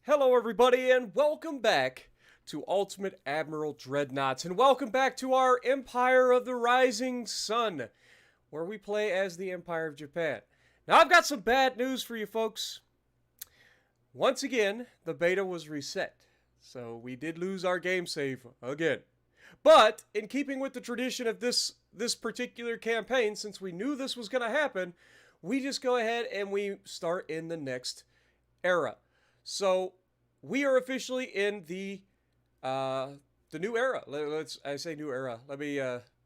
Hello everybody and welcome back to Ultimate Admiral Dreadnoughts, and welcome back to our Empire of the Rising Sun, where we play as the Empire of Japan. Now I've got some bad news for you folks. Once again, the beta was reset, so we did lose our game save again. But in keeping with the tradition of this particular campaign, since we knew this was going to happen, we just go ahead and we start in the next era. So we are officially in the new era. I say new era. Let me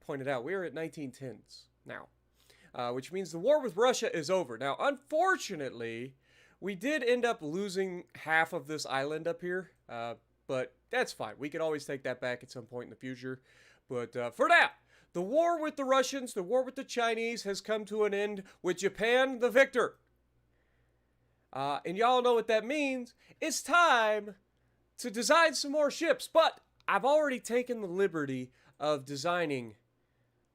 point it out. We are at 1910s now, which means the war with Russia is over. Now, unfortunately, we did end up losing half of this island up here, but that's fine. We can always take that back at some point in the future. But for now, the war with the Russians, the war with the Chinese has come to an end with Japan the victor. And y'all know what that means. It's time to design some more ships. But I've already taken the liberty of designing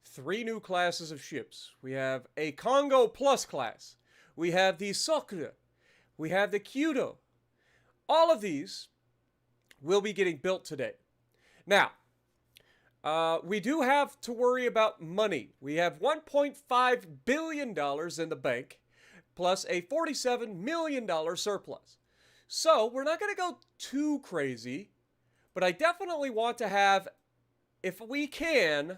3 new classes of ships. We have a Congo Plus class. We have the Sakura. We have the Kyudo. All of these will be getting built today. Now, we do have to worry about money. We have $1.5 billion in the bank, plus a $47 million surplus. So, we're not going to go too crazy, but I definitely want to have, if we can,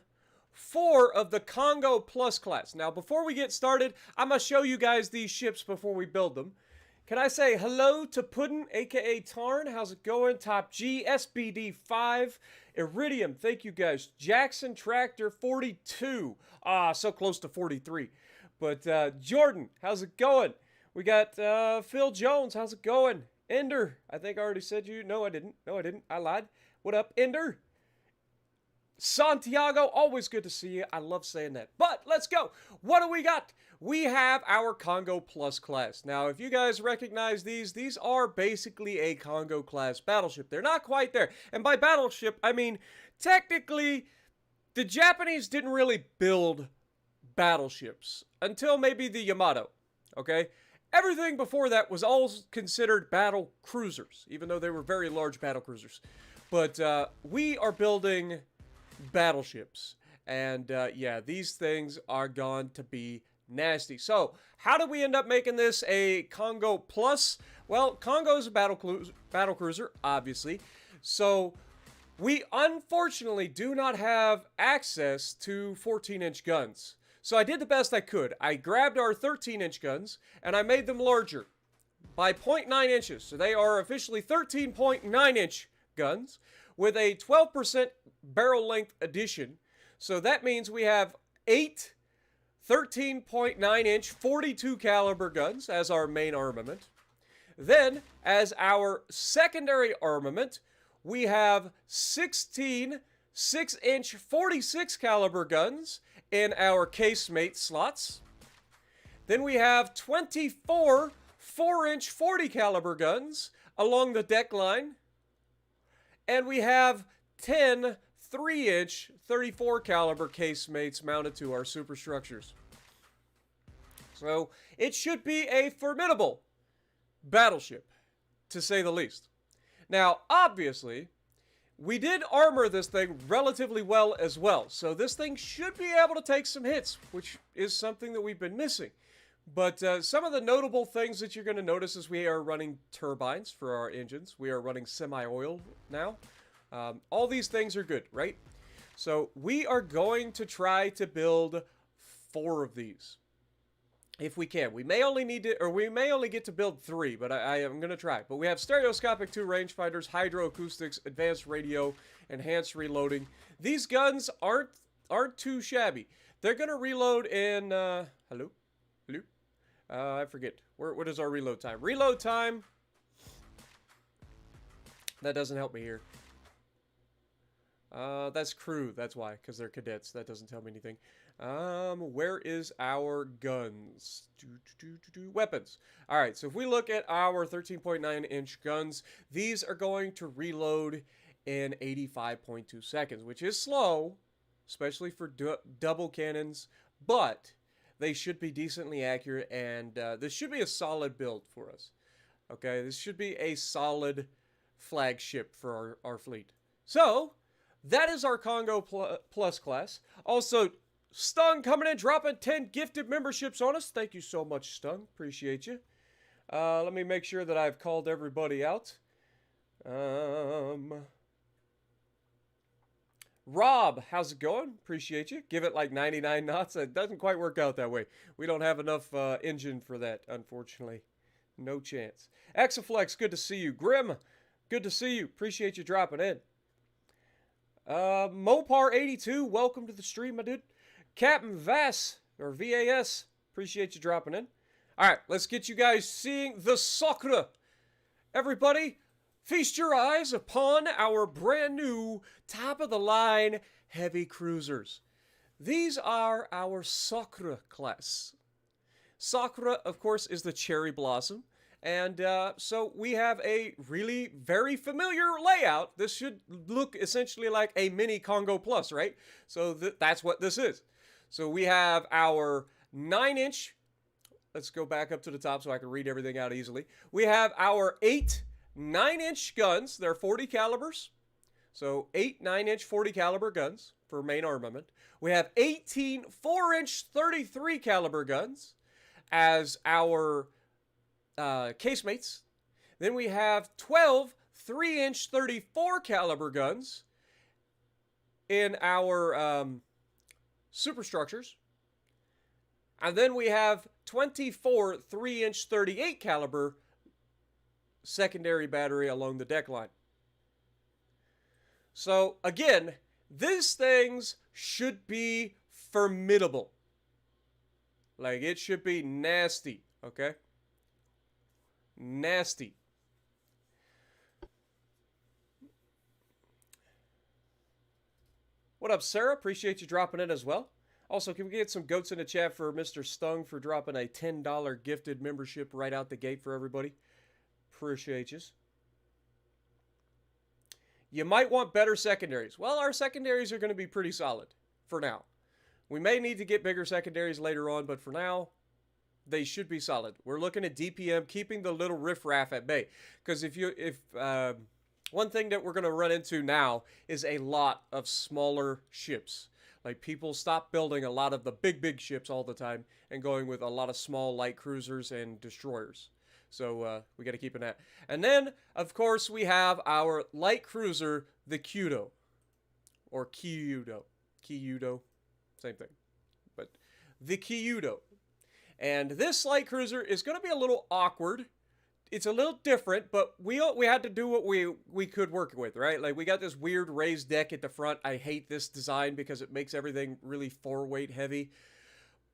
4 of the Congo Plus class. Now, before we get started, I'm going to show you guys these ships before we build them. Can I say hello to Puddin, aka Tarn? How's it going? Top G, SBD 5, Iridium, thank you guys. Jackson Tractor 42. So close to 43. But Jordan, how's it going? We got Phil Jones, how's it going? Ender, I think I already said you. No, I didn't. I lied. What up, Ender? Santiago, always good to see you. I love saying that. But let's go. What do we got? We have our Congo Plus class. Now, if you guys recognize these are basically a Congo class battleship. They're not quite there. And by battleship, I mean, technically, the Japanese didn't really build battleships until maybe the Yamato, okay? Everything before that was all considered battle cruisers, even though they were very large battle cruisers. But we are building battleships, and yeah, these things are going to be nasty. So, how did we end up making this a Congo Plus? Well, Congo's a battle cruiser, obviously. So, we unfortunately do not have access to 14-inch guns. So I did the best I could. I grabbed our 13-inch guns, and I made them larger by 0.9 inches. So they are officially 13.9-inch guns with a 12% barrel length addition. So that means we have 8 13.9-inch 42 caliber guns as our main armament. Then, as our secondary armament, we have 16 6-inch 46 caliber guns in our casemate slots. Then we have 24 4-inch 40 caliber guns along the deck line. And we have 10 3-inch 34 caliber casemates mounted to our superstructures. So it should be a formidable battleship, to say the least. Now, obviously, we did armor this thing relatively well as well. So this thing should be able to take some hits, which is something that we've been missing. But some of the notable things that you're going to notice is we are running turbines for our engines. We are running semi-oil now. All these things are good, right? So we are going to try to build 4 of these. If we can. We may only need to, or we may only get to build 3, but I am going to try. But we have stereoscopic 2 rangefinders, hydroacoustics, advanced radio, enhanced reloading. These guns aren't too shabby. They're going to reload in, hello? I forget. What is our reload time? Reload time. That doesn't help me here. That's crew. That's why, because they're cadets. That doesn't tell me anything. Where is our guns? Weapons. All right, so if we look at our 13.9-inch guns, these are going to reload in 85.2 seconds, which is slow, especially for double cannons, but they should be decently accurate, and this should be a solid build for us. Okay, this should be a solid flagship for our fleet. So, that is our Congo Plus class. Also, Stung coming in, dropping 10 gifted memberships on us. Thank you so much, Stung. Appreciate you. Let me make sure that I've called everybody out. Rob, how's it going? Appreciate you. Give it like 99 knots. It doesn't quite work out that way. We don't have enough engine for that, unfortunately. No chance. Exaflex, good to see you. Grim, good to see you. Appreciate you dropping in. Mopar82, welcome to the stream, my dude. Captain Vass, or VAS, appreciate you dropping in. Alright, let's get you guys seeing the Sakura. Everybody, feast your eyes upon our brand new top-of-the-line heavy cruisers. These are our Sakura class. Sakura, of course, is the cherry blossom. And so we have a really very familiar layout. This should look essentially like a mini Congo Plus, right? So that's what this is. So we have our 9-inch. Let's go back up to the top so I can read everything out easily. We have our 8 9-inch guns. They're 40 calibers. So 8 9-inch 40 caliber guns for main armament. We have 18 4-inch 33 caliber guns as our casemates. Then we have 12 3-inch 34 caliber guns in our superstructures. And then we have 24 3-inch 38 caliber secondary battery along the deck line. So again, these things should be formidable. Like, it should be nasty, okay? Nasty. What up, Sarah? Appreciate you dropping in as well. Also, can we get some goats in the chat for Mr. Stung for dropping a $10 gifted membership right out the gate for everybody? Appreciate you. You might want better secondaries. Well, our secondaries are going to be pretty solid for now. We may need to get bigger secondaries later on, but for now, they should be solid. We're looking at DPM, keeping the little riffraff at bay. Because one thing that we're going to run into now is a lot of smaller ships. Like, people stop building a lot of the big ships all the time and going with a lot of small light cruisers and destroyers. So we got to keep an eye. And then, of course, we have our light cruiser, the Kyudo. Or Kyudo. Kyudo. Same thing. But the Kyudo. And this light cruiser is going to be a little awkward. It's a little different, but we had to do what we could work with, right? Like, we got this weird raised deck at the front. I hate this design because it makes everything really four-weight heavy.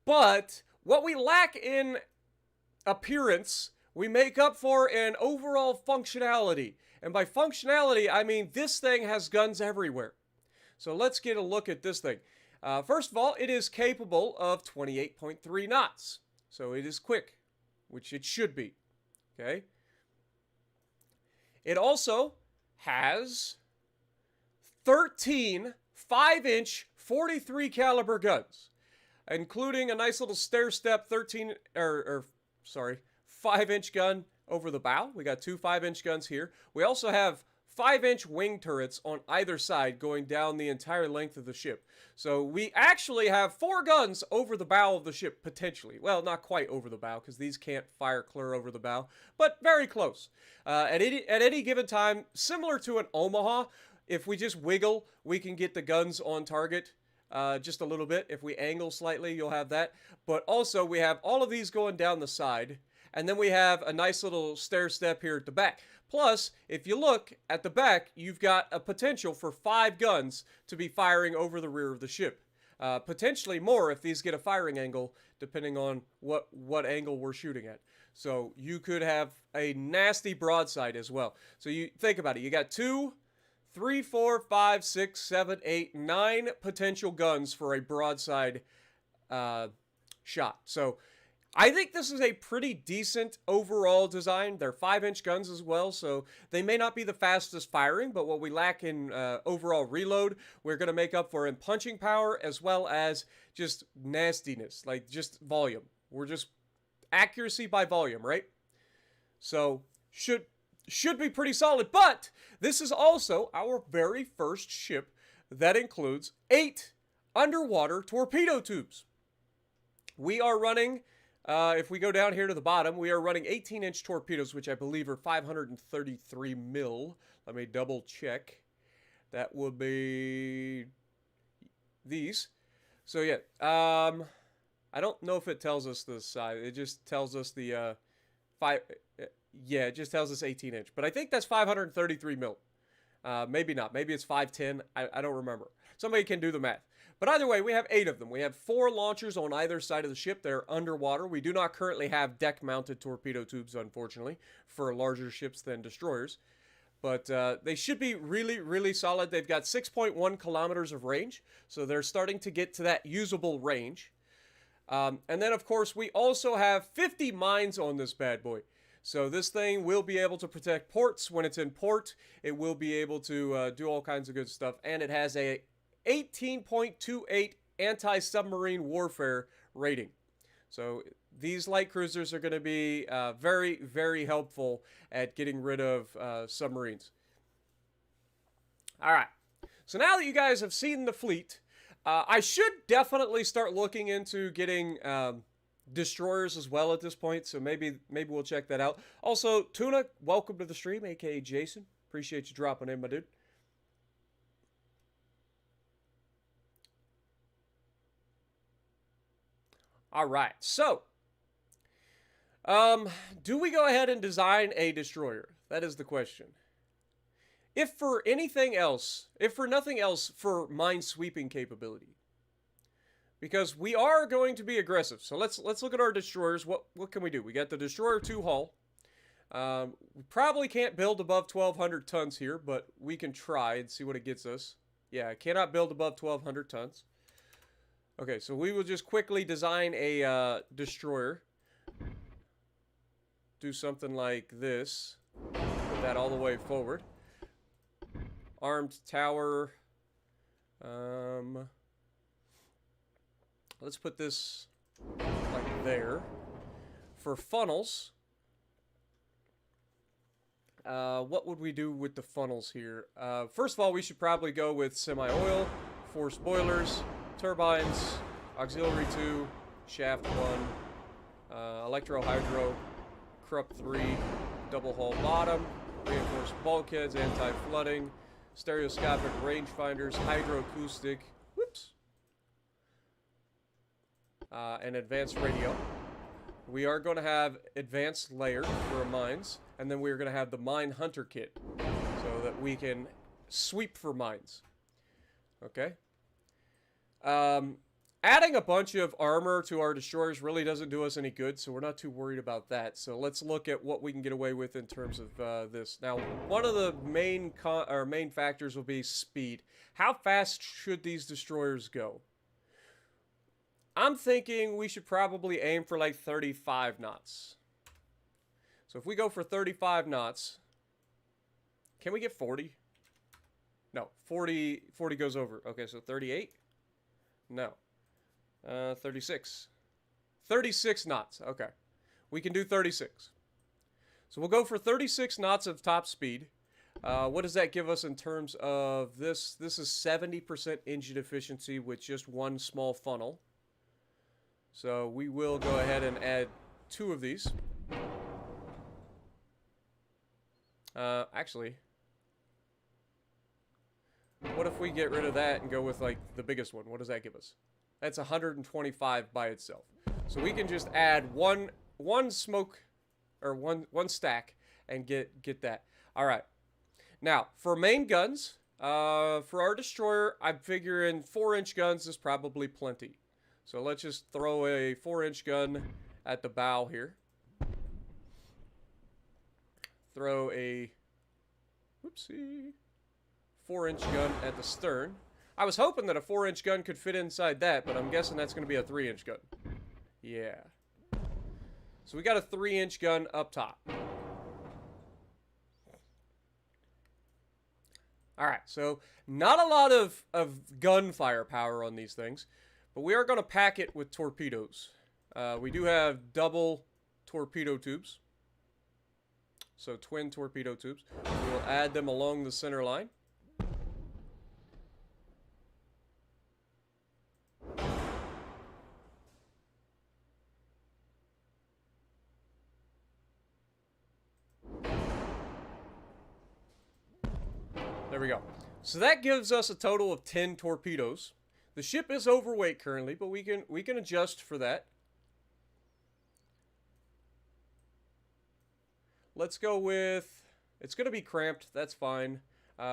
But what we lack in appearance, we make up for in overall functionality. And by functionality, I mean this thing has guns everywhere. So let's get a look at this thing. First of all, it is capable of 28.3 knots. So it is quick, which it should be. Okay. It also has 13 5-inch 43 caliber guns, including a nice little stair-step 5-inch gun over the bow. We got 2 5-inch guns here. We also have 5-inch wing turrets on either side going down the entire length of the ship. So we actually have 4 guns over the bow of the ship, potentially. Well, not quite over the bow, because these can't fire clear over the bow, but very close. At any given time, similar to an Omaha, if we just wiggle, we can get the guns on target just a little bit. If we angle slightly, you'll have that. But also, we have all of these going down the side, and then we have a nice little stair step here at the back. Plus, if you look at the back, you've got a potential for 5 guns to be firing over the rear of the ship. Potentially more if these get a firing angle, depending on what angle we're shooting at. So you could have a nasty broadside as well. So you think about it. You got 2, 3, 4, 5, 6, 7, 8, 9 potential guns for a broadside shot. So I think this is a pretty decent overall design. They're 5-inch guns as well, so they may not be the fastest firing, but what we lack in overall reload, we're going to make up for in punching power as well as just nastiness, like just volume. We're just accuracy by volume, right? So should be pretty solid. But this is also our very first ship that includes 8 underwater torpedo tubes. We are running, if we go down here to the bottom, we are running 18-inch torpedoes, which I believe are 533 mil. Let me double check. That would be these. So yeah, I don't know if it tells us the size. It just tells us the yeah, it just tells us 18-inch. But I think that's 533 mil. Maybe not. Maybe it's 510. I don't remember. Somebody can do the math. But either way, we have 8 of them. We have 4 launchers on either side of the ship. They're underwater. We do not currently have deck-mounted torpedo tubes, unfortunately, for larger ships than destroyers. But they should be really, really solid. They've got 6.1 kilometers of range, so they're starting to get to that usable range. And then, of course, we also have 50 mines on this bad boy. So this thing will be able to protect ports. When it's in port, it will be able to do all kinds of good stuff. And it has a 18.28 anti-submarine warfare rating. So these light cruisers are going to be very, very helpful at getting rid of submarines. All right. So now that you guys have seen the fleet, I should definitely start looking into getting destroyers as well at this point. So maybe we'll check that out. Also, Tuna, welcome to the stream, aka Jason. Appreciate you dropping in, my dude. All right, so do we go ahead and design a destroyer? That is the question. If for anything else, if for nothing else, for mine-sweeping capability. Because we are going to be aggressive. So let's look at our destroyers. What can we do? We got the Destroyer 2 hull. We probably can't build above 1,200 tons here, but we can try and see what it gets us. Yeah, I cannot build above 1,200 tons. Okay, so we will just quickly design a destroyer. Do something like this. Put that all the way forward. Armed tower. Let's put this like there. For funnels, what would we do with the funnels here? First of all, we should probably go with semi-oil, forced boilers, turbines, auxiliary 2, shaft 1, electro-hydro, Krupp 3, double hull bottom, reinforced bulkheads, anti-flooding, stereoscopic rangefinders, hydroacoustic, whoops, and advanced radio. We are going to have advanced layer for our mines, and then we're going to have the mine hunter kit so that we can sweep for mines. Okay. Adding a bunch of armor to our destroyers really doesn't do us any good, so we're not too worried about that. So let's look at what we can get away with in terms of this. Now, one of the main factors will be speed. How fast should these destroyers go? I'm thinking we should probably aim for like 35 knots. So if we go for 35 knots, can we get 40? No, 40 goes over. Okay, so 38? No. 36. 36 knots. Okay. We can do 36. So we'll go for 36 knots of top speed. What does that give us in terms of this? This is 70% engine efficiency with just one small funnel. So we will go ahead and add 2 of these. Actually, what if we get rid of that and go with like the biggest one? What does that give us? That's 125 by itself. So we can just add one smoke or one stack and get that. All right. Now for main guns, for our destroyer, I'm figuring 4-inch guns is probably plenty. So let's just throw a 4-inch gun at the bow here. Throw a, whoopsie, 4-inch gun at the stern. I was hoping that a 4-inch gun could fit inside that, but I'm guessing that's going to be a 3-inch gun. Yeah. So we got a 3-inch gun up top. Alright, so not a lot of gunfire power on these things, but we are going to pack it with torpedoes. We do have double torpedo tubes. So twin torpedo tubes. We'll add them along the center line. There we go. So that gives us a total of 10 torpedoes. The ship is overweight currently, but we can adjust for that. Let's go with, it's going to be cramped, that's fine.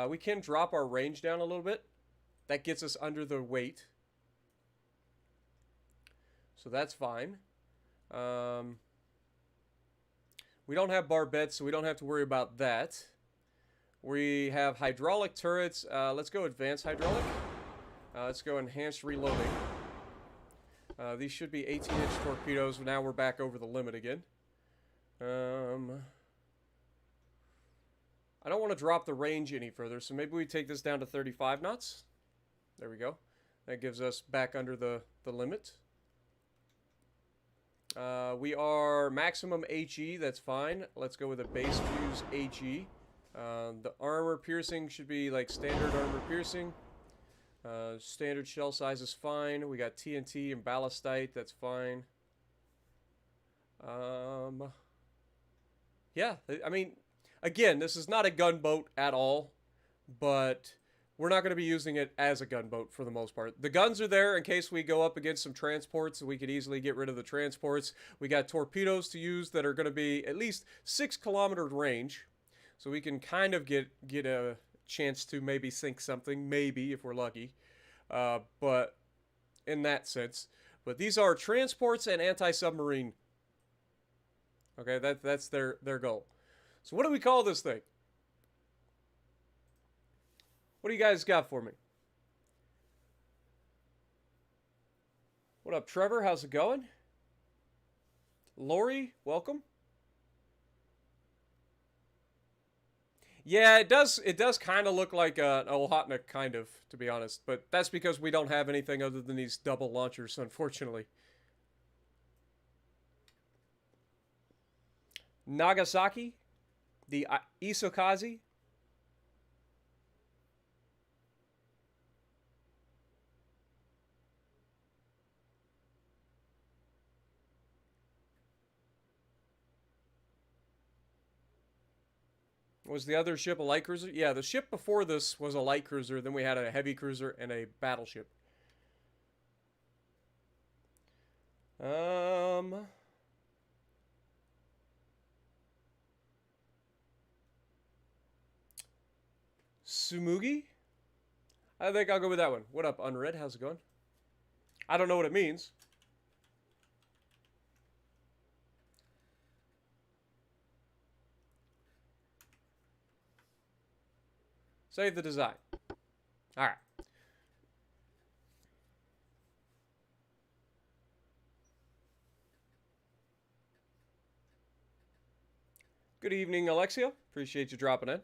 We can drop our range down a little bit. That gets us under the weight. So that's fine. We don't have barbettes, so we don't have to worry about that. We have hydraulic turrets. Let's go advanced hydraulic. Let's go enhanced reloading. These should be 18-inch torpedoes. Now we're back over the limit again. I don't want to drop the range any further, so maybe we take this down to 35 knots. There we go. That gives us back under the limit. We are maximum HE, that's fine. Let's go with a base fuse HE. The armor piercing should be like standard armor piercing. Standard shell size is fine. We got TNT and ballistite, that's fine. Yeah, I mean, again, this is not a gunboat at all, but we're not going to be using it as a gunboat for the most part. The guns are there in case we go up against some transports, so we could easily get rid of the transports. We got torpedoes to use that are going to be at least 6-kilometer range, so we can kind of get a chance to maybe sink something, maybe, if we're lucky. But in that sense. But these are transports and anti-submarine. Okay, that's their goal. So what do we call this thing? What do you guys got for me? What up, Trevor? How's it going? Lori, welcome. Yeah, it does kind of look like an Ohotnik, kind of, to be honest. But that's because we don't have anything other than these double launchers, unfortunately. Nagasaki, the Isokazi. Was the other ship a light cruiser? Yeah, the ship before this was a light cruiser. Then we had a heavy cruiser and a battleship. Sumugi? I think I'll go with that one. What up, Unread? How's it going? I don't know what it means. Save the design. All right. Good evening, Alexia. Appreciate you dropping in.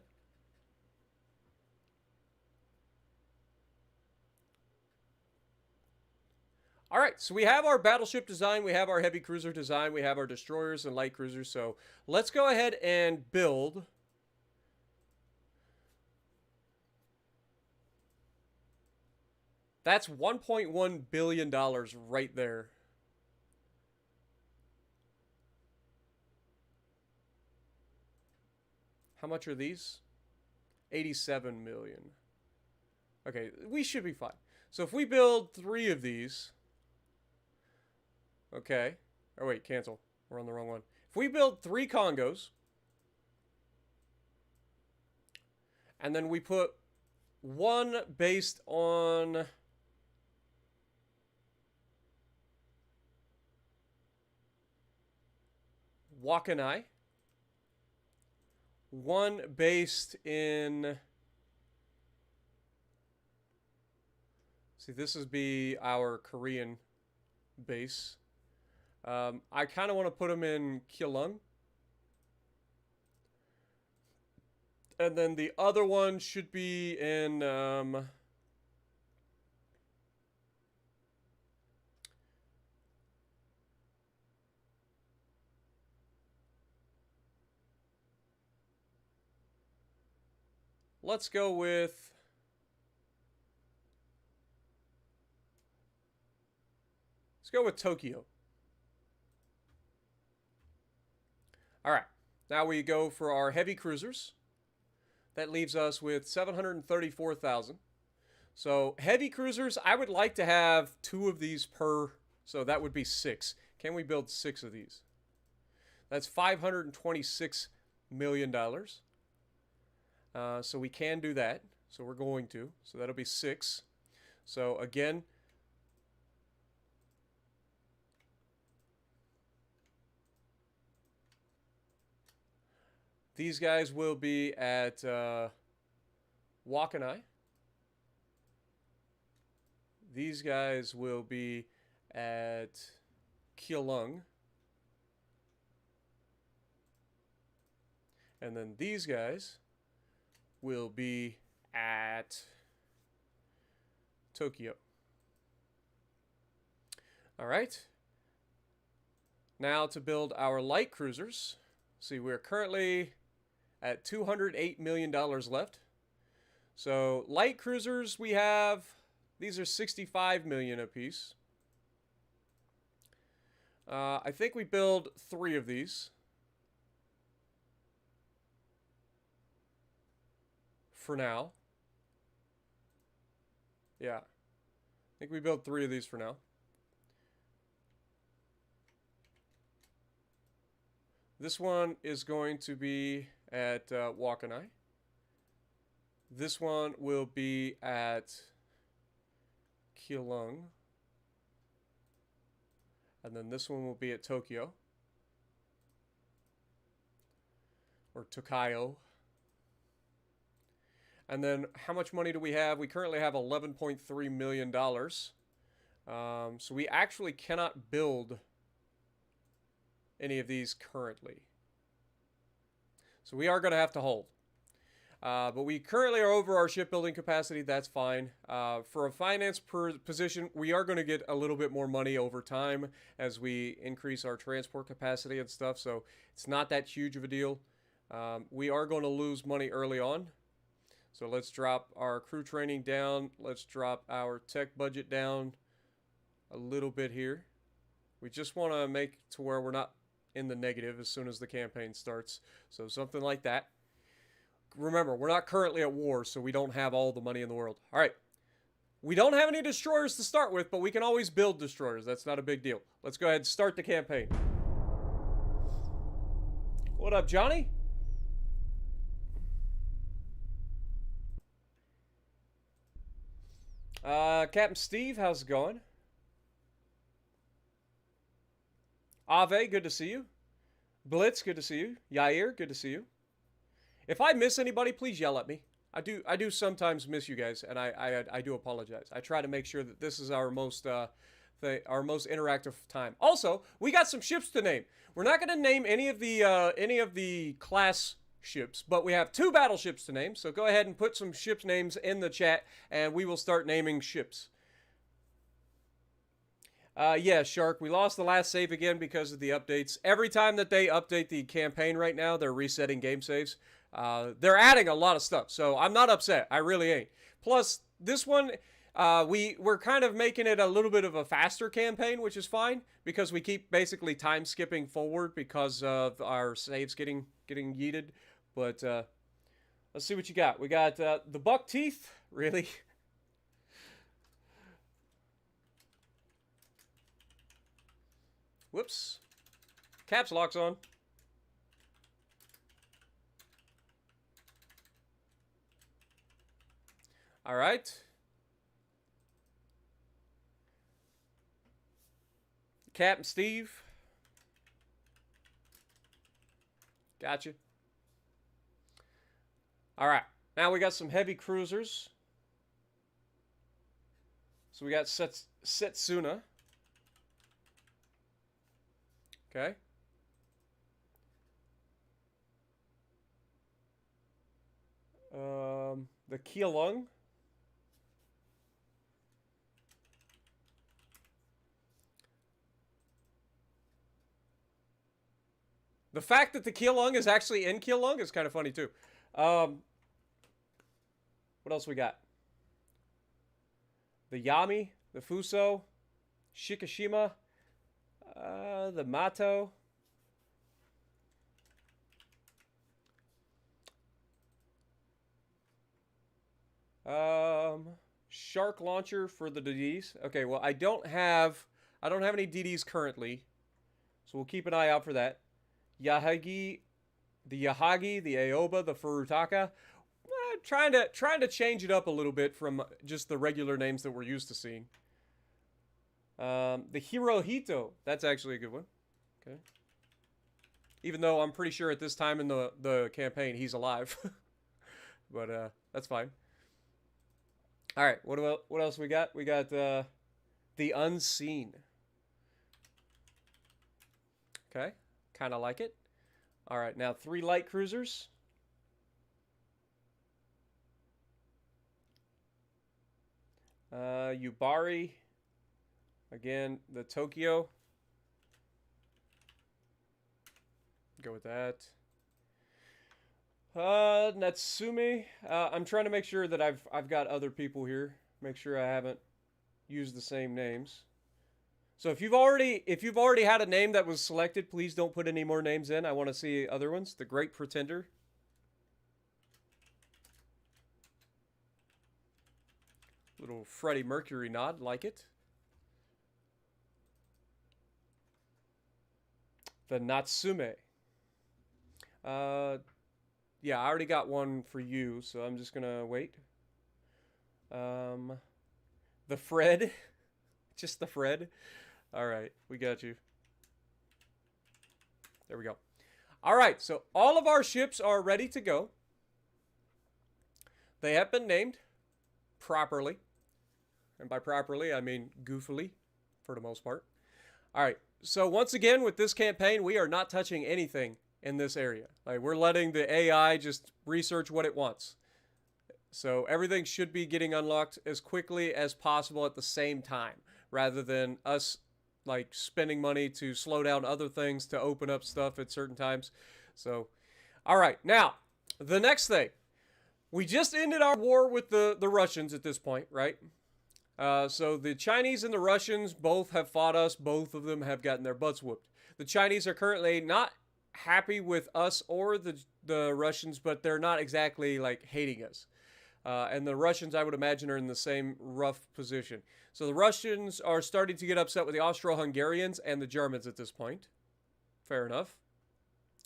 All right, so we have our battleship design, we have our heavy cruiser design, we have our destroyers and light cruisers. So let's go ahead and build. That's $1.1 billion right there. How much are these? 87 million. Okay, we should be fine. So if we build 3 of these... Okay. Oh, wait, cancel. We're on the wrong one. If we build 3 Congos, and then we put 1 based on... Wakanai, 1 based in... See, this would be our Korean base. I kind of want to put them in Keelung. And then the other one should be in... let's go with... Let's go with Tokyo. All right. Now we go for our heavy cruisers. That leaves us with 734,000. So heavy cruisers, I would like to have 2 of these per, so that would be 6. Can we build 6 of these? That's $526 million. So we can do that. So we're going to. So that'll be 6. So again, these guys will be at Wakanai. These guys will be at Keelung. And then these guys will be at Tokyo. All right. Now to build our light cruisers. See, we're currently at $208 million left. So light cruisers we have, these are 65 million apiece. I think we build 3 of these. For now. Yeah. I think we build 3 of these for now. This one is going to be at Wakanai. This one will be at Keelung. And then this one will be at Tokyo. Or Tokugawa. And then how much money do we have? We currently have $11.3 million. So we actually cannot build any of these currently. So we are going to have to hold. But we currently are over our shipbuilding capacity. That's fine. For a finance position, we are going to get a little bit more money over time as we increase our transport capacity and stuff. So it's not that huge of a deal. We are going to lose money early on. So let's drop our crew training down. Let's drop our tech budget down a little bit here. We just want to make to where we're not in the negative as soon as the campaign starts. So something like that. Remember, we're not currently at war, so we don't have all the money in the world. All right. We don't have any destroyers to start with, but we can always build destroyers. That's not a big deal. Let's go ahead and start the campaign. What up, Johnny? Captain Steve, how's it going? Ave, good to see you. Blitz, good to see you. Yair, good to see you. If I miss anybody, please yell at me. I do sometimes miss you guys, and I do apologize. I try to make sure that this is our most interactive time. Also, we got some ships to name. We're not going to name any of the class ships, but we have 2 battleships to name. So go ahead and put some ships names in the chat, and we will start naming ships. Yeah, Shark, we lost the last save again because of the updates. Every time that they update the campaign right now, they're resetting game saves. They're adding a lot of stuff, so I'm not upset. I really ain't. Plus, this one, we're kind of making it a little bit of a faster campaign, which is fine, because we keep basically time skipping forward because of our saves getting yeeted. But let's see what you got. We got the buck teeth, really. Whoops. Caps lock's on. All right. Captain Steve. Gotcha. All right. Now we got some heavy cruisers. So we got Setsuna. Okay. The Keelung. The fact that the Keelung is actually in Keelung is kind of funny too. What else we got? The Yami, the Fuso, Shikishima, the Mato. Shark launcher for the DDs. Okay, well I don't have any DDs currently, so we'll keep an eye out for that. Yahagi, the Aoba, the Furutaka. Trying to change it up a little bit from just the regular names that we're used to seeing. The Hirohito, that's actually a good one. Okay. Even though I'm pretty sure at this time in the campaign he's alive, but that's fine. All right, what else we got? We got the Unseen. Okay, kind of like it. All right, now 3 light cruisers. Yubari. Again, the Tokyo. Go with that. Natsume. I'm trying to make sure that I've got other people here. Make sure I haven't used the same names. So if you've already had a name that was selected, please don't put any more names in. I want to see other ones. The Great Pretender. Little Freddie Mercury nod, like it. The Natsume. Yeah, I already got one for you, so I'm just gonna wait. The Fred. Just the Fred. Alright, we got you. There we go. Alright, so all of our ships are ready to go. They have been named properly. And by properly, I mean goofily, for the most part. Alright, so once again, with this campaign, we are not touching anything in this area. Like, we're letting the AI just research what it wants. So everything should be getting unlocked as quickly as possible at the same time, rather than us like spending money to slow down other things to open up stuff at certain times. So, all right, now the next thing, we just ended our war with the Russians at this point, right? So the Chinese and the Russians both have fought us. Both of them have gotten their butts whooped. The Chinese are currently not happy with us or the Russians, but they're not exactly like hating us. And the Russians, I would imagine, are in the same rough position. So the Russians are starting to get upset with the Austro-Hungarians and the Germans at this point. Fair enough.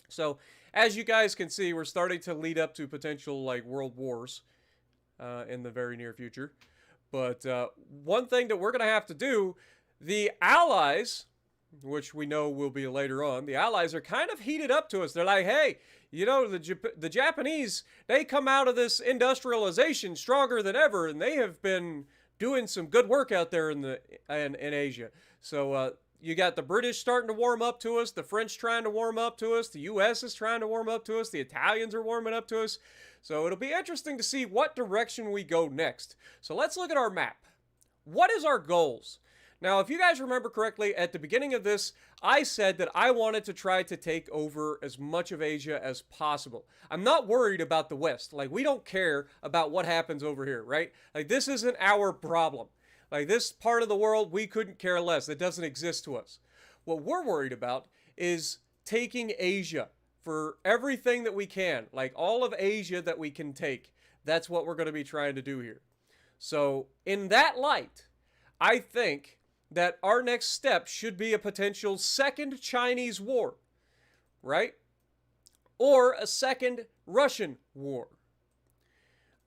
So as you guys can see, we're starting to lead up to potential like world wars in the very near future. But one thing that we're going to have to do, the Allies, which we know will be later on, the Allies are kind of heated up to us. They're like, hey, you know, the Japanese, they come out of this industrialization stronger than ever, and they have been doing some good work out there in Asia. So you got the British starting to warm up to us, the French trying to warm up to us, the U.S. is trying to warm up to us, the Italians are warming up to us. So it'll be interesting to see what direction we go next. So let's look at our map. What is our goals? Now, if you guys remember correctly, at the beginning of this, I said that I wanted to try to take over as much of Asia as possible. I'm not worried about the West. Like, we don't care about what happens over here, right? Like, this isn't our problem. Like, this part of the world, we couldn't care less. It doesn't exist to us. What we're worried about is taking Asia for everything that we can. Like, all of Asia that we can take. That's what we're going to be trying to do here. So, in that light, I think that our next step should be a potential second Chinese war, right? Or a second Russian war.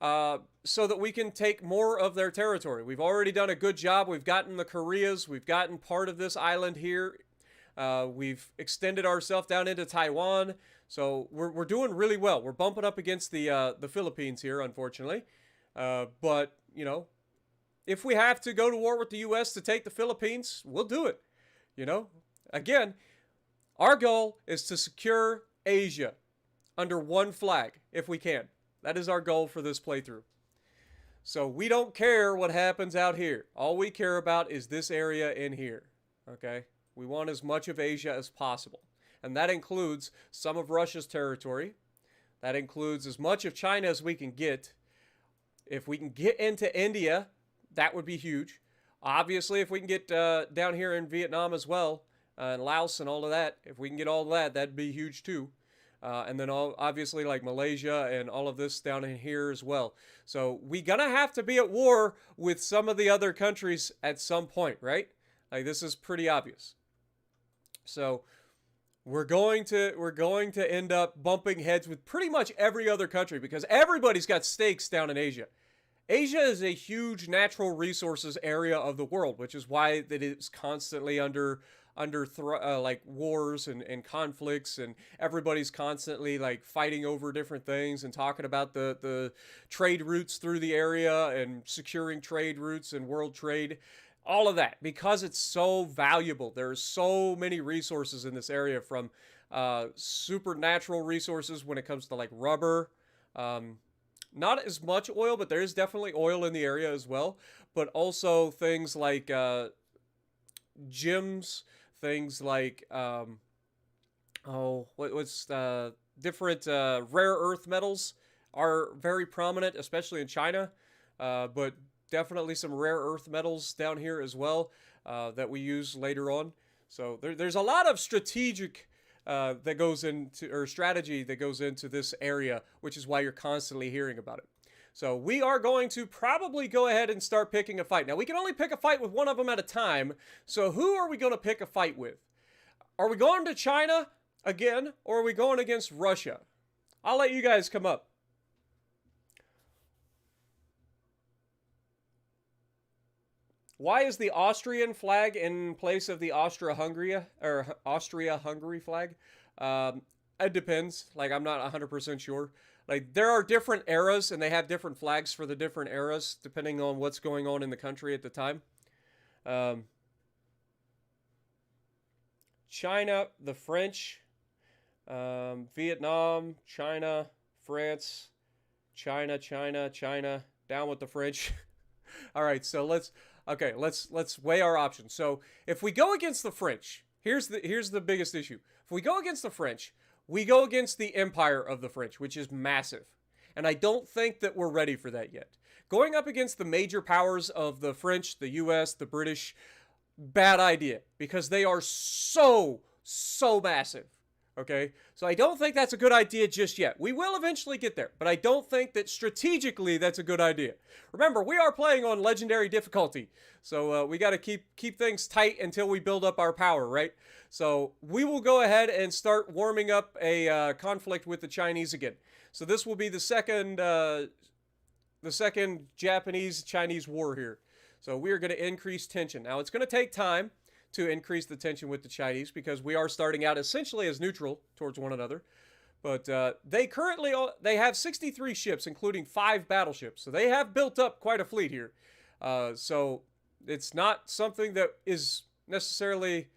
So that we can take more of their territory. We've already done a good job. We've gotten the Koreas. We've gotten part of this island here. We've extended ourselves down into Taiwan. So we're doing really well. We're bumping up against the Philippines here, unfortunately. But, you know, if we have to go to war with the U.S. to take the Philippines, we'll do it. You know, again, our goal is to secure Asia under one flag, if we can. That is our goal for this playthrough. So we don't care what happens out here. All we care about is this area in here. Okay? We want as much of Asia as possible. And that includes some of Russia's territory. That includes as much of China as we can get. If we can get into India, that would be huge. Obviously, if we can get down here in Vietnam as well, and Laos and all of that, if we can get all of that, that'd be huge too. And then obviously like Malaysia and all of this down in here as well. So we gonna have to be at war with some of the other countries at some point, right? Like this is pretty obvious. So we're going to end up bumping heads with pretty much every other country because everybody's got stakes down in Asia. Asia is a huge natural resources area of the world, which is why it is constantly under like wars and conflicts, and everybody's constantly like fighting over different things and talking about the trade routes through the area and securing trade routes and world trade, all of that, because it's so valuable. There's so many resources in this area, from supernatural resources when it comes to like rubber, not as much oil, but there is definitely oil in the area as well, but also things like gems, things like different rare earth metals are very prominent, especially in China, but definitely some rare earth metals down here as well that we use later on. So there's a lot of strategic that goes into, or strategy that goes into this area, which is why you're constantly hearing about it. So we are going to probably go ahead and start picking a fight. Now, we can only pick a fight with one of them at a time. So who are we going to pick a fight with? Are we going to China again, or are we going against Russia? I'll let you guys come up. Why is the Austrian flag in place of the Austria-Hungary flag? It depends. Like, I'm not 100% sure. Like, there are different eras, and they have different flags for the different eras, depending on what's going on in the country at the time. China, the French, Vietnam, China, France, China, down with the French. All right, so let's weigh our options. So if we go against the French, here's the biggest issue. If we go against the French, we go against the empire of the French, which is massive. And I don't think that we're ready for that yet. Going up against the major powers of the French, the US, the British, bad idea, because they are so massive. Okay? So I don't think that's a good idea just yet. We will eventually get there, but I don't think that strategically that's a good idea. Remember, we are playing on legendary difficulty, so we got to keep things tight until we build up our power, right? So we will go ahead and start warming up a conflict with the Chinese again. So this will be the second Japanese-Chinese war here. So we are going to increase tension. Now, it's going to take time to increase the tension with the Chinese because we are starting out essentially as neutral towards one another. But they have 63 ships, including 5 battleships. So they have built up quite a fleet here. So it's not something that is necessarily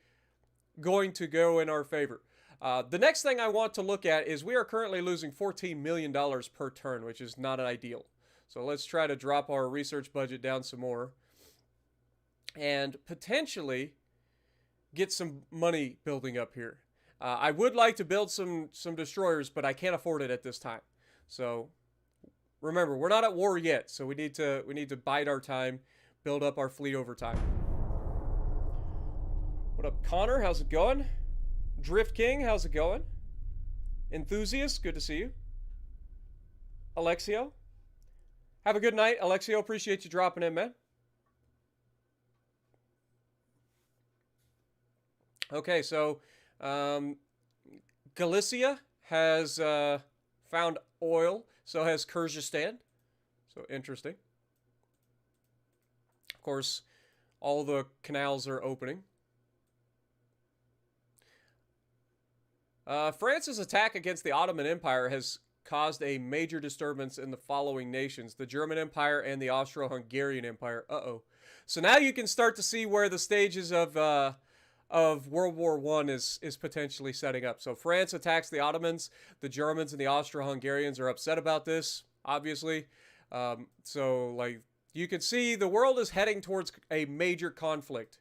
going to go in our favor. The next thing I want to look at is we are currently losing $14 million per turn, which is not ideal. So let's try to drop our research budget down some more and potentially get some money building up here. I would like to build some destroyers, but I can't afford it at this time. So remember, we're not at war yet, so we need to bide our time, build up our fleet over time. What up, Connor? How's it going? Drift King, how's it going? Enthusiast, good to see you. Alexio, have a good night. Alexio, appreciate you dropping in, man. Okay, so Galicia has found oil, so has Kyrgyzstan. So interesting. Of course, all the canals are opening. France's attack against the Ottoman Empire has caused a major disturbance in the following nations: the German Empire and the Austro-Hungarian Empire. Uh-oh. So now you can start to see where the stages of World War I is potentially setting up. So France attacks the Ottomans. The Germans and the Austro-Hungarians are upset about this, obviously. So, like, you can see the world is heading towards a major conflict.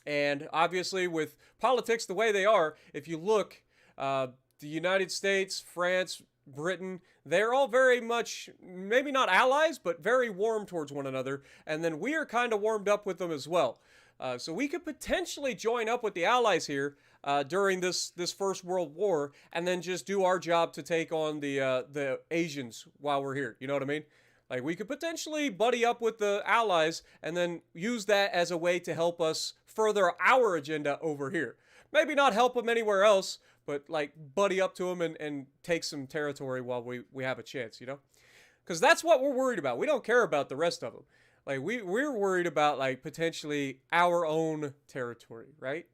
And obviously, with politics the way they are, if you look, the United States, France, Britain, they're all very much, maybe not allies, but very warm towards one another. And then we are kind of warmed up with them as well. So we could potentially join up with the allies here during this First World War, and then just do our job to take on the Asians while we're here. You know what I mean? Like, we could potentially buddy up with the allies and then use that as a way to help us further our agenda over here. Maybe not help them anywhere else, but like buddy up to them and take some territory while we have a chance, you know? Because that's what we're worried about. We don't care about the rest of them. Like, we're worried about, like, potentially our own territory, right?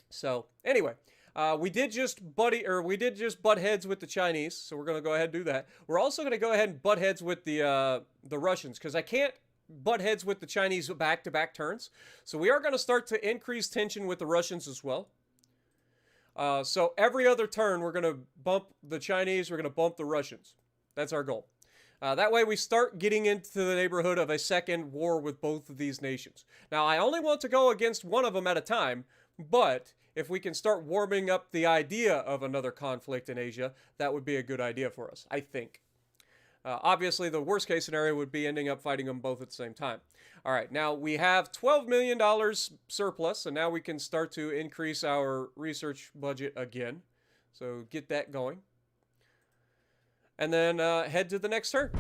So, anyway, we did just butt heads with the Chinese, so we're going to go ahead and do that. We're also going to go ahead and butt heads with the Russians, because I can't butt heads with the Chinese back-to-back turns. So we are going to start to increase tension with the Russians as well. So every other turn, we're going to bump the Chinese, we're going to bump the Russians. That's our goal. That way we start getting into the neighborhood of a second war with both of these nations. Now, I only want to go against one of them at a time, but if we can start warming up the idea of another conflict in Asia, that would be a good idea for us, I think. Obviously, the worst case scenario would be ending up fighting them both at the same time. All right, now we have $12 million surplus, and now we can start to increase our research budget again. So get that going. And then head to the next turn.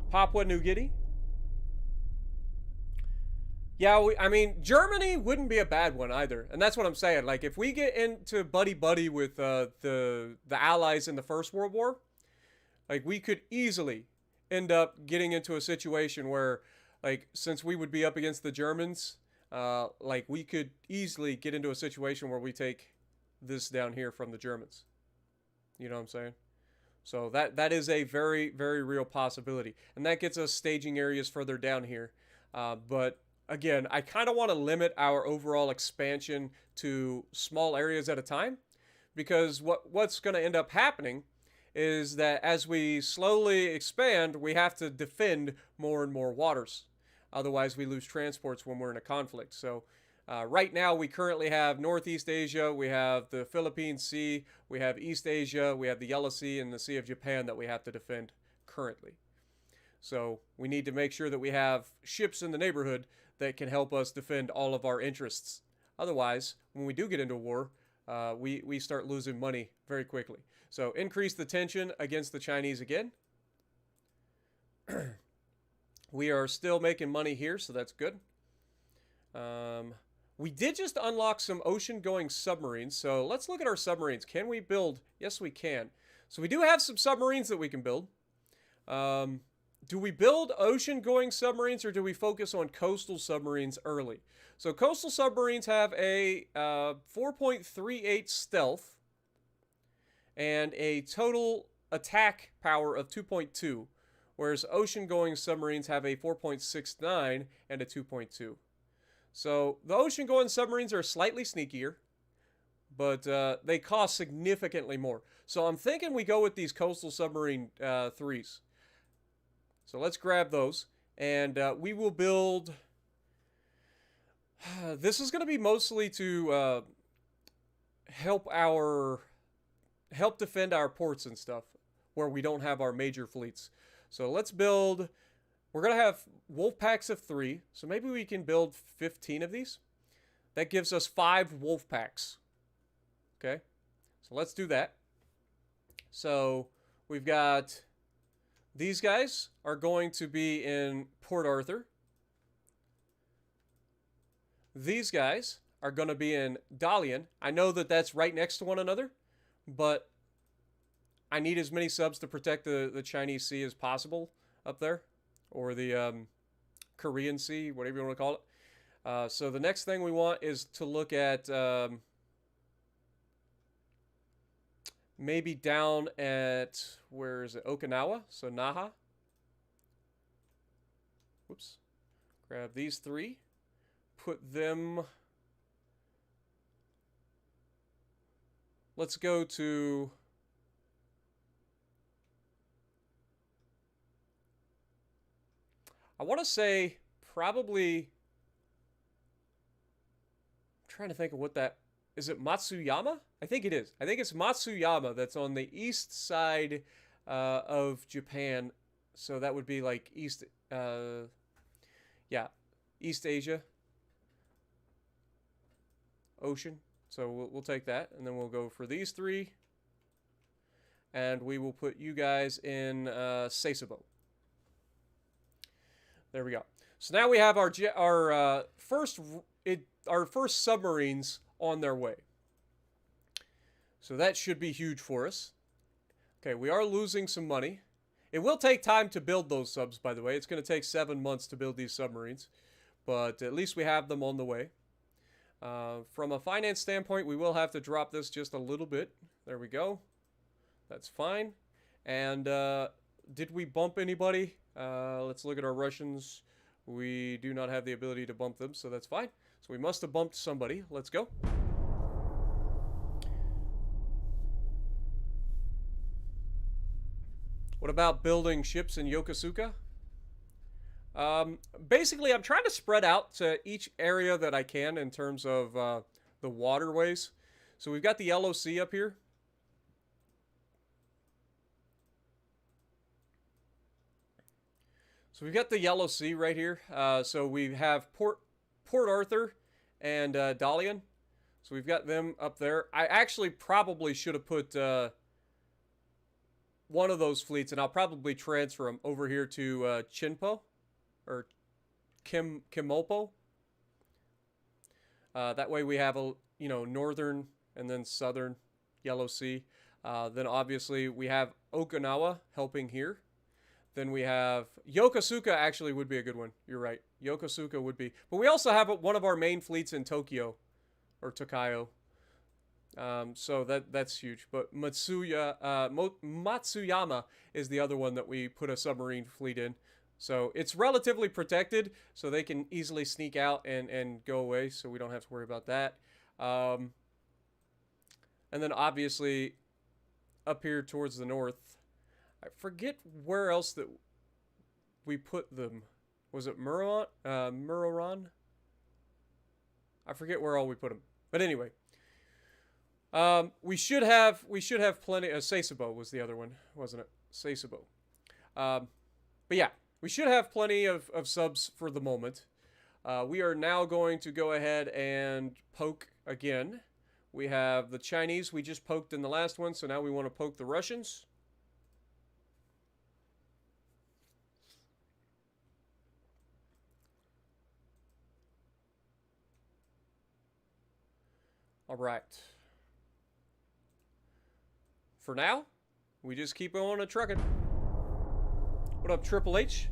Papua New Guinea. Yeah, I mean, Germany wouldn't be a bad one either. And that's what I'm saying. Like, if we get into buddy-buddy with the Allies in the First World War, like, we could easily end up getting into a situation where, like, since we would be up against the Germans, like, we could easily get into a situation where we take this down here from the Germans. You know what I'm saying? So that is a very, very real possibility. And that gets us staging areas further down here. But again, I kind of want to limit our overall expansion to small areas at a time. Because what's going to end up happening is that as we slowly expand, we have to defend more and more waters. Otherwise, we lose transports when we're in a conflict. So right now, we currently have Northeast Asia, we have the Philippine Sea, we have East Asia, we have the Yellow Sea, and the Sea of Japan that we have to defend currently. So we need to make sure that we have ships in the neighborhood that can help us defend all of our interests. Otherwise, when we do get into war, we start losing money very quickly. So increase the tension against the Chinese again. We are still making money here, so that's good. We did just unlock some ocean-going submarines, so let's look at our submarines. Can we build? Yes, we can. So we do have some submarines that we can build. Do we build ocean-going submarines, or do we focus on coastal submarines early? So coastal submarines have a 4.38 stealth and a total attack power of 2.2, whereas ocean-going submarines have a 4.69 and a 2.2. So the ocean-going submarines are slightly sneakier, but they cost significantly more. So I'm thinking we go with these coastal submarine 3s. So let's grab those, and we will build... This is going to be mostly to help defend our ports and stuff, where we don't have our major fleets. So let's build... We're going to have wolf packs of 3, so maybe we can build 15 of these. That gives us 5 wolf packs. Okay, so let's do that. So we've got... These guys are going to be in Port Arthur. These guys are going to be in Dalian. I know that that's right next to one another, but I need as many subs to protect the Chinese Sea as possible up there. Or the Korean Sea, whatever you want to call it. So the next thing we want is to look at maybe down at, where is it, Okinawa, so Naha. Whoops. Grab these 3, put them, let's go to... I want to say probably... I'm trying to think of what that... Is it Matsuyama? I think it is. I think it's Matsuyama that's on the east side of Japan. So that would be like East, yeah, East Asia Ocean. So we'll take that, and then we'll go for these three, and we will put you guys in Sasebo. There we go. So now we have our first submarines on their way. So that should be huge for us. Okay, we are losing some money. It will take time to build those subs, by the way. It's going to take 7 months to build these submarines, but at least we have them on the way. From a finance standpoint, we will have to drop this just a little bit. There we go. That's fine. And did we bump anybody? Let's look at our Russians. We do not have the ability to bump them, so that's fine. So we must have bumped somebody. Let's go. What about building ships in Yokosuka? Basically, I'm trying to spread out to each area that I can in terms of the waterways. So we've got the Yellow Sea up here. So we've got the Yellow Sea right here. So we have Port Arthur and Dalian. So we've got them up there. I actually probably should have put one of those fleets, and I'll probably transfer them over here to Chinpo or Kimopo. That way we have a northern and then southern Yellow Sea. Then obviously we have Okinawa helping here. Then we have Yokosuka. Actually would be a good one. You're right. Yokosuka would be, but we also have one of our main fleets in Tokyo or Tokyo. So that's huge. But Matsuyama is the other one that we put a submarine fleet in. So it's relatively protected, so they can easily sneak out and go away, so we don't have to worry about that. And then obviously up here towards the north, I forget where else that we put them. Was it Muroran? I forget where all we put them. But anyway. We should have plenty. Sasebo was the other one, wasn't it? Sasebo. But yeah, we should have plenty of subs for the moment. We are now going to go ahead and poke again. We have the Chinese we just poked in the last one, so now we want to poke the Russians. All right. For now, we just keep on trucking. What up, Triple H?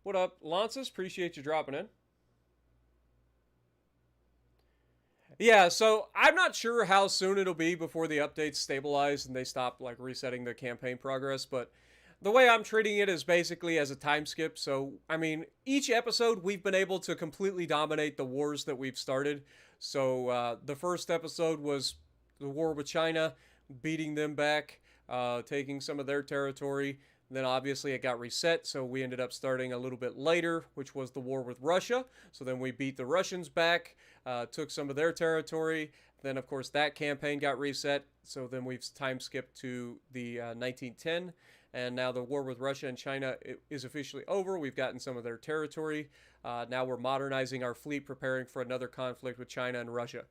What up, Lances? Appreciate you dropping in. Yeah, so I'm not sure how soon it'll be before the updates stabilize and they stop like resetting the campaign progress, but the way I'm treating it is basically as a time skip. So, I mean, each episode we've been able to completely dominate the wars that we've started. So, the first episode was the war with China, beating them back, taking some of their territory. Then obviously it got reset, so we ended up starting a little bit later, which was the war with Russia. So then we beat the Russians back, took some of their territory. Then, of course, that campaign got reset. So then we've time skipped to the 1910. And now the war with Russia and China is officially over. We've gotten some of their territory. Now we're modernizing our fleet, preparing for another conflict with China and Russia.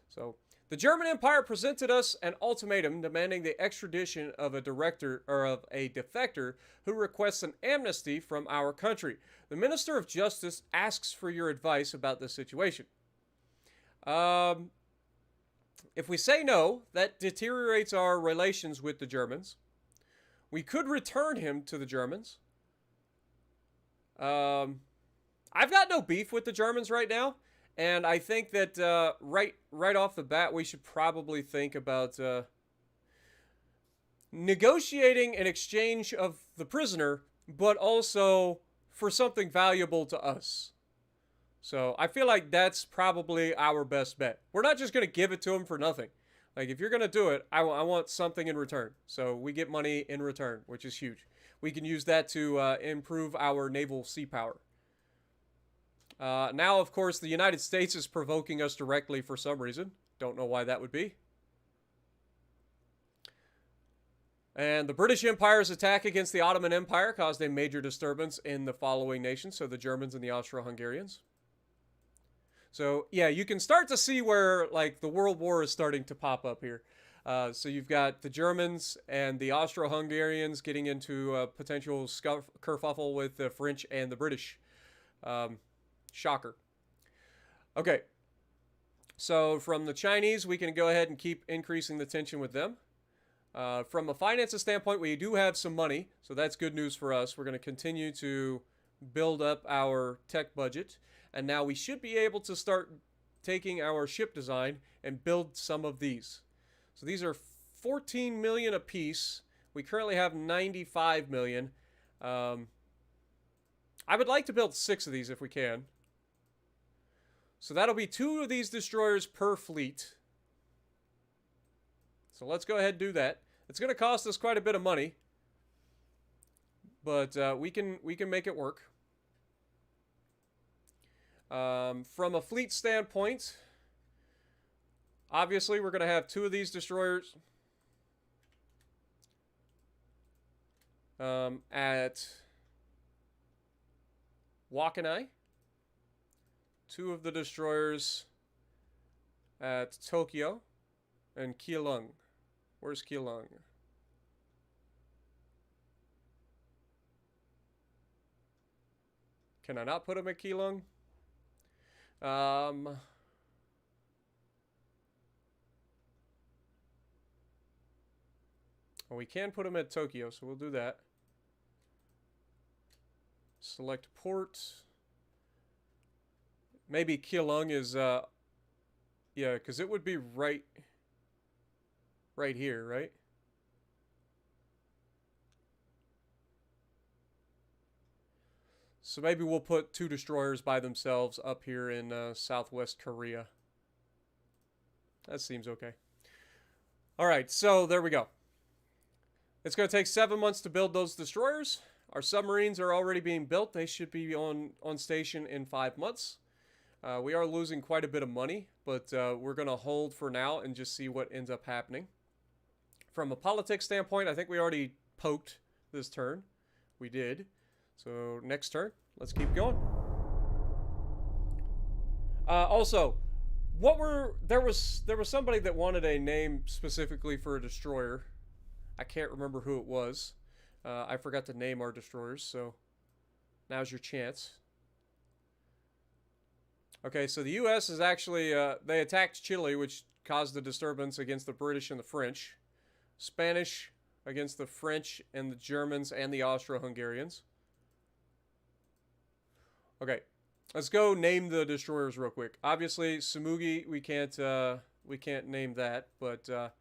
So the German Empire presented us an ultimatum demanding the extradition of a defector who requests an amnesty from our country. The Minister of Justice asks for your advice about this situation. If we say no, that deteriorates our relations with the Germans. We could return him to the Germans. I've got no beef with the Germans right now. And I think that right off the bat, we should probably think about negotiating an exchange of the prisoner, but also for something valuable to us. So I feel like that's probably our best bet. We're not just going to give it to him for nothing. Like, if you're going to do it, I want something in return. So we get money in return, which is huge. we can use that to improve our naval sea power. Now, of course, the United States is provoking us directly for some reason. Don't know why that would be. And the British Empire's attack against the Ottoman Empire caused a major disturbance in the following nations, so the Germans and the Austro-Hungarians. So, yeah, you can start to see where, like, the World War is starting to pop up here. So you've got the Germans and the Austro-Hungarians getting into a potential kerfuffle with the French and the British. Shocker. Okay. So from the Chinese, we can go ahead and keep increasing the tension with them. From a finances standpoint, we do have some money, so that's good news for us. We're going to continue to build up our tech budget, and now we should be able to start taking our ship design and build some of these. So these are 14 million a piece. We currently have 95 million. I would like to build 6 of these if we can. So that'll be 2 of these destroyers per fleet. So let's go ahead and do that. It's going to cost us quite a bit of money, but we can make it work. From a fleet standpoint, obviously we're going to have 2 of these destroyers at Wakkanai, 2 of the destroyers at Tokyo, and Keelung. Where's Keelung? Can I not put him at Keelung? Well, we can put him at Tokyo, so we'll do that. Select port. Maybe Keelung is, yeah, because it would be right here, right? So maybe we'll put 2 destroyers by themselves up here in Southwest Korea. That seems okay. All right, so there we go. It's going to take 7 months to build those destroyers. Our submarines are already being built. They should be on station in 5 months. We are losing quite a bit of money, but we're going to hold for now and just see what ends up happening. From a politics standpoint, I think we already poked this turn. We did. So next turn, let's keep going. Also, there was somebody that wanted a name specifically for a destroyer. I can't remember who it was. I forgot to name our destroyers, so now's your chance. Okay, so the U.S. is actually, they attacked Chile, which caused the disturbance against the British and the French. Spanish against the French and the Germans and the Austro-Hungarians. Okay, let's go name the destroyers real quick. Obviously, Sumugi, we can't name that, but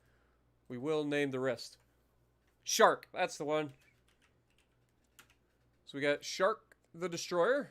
we will name the rest. Shark, that's the one. So we got Shark the Destroyer.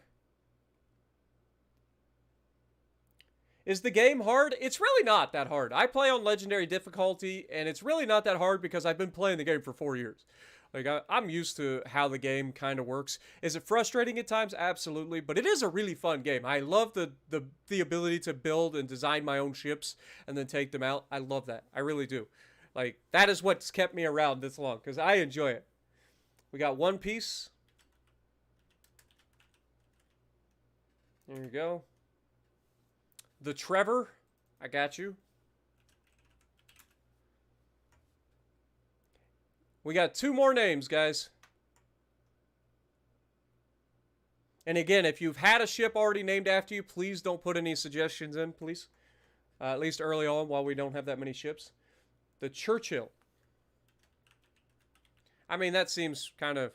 Is the game hard? It's really not that hard. I play on legendary difficulty, and it's really not that hard because I've been playing the game for 4 years. Like, I'm used to how the game kind of works. Is it frustrating at times? Absolutely. But it is a really fun game. I love the ability to build and design my own ships and then take them out. I love that. I really do. Like, that is what's kept me around this long because I enjoy it. We got One Piece. There you go. The Trevor, I got you. We got 2 more names, guys. And again, if you've had a ship already named after you, please don't put any suggestions in, please. At least early on while we don't have that many ships. The Churchill. I mean, that seems kind of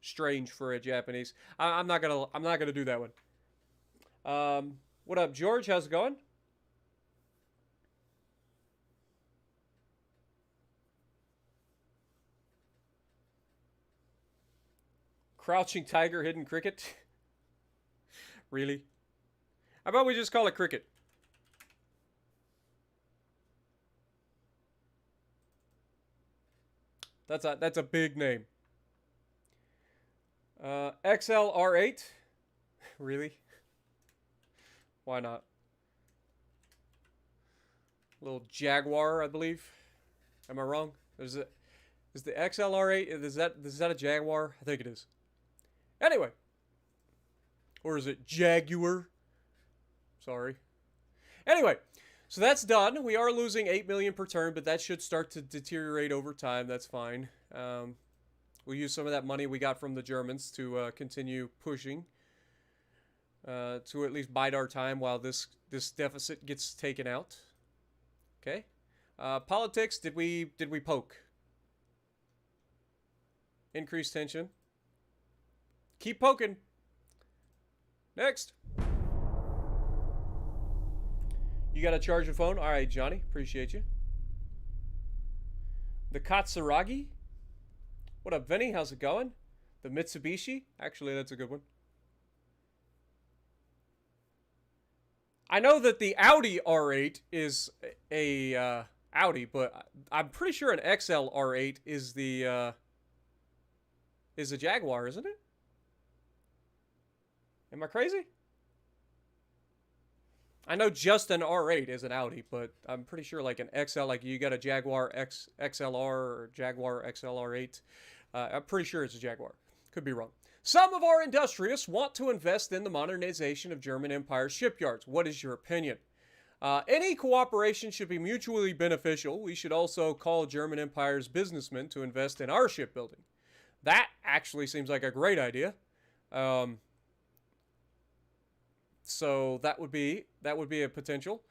strange for a Japanese. I'm not gonna do that one. What up, George? How's it going? Crouching Tiger, Hidden Cricket? Really? How about we just call it Cricket? That's a big name. XLR8? Really? Why not? Little Jaguar, I believe. Am I wrong? Is the XLR8, is that a Jaguar? I think it is. Anyway. Or is it Jaguar? Sorry. Anyway, so that's done. We are losing 8 million per turn, but that should start to deteriorate over time. That's fine. We'll use some of that money we got from the Germans to continue pushing. To at least bide our time while this deficit gets taken out. Okay. Politics, did we poke? Increase tension. Keep poking. Next. You got to charge your phone? All right, Johnny. Appreciate you. The Katsuragi? What up, Vinny? How's it going? The Mitsubishi? Actually, that's a good one. I know that the Audi R8 is a Audi, but I'm pretty sure an XL R8 is the is a Jaguar, isn't it? Am I crazy? I know just an R8 is an Audi, but I'm pretty sure like an XL, like you got a Jaguar XLR or Jaguar XLR8. I'm pretty sure it's a Jaguar. Could be wrong. Some of our industrialists want to invest in the modernization of German Empire shipyards. What is your opinion? Any cooperation should be mutually beneficial. We should also call German Empire's businessmen to invest in our shipbuilding. That actually seems like a great idea. So that would be a potential.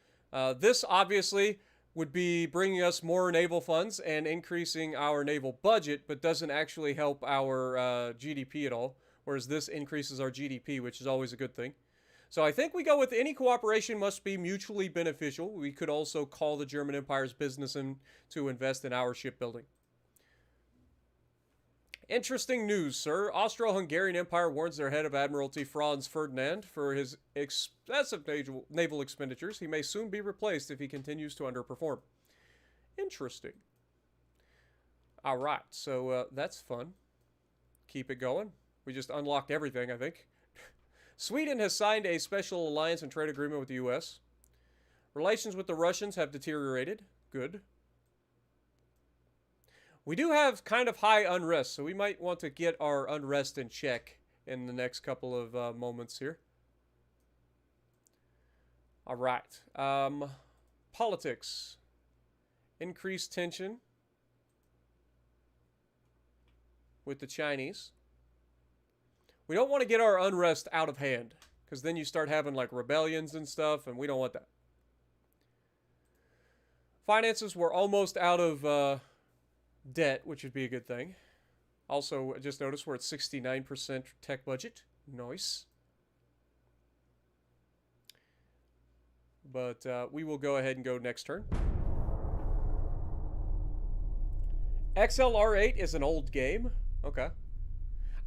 This obviously would be bringing us more naval funds and increasing our naval budget, but doesn't actually help our GDP at all. Whereas this increases our GDP, which is always a good thing. So I think we go with any cooperation must be mutually beneficial. We could also call the German Empire's businessmen to invest in our shipbuilding. Interesting news, sir. Austro-Hungarian Empire warns their head of Admiralty, Franz Ferdinand, for his excessive naval expenditures. He may soon be replaced if he continues to underperform. Interesting. All right, so that's fun. Keep it going. We just unlocked everything, I think. Sweden has signed a special alliance and trade agreement with the U.S. Relations with the Russians have deteriorated. Good. We do have kind of high unrest, so we might want to get our unrest in check in the next couple of moments here. All right. Politics. Increased tension with the Chinese. We don't want to get our unrest out of hand, because then you start having like rebellions and stuff, and we don't want that. Finances, we're almost out of debt, which would be a good thing. Also, just notice we're at 69% tech budget. Nice. But we will go ahead and go next turn. XLR8 is an old game. Okay.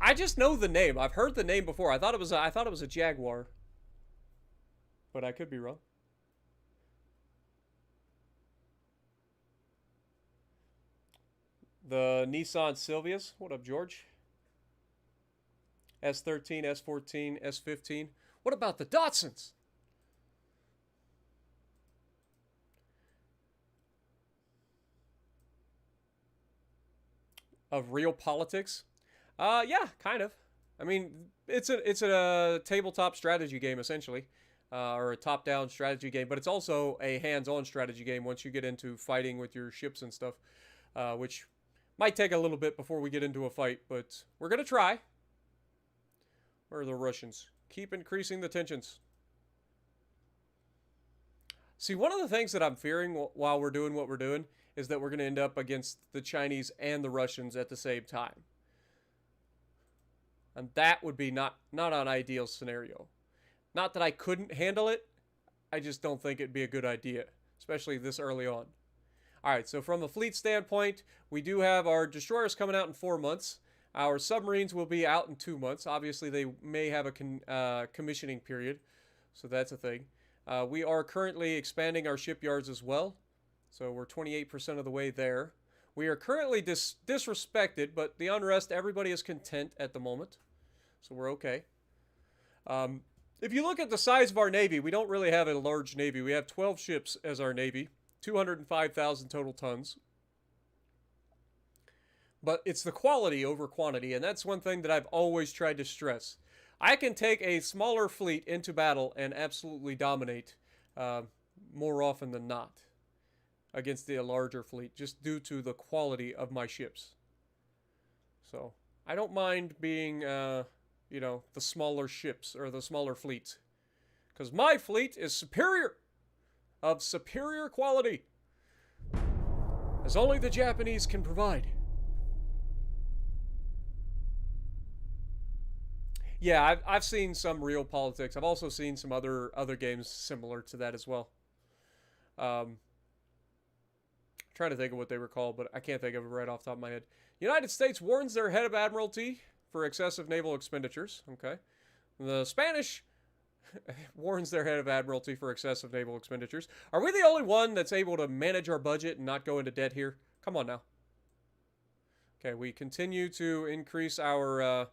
I just know the name. I've heard the name before. I thought it was a Jaguar. But I could be wrong. The Nissan Silvias. What up, George? S13, S14, S15. What about the Datsuns? Of real politics? Yeah, kind of. I mean, it's a tabletop strategy game, essentially. Or a top-down strategy game. But it's also a hands-on strategy game once you get into fighting with your ships and stuff. Which might take a little bit before we get into a fight. But we're going to try. Where are the Russians? Keep increasing the tensions. See, one of the things that I'm fearing while we're doing what we're doing is that we're going to end up against the Chinese and the Russians at the same time. And that would be not an ideal scenario. Not that I couldn't handle it. I just don't think it'd be a good idea. Especially this early on. Alright, so from a fleet standpoint, we do have our destroyers coming out in 4 months. Our submarines will be out in 2 months. Obviously, they may have a commissioning period. So that's a thing. We are currently expanding our shipyards as well. So we're 28% of the way there. We are currently disrespected, but the unrest, everybody is content at the moment. so we're okay. If you look at the size of our Navy, we don't really have a large Navy. We have 12 ships as our Navy, 205,000 total tons. But it's the quality over quantity, and that's one thing that I've always tried to stress. I can take a smaller fleet into battle and absolutely dominate more often than not against the larger fleet, just due to the quality of my ships. So I don't mind being, you know, the smaller ships or the smaller fleets, because my fleet is superior, of superior quality, as only the Japanese can provide. Yeah, I've seen some real politics. I've also seen some other games similar to that as well. Trying to think of what they were called, but I can't think of it right off the top of my head. United States warns their head of admiralty for excessive naval expenditures. Okay. The Spanish warns their head of admiralty for excessive naval expenditures. Are we the only one that's able to manage our budget and not go into debt here? Come on now. Okay, we continue to increase our...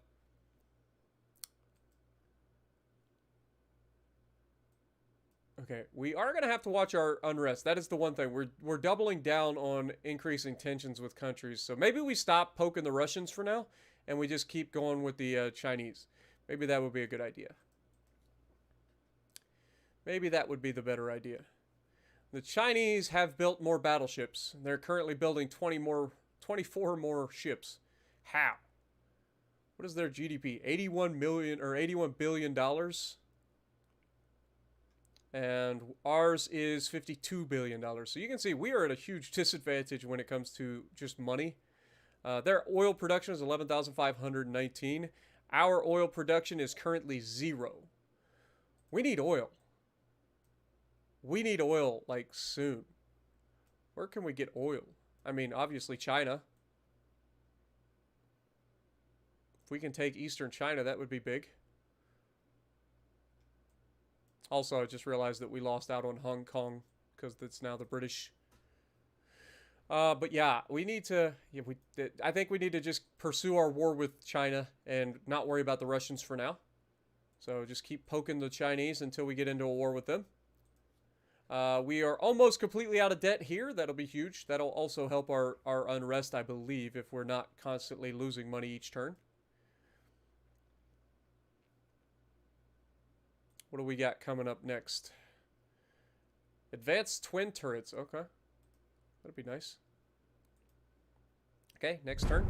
Okay, we are going to have to watch our unrest. That is the one thing. We're doubling down on increasing tensions with countries. So maybe we stop poking the Russians for now, and we just keep going with the Chinese. Maybe that would be a good idea. Maybe that would be the better idea. The Chinese have built more battleships. They're currently building 24 more ships. How? What is their GDP? 81 million or $81 billion? And ours is $52 billion. So you can see we are at a huge disadvantage when it comes to just money. Their oil production is 11,519. Our oil production is currently 0. We need oil. We need oil, like, soon. Where can we get oil? I mean, obviously China. If we can take Eastern China, that would be big. Also, I just realized that we lost out on Hong Kong because it's now the British. But yeah, we need to... Yeah, I think we need to just pursue our war with China and not worry about the Russians for now. So just keep poking the Chinese until we get into a war with them. We are almost completely out of debt here. That'll be huge. That'll also help our unrest, I believe, if we're not constantly losing money each turn. What do we got coming up next? Advanced twin turrets. Okay. That'd be nice. Okay, next turn.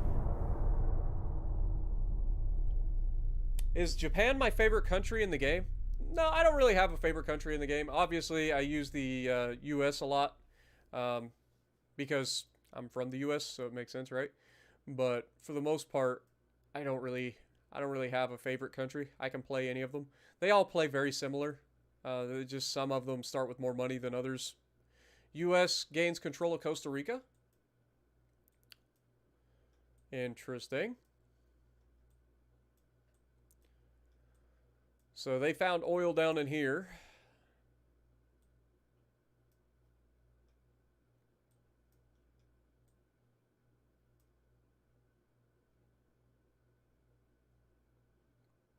Is Japan my favorite country in the game? No, I don't really have a favorite country in the game. Obviously, I use the US a lot because I'm from the US, so it makes sense, right? But for the most part, I don't really have a favorite country. I can play any of them. They all play very similar. Just some of them start with more money than others. U.S. gains control of Costa Rica. Interesting. So they found oil down in here.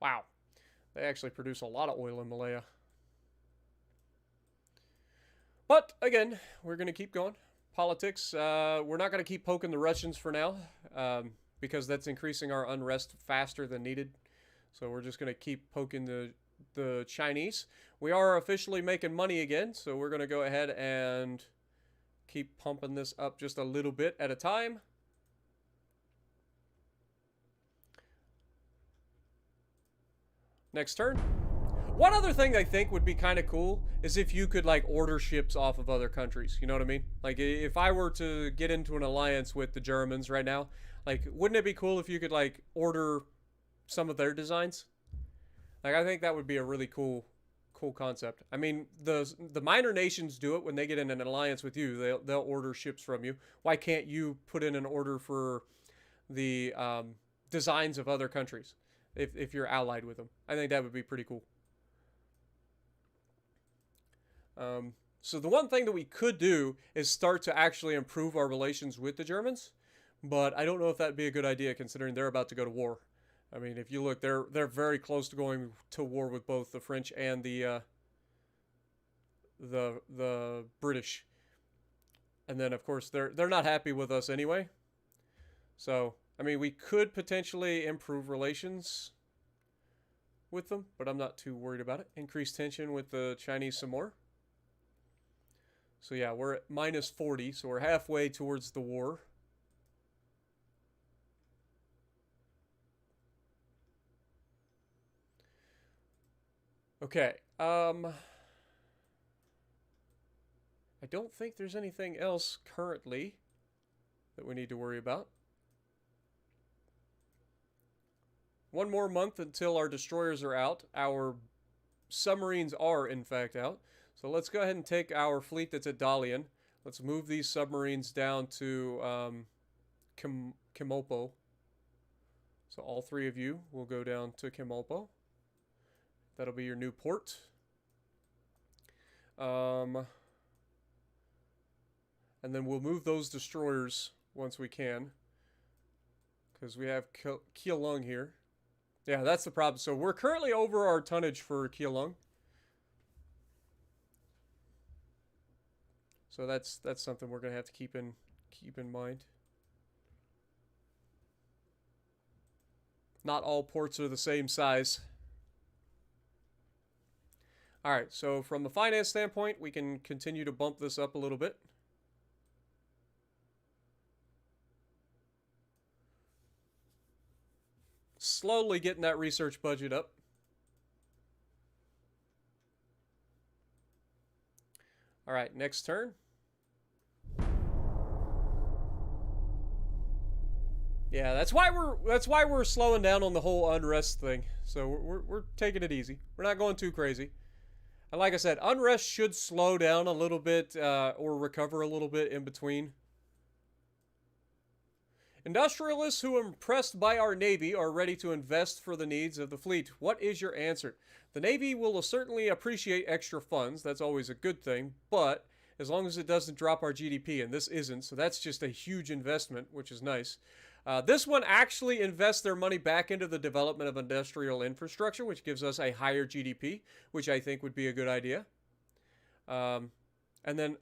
Wow. They actually produce a lot of oil in Malaya. But, again, we're going to keep going. Politics, we're not going to keep poking the Russians for now, because that's increasing our unrest faster than needed. So we're just going to keep poking the Chinese. We are officially making money again, so we're going to go ahead and keep pumping this up just a little bit at a time. Next turn. One other thing I think would be kind of cool is if you could, like, order ships off of other countries. You know what I mean? Like, if I were to get into an alliance with the Germans right now, like, wouldn't it be cool if you could, like, order some of their designs? Like, I think that would be a really cool concept. I mean, the minor nations do it when they get in an alliance with you. They'll order ships from you. Why can't you put in an order for the designs of other countries if you're allied with them? I think that would be pretty cool. So the one thing that we could do is start to actually improve our relations with the Germans, but I don't know if that'd be a good idea considering they're about to go to war. I mean, if you look, they're very close to going to war with both the French and the British. And then of course they're not happy with us anyway. So, I mean, we could potentially improve relations with them, but I'm not too worried about it. Increase tension with the Chinese some more. So yeah, we're at minus 40, so we're halfway towards the war. Okay, I don't think there's anything else currently that we need to worry about. One more month until our destroyers are out. Our submarines are, in fact, out. So let's go ahead and take our fleet that's at Dalian. Let's move these submarines down to Kimopo. So all three of you will go down to Kimopo. That'll be your new port. And then we'll move those destroyers once we can. Because we have Keelung here. Yeah, that's the problem. So we're currently over our tonnage for Keelung. So that's something we're gonna have to keep in mind. Not all ports are the same size. Alright, so from a finance standpoint, we can continue to bump this up a little bit. Slowly getting that research budget up. Alright, next turn. Yeah, that's why we're slowing down on the whole unrest thing. So we're taking it easy. We're not going too crazy. And like I said, unrest should slow down a little bit or recover a little bit in between. Industrialists who are impressed by our Navy are ready to invest for the needs of the fleet. What is your answer? The Navy will certainly appreciate extra funds. That's always a good thing. But as long as it doesn't drop our GDP, and this isn't, so that's just a huge investment, which is nice. This one actually invests their money back into the development of industrial infrastructure, which gives us a higher GDP, which I think would be a good idea. And then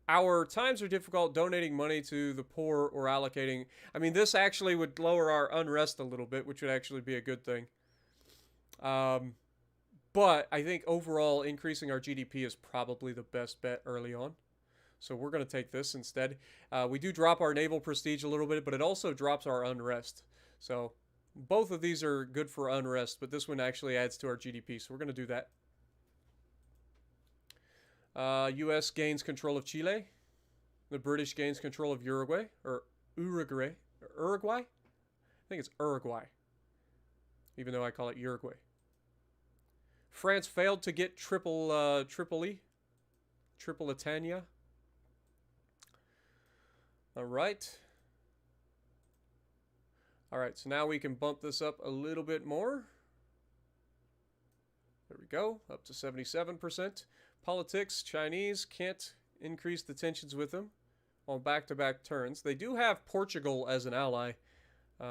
our times are difficult donating money to the poor or allocating. I mean, this actually would lower our unrest a little bit, which would actually be a good thing. But I think overall increasing our GDP is probably the best bet early on. So we're going to take this instead. We do drop our naval prestige a little bit, but it also drops our unrest. So both of these are good for unrest, but this one actually adds to our GDP. So we're going to do that. U.S. gains control of Chile. The British gains control of Uruguay. Or Uruguay. Uruguay? I think it's Uruguay. Even though I call it Uruguay. France failed to get Tripoli. Tripolitania. Alright. Alright, so now we can bump this up a little bit more. There we go. Up to 77%. Politics, Chinese, can't increase the tensions with them on back-to-back turns. They do have Portugal as an ally,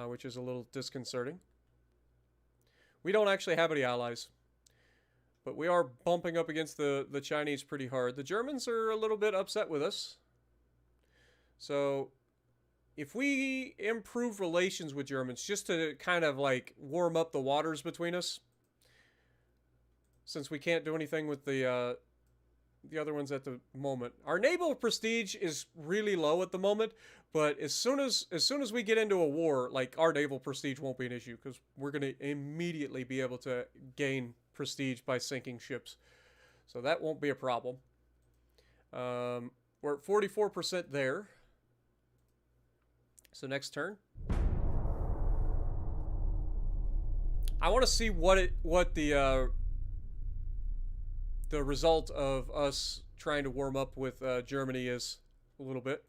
which is a little disconcerting. We don't actually have any allies, but we are bumping up against the Chinese pretty hard. The Germans are a little bit upset with us. So if we improve relations with Germans just to kind of like warm up the waters between us, since we can't do anything with the other ones at the moment. Our naval prestige is really low at the moment, but as soon as we get into a war, like, our naval prestige won't be an issue because we're going to immediately be able to gain prestige by sinking ships. So that won't be a problem. We're at 44% there. So next turn. I want to see what the result of us trying to warm up with Germany is a little bit.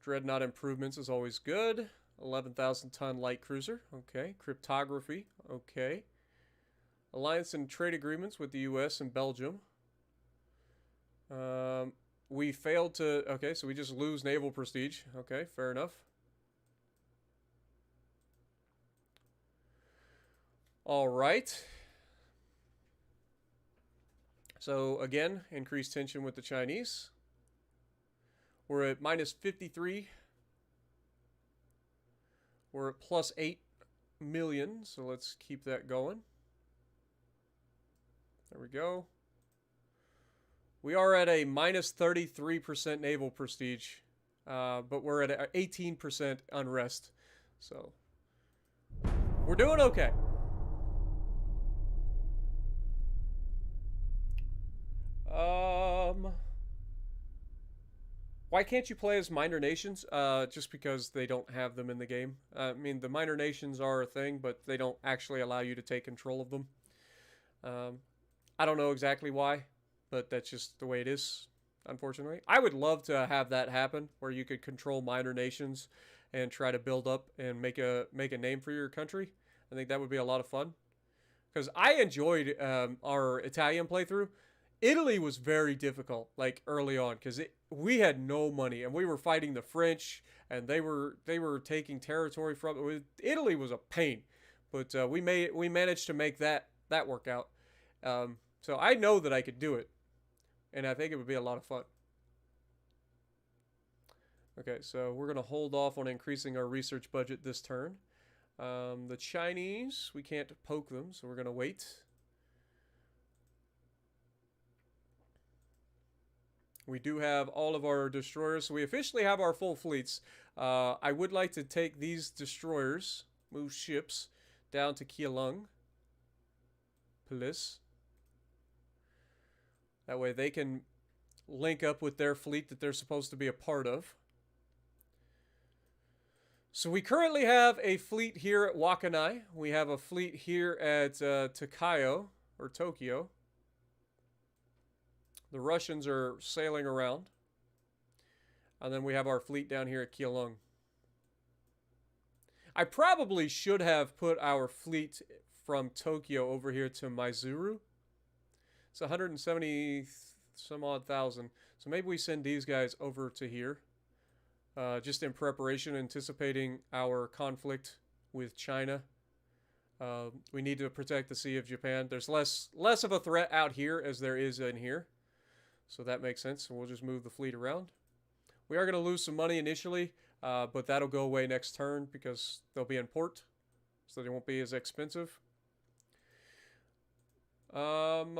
Dreadnought improvements is always good. 11,000 ton light cruiser. Okay. Cryptography. Okay. Alliance and trade agreements with the US and Belgium. We failed to... Okay, so we just lose naval prestige. Okay, fair enough. All right. So again, increased tension with the Chinese. We're at minus 53. We're at plus 8 million, so let's keep that going. There we go. We are at a minus 33% naval prestige, but we're at 18% unrest. So we're doing okay. Why can't you play as minor nations? Just because they don't have them in the game. I mean, the minor nations are a thing, but they don't actually allow you to take control of them. I don't know exactly why, but that's just the way it is, unfortunately. I would love to have that happen, where you could control minor nations and try to build up and make a name for your country. I think that would be a lot of fun. Because I enjoyed our Italian playthrough. Italy was very difficult, like early on, because we had no money and we were fighting the French, and they were taking territory from it. Italy was a pain, but we managed to make that work out. So I know that I could do it, and I think it would be a lot of fun. Okay, so we're gonna hold off on increasing our research budget this turn. The Chinese, we can't poke them, so we're gonna wait. We do have all of our destroyers, so we officially have our full fleets. I would like to take these destroyers, move ships, down to Keelung. Police. That way they can link up with their fleet that they're supposed to be a part of. So we currently have a fleet here at Wakanai. We have a fleet here at Tokyo, or Tokyo. The Russians are sailing around. And then we have our fleet down here at Keelung. I probably should have put our fleet from Tokyo over here to Maizuru. It's 170 some odd thousand. So maybe we send these guys over to here. Just in preparation, anticipating our conflict with China. We need to protect the Sea of Japan. There's less of a threat out here as there is in here. So that makes sense. And we'll just move the fleet around. We are going to lose some money initially, but that'll go away next turn because they'll be in port. So they won't be as expensive. From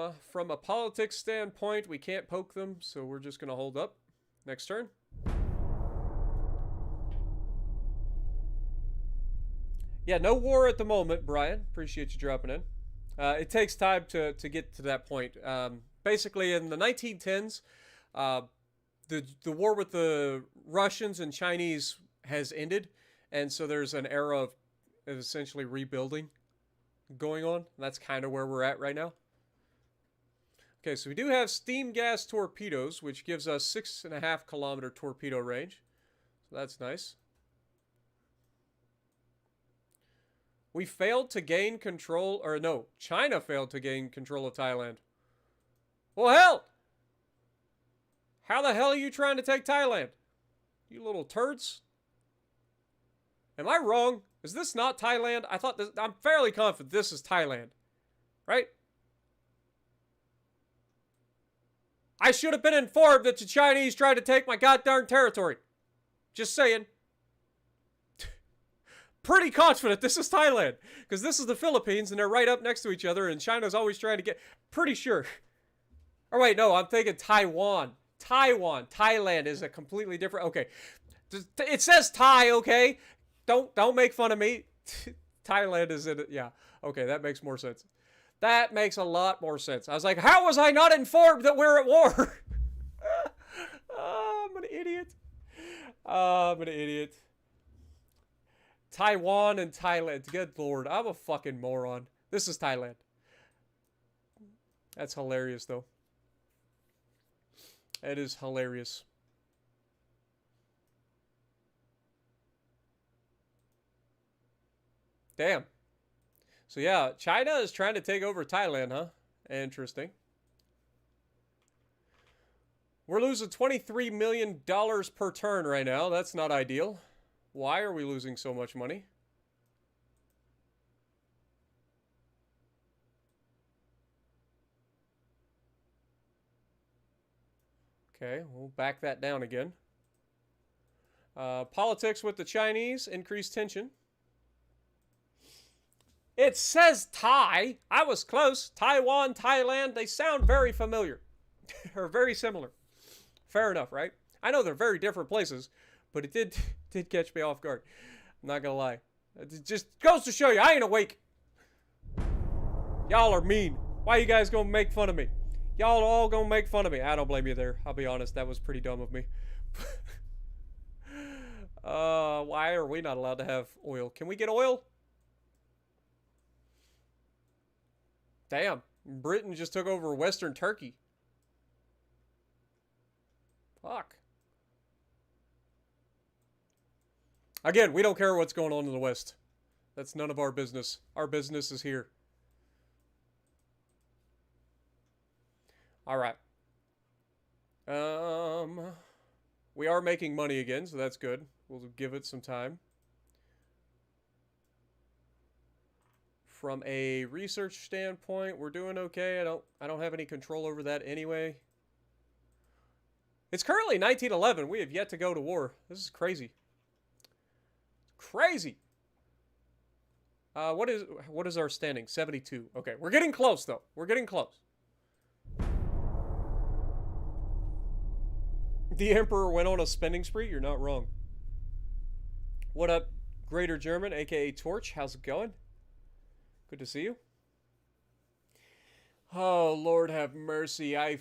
a politics standpoint, we can't poke them, so we're just going to hold up. Next turn. Yeah, no war at the moment, Brian. Appreciate you dropping in. It takes time to get to that point. Basically, in the 1910s, the war with the Russians and Chinese has ended, and so there's an era of essentially rebuilding going on. That's kind of where we're at right now. Okay, so we do have steam gas torpedoes, which gives us 6.5 kilometer torpedo range. So that's nice. We failed to gain control, or no, China failed to gain control of Thailand. Well, hell! How the hell are you trying to take Thailand? You little turds. Am I wrong? Is this not Thailand? I thought this, I'm fairly confident this is Thailand. Right? I should have been informed that the Chinese tried to take my goddamn territory. Just saying. Pretty confident this is Thailand. Because this is the Philippines and they're right up next to each other and China's always trying to get... Pretty sure. Or wait, no, I'm thinking Taiwan. Thailand is a completely different... Okay. It says Thai, okay? Don't make fun of me. Thailand is in it. Yeah. Okay, that makes more sense. That makes a lot more sense. I was like, how was I not informed that we're at war? Oh, I'm an idiot. I'm an idiot. Taiwan and Thailand. Good lord, I'm a fucking moron. This is Thailand. That's hilarious, though. It is hilarious. Damn. So yeah, China is trying to take over Thailand, huh? Interesting. We're losing $23 million per turn right now. That's not ideal. Why are we losing so much money? Okay, we'll back that down again. Politics with the Chinese, increased tension. It says Thai. I was close. Taiwan, Thailand, they sound very familiar. Or very similar. Fair enough, right? I know they're very different places, but it did catch me off guard. I'm not gonna lie. It just goes to show you, I ain't awake. Y'all are mean. Why you guys gonna make fun of me? Y'all all gonna make fun of me. I don't blame you there. I'll be honest, that was pretty dumb of me. Why are we not allowed to have oil? Can we get oil? Damn, Britain just took over Western Turkey. Fuck. Again, we don't care what's going on in the West. That's none of our business. Our business is here. All right. We are making money again, so that's good. We'll give it some time. From a research standpoint, we're doing okay. I don't have any control over that anyway. It's currently 1911. We have yet to go to war. This is crazy. Crazy. What is our standing? 72. Okay, we're getting close though. We're getting close. The Emperor went on a spending spree. You're not wrong. What up, Greater German, aka Torch? How's it going? Good to see you. Oh, Lord have mercy. I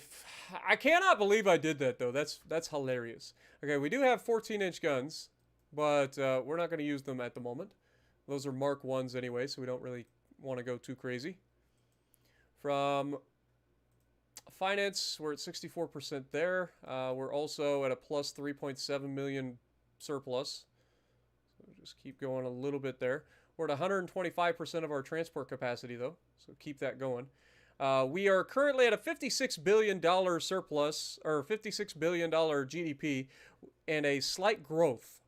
cannot believe I did that, though. That's hilarious. Okay, we do have 14-inch guns, but we're not going to use them at the moment. Those are Mark 1s anyway, so we don't really want to go too crazy. From finance, we're at 64% there. We're also at a plus 3.7 million surplus. So just keep going a little bit there. We're at 125% of our transport capacity, though, so keep that going. We are currently at a $56 billion surplus, or $56 billion GDP, and a slight growth.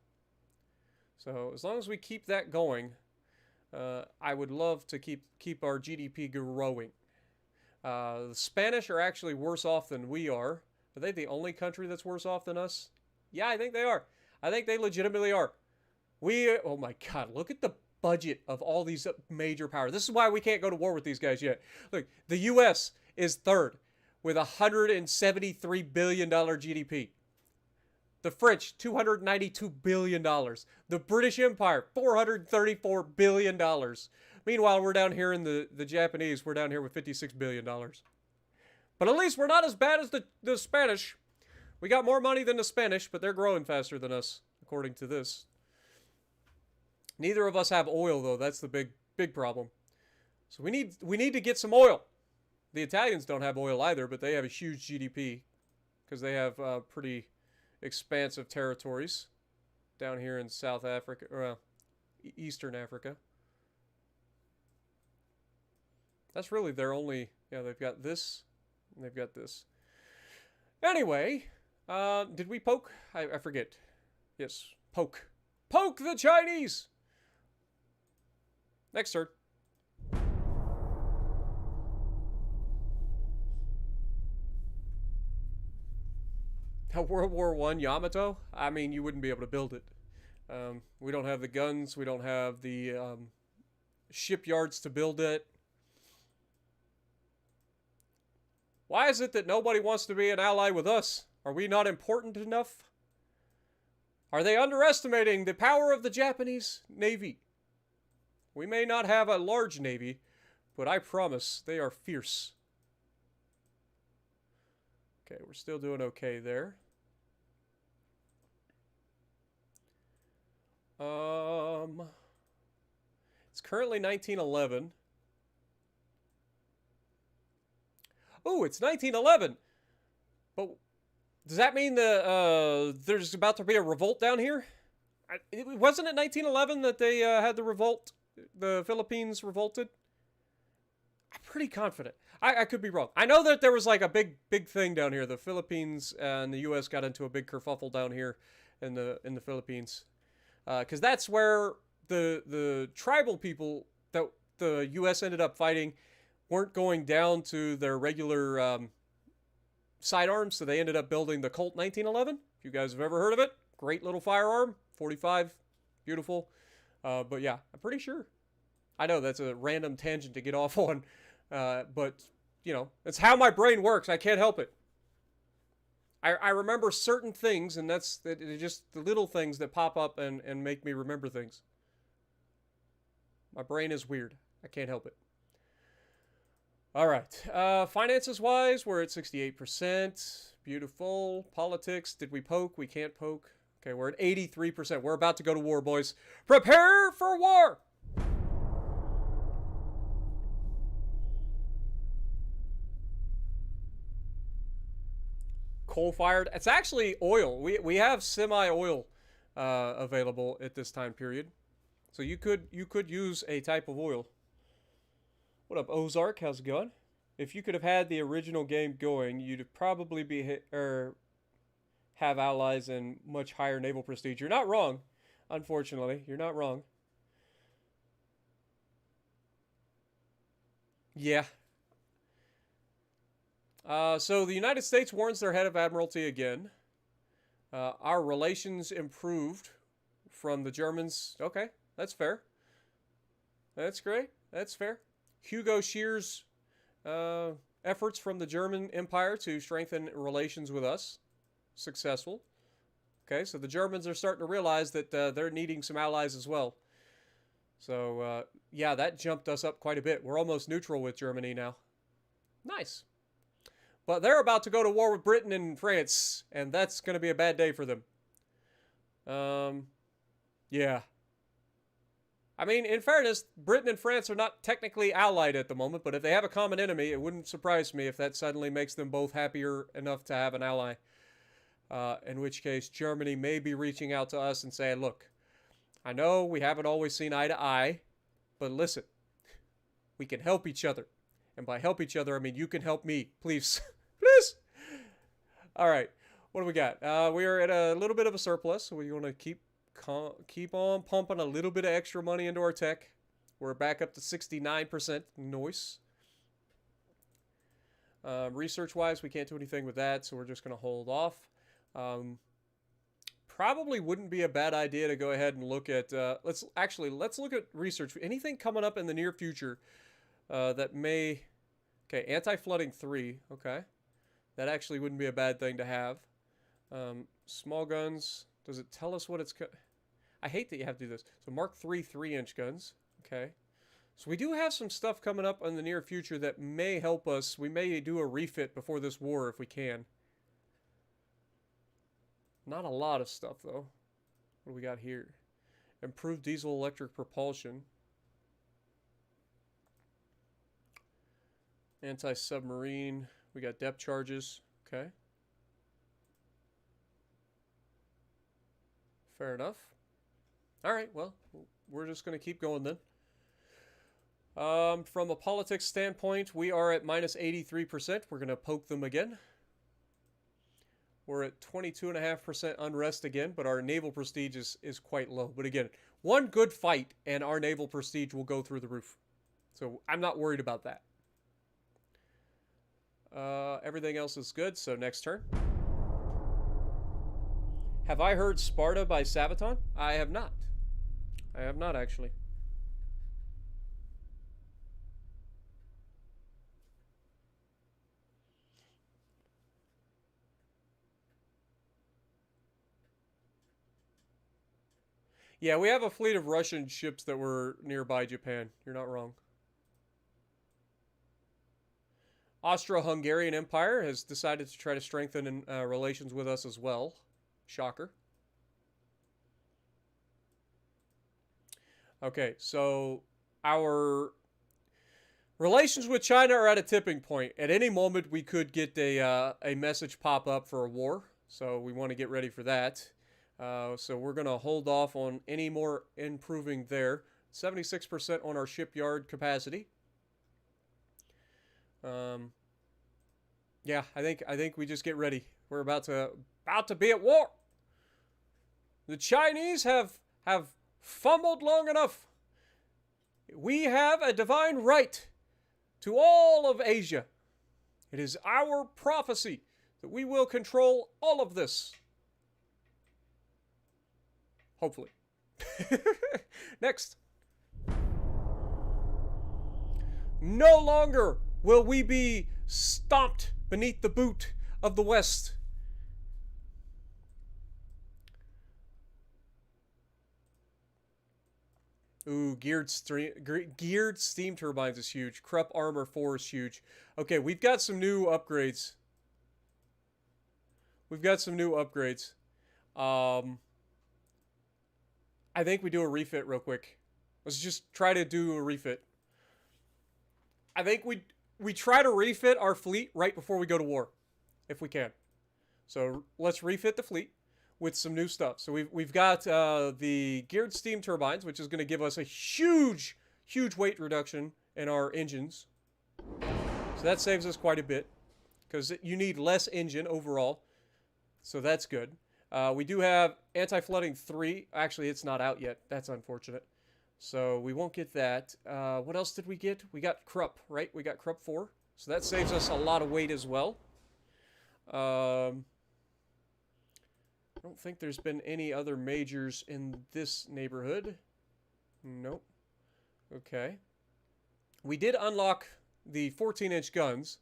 So as long as we keep that going, I would love to keep our GDP growing. The Spanish are actually worse off than we are. Are they the only country that's worse off than us? Yeah, I think they are. I think they legitimately are. Oh my God, look at the budget of all these major powers. This is why we can't go to war with these guys yet. Look, the US is third with $173 billion GDP. The French, $292 billion. The British Empire, $434 billion. Meanwhile, we're down here in the Japanese, we're down here with $56 billion. But at least we're not as bad as the Spanish. We got more money than the Spanish, but they're growing faster than us, according to this. Neither of us have oil, though. That's the big problem. So we need to get some oil. The Italians don't have oil either, but they have a huge GDP because they have pretty expansive territories down here in South Africa, or Eastern Africa. That's really their only... Yeah, they've got this, and they've got this. Anyway, did we poke? I forget. Yes, poke. Poke the Chinese! Next turn. A World War I Yamato? I mean, you wouldn't be able to build it. We don't have the guns. We don't have the shipyards to build it. Why is it that nobody wants to be an ally with us? Are we not important enough? Are they underestimating the power of the Japanese Navy? We may not have a large navy, but I promise they are fierce. Okay, we're still doing okay there. It's currently 1911. Oh, it's 1911. But does that mean there's about to be a revolt down here? Wasn't it 1911 that they had the revolt? The Philippines revolted? I'm pretty confident. I could be wrong. I know that there was like a big thing down here. The Philippines and the U.S. got into a big kerfuffle down here in the Philippines, because that's where the tribal people that the U.S. ended up fighting weren't going down to their regular sidearms, so they ended up building the Colt 1911. If you guys have ever heard of it, great little firearm, 45, beautiful. But yeah, I'm pretty sure. I know that's a random tangent to get off on, but you know, it's how my brain works. I can't help it. I remember certain things, and that's just the little things that pop up and make me remember things. My brain is weird. I can't help it. All right. Finances-wise, we're at 68%. Beautiful. Politics, did we poke? We can't poke. Okay, we're at 83%. We're about to go to war, boys. Prepare for war! Coal-fired. It's actually oil. We have semi-oil available at this time period. So you could use a type of oil. What up, Ozark? How's it going? If you could have had the original game going, you'd probably be have allies and much higher naval prestige. You're not wrong, unfortunately. You're not wrong. Yeah. So the United States warns their head of admiralty again. Our relations improved from the Germans. Okay, that's fair. That's great. That's fair. Hugo Shear's efforts from the German Empire to strengthen relations with us. Successful. Okay, so the Germans are starting to realize that they're needing some allies as well. So, yeah, that jumped us up quite a bit. We're almost neutral with Germany now. Nice. But they're about to go to war with Britain and France, and that's going to be a bad day for them. Yeah. I mean, in fairness, Britain and France are not technically allied at the moment, but if they have a common enemy, it wouldn't surprise me if that suddenly makes them both happier enough to have an ally. In which case, Germany may be reaching out to us and saying, look, I know we haven't always seen eye to eye, but listen, we can help each other. And by help each other, I mean you can help me, please. Please. All right, what do we got? We are at a little bit of a surplus, so we want to keep on pumping a little bit of extra money into our tech. We're back up to 69%. Nice. Research-wise, we can't do anything with that, so we're just going to hold off. Probably wouldn't be a bad idea to go ahead and look at... let's look at research. Anything coming up in the near future that may... Okay, anti-flooding 3. Okay. That actually wouldn't be a bad thing to have. Small guns. Does it tell us what it's... I hate that you have to do this. So Mark III 3-inch guns. Okay. So we do have some stuff coming up in the near future that may help us. We may do a refit before this war if we can. Not a lot of stuff, though. What do we got here? Improved diesel electric propulsion. Anti-submarine. We got depth charges. Okay. Fair enough. All right, well, we're just going to keep going then. From a politics standpoint, we are at minus 83%. We're going to poke them again. We're at 22.5% unrest again, but our naval prestige is quite low. But again, one good fight and our naval prestige will go through the roof. So I'm not worried about that. Everything else is good, so next turn. Have I heard Sparta by Sabaton? I have not. I have not, actually. Yeah, we have a fleet of Russian ships that were nearby Japan. You're not wrong. Austro-Hungarian Empire has decided to try to strengthen relations with us as well. Shocker. Okay, so our relations with China are at a tipping point. At any moment, we could get a message pop up for a war. So we want to get ready for that. So we're going to hold off on any more improving there. 76% on our shipyard capacity. Yeah, I think we just get ready. We're about to be at war. The Chinese have fumbled long enough. We have a divine right to all of Asia. It is our prophecy that we will control all of this. Hopefully. Next. No longer will we be stomped beneath the boot of the West. Ooh, geared steam turbines is huge. Krupp Armor 4 is huge. Okay, we've got some new upgrades. I think we do a refit real quick. Let's just try to do a refit. I think we try to refit our fleet right before we go to war, if we can. So let's refit the fleet with some new stuff. So we've got the geared steam turbines, which is going to give us a huge weight reduction in our engines. So that saves us quite a bit because you need less engine overall. So that's good. We do have anti-flooding 3. Actually, it's not out yet. That's unfortunate. So we won't get that. What else did we get? We got Krupp, right? We got Krupp 4. So that saves us a lot of weight as well. I don't think there's been any other majors in this neighborhood. Nope. Okay. We did unlock the 14-inch guns,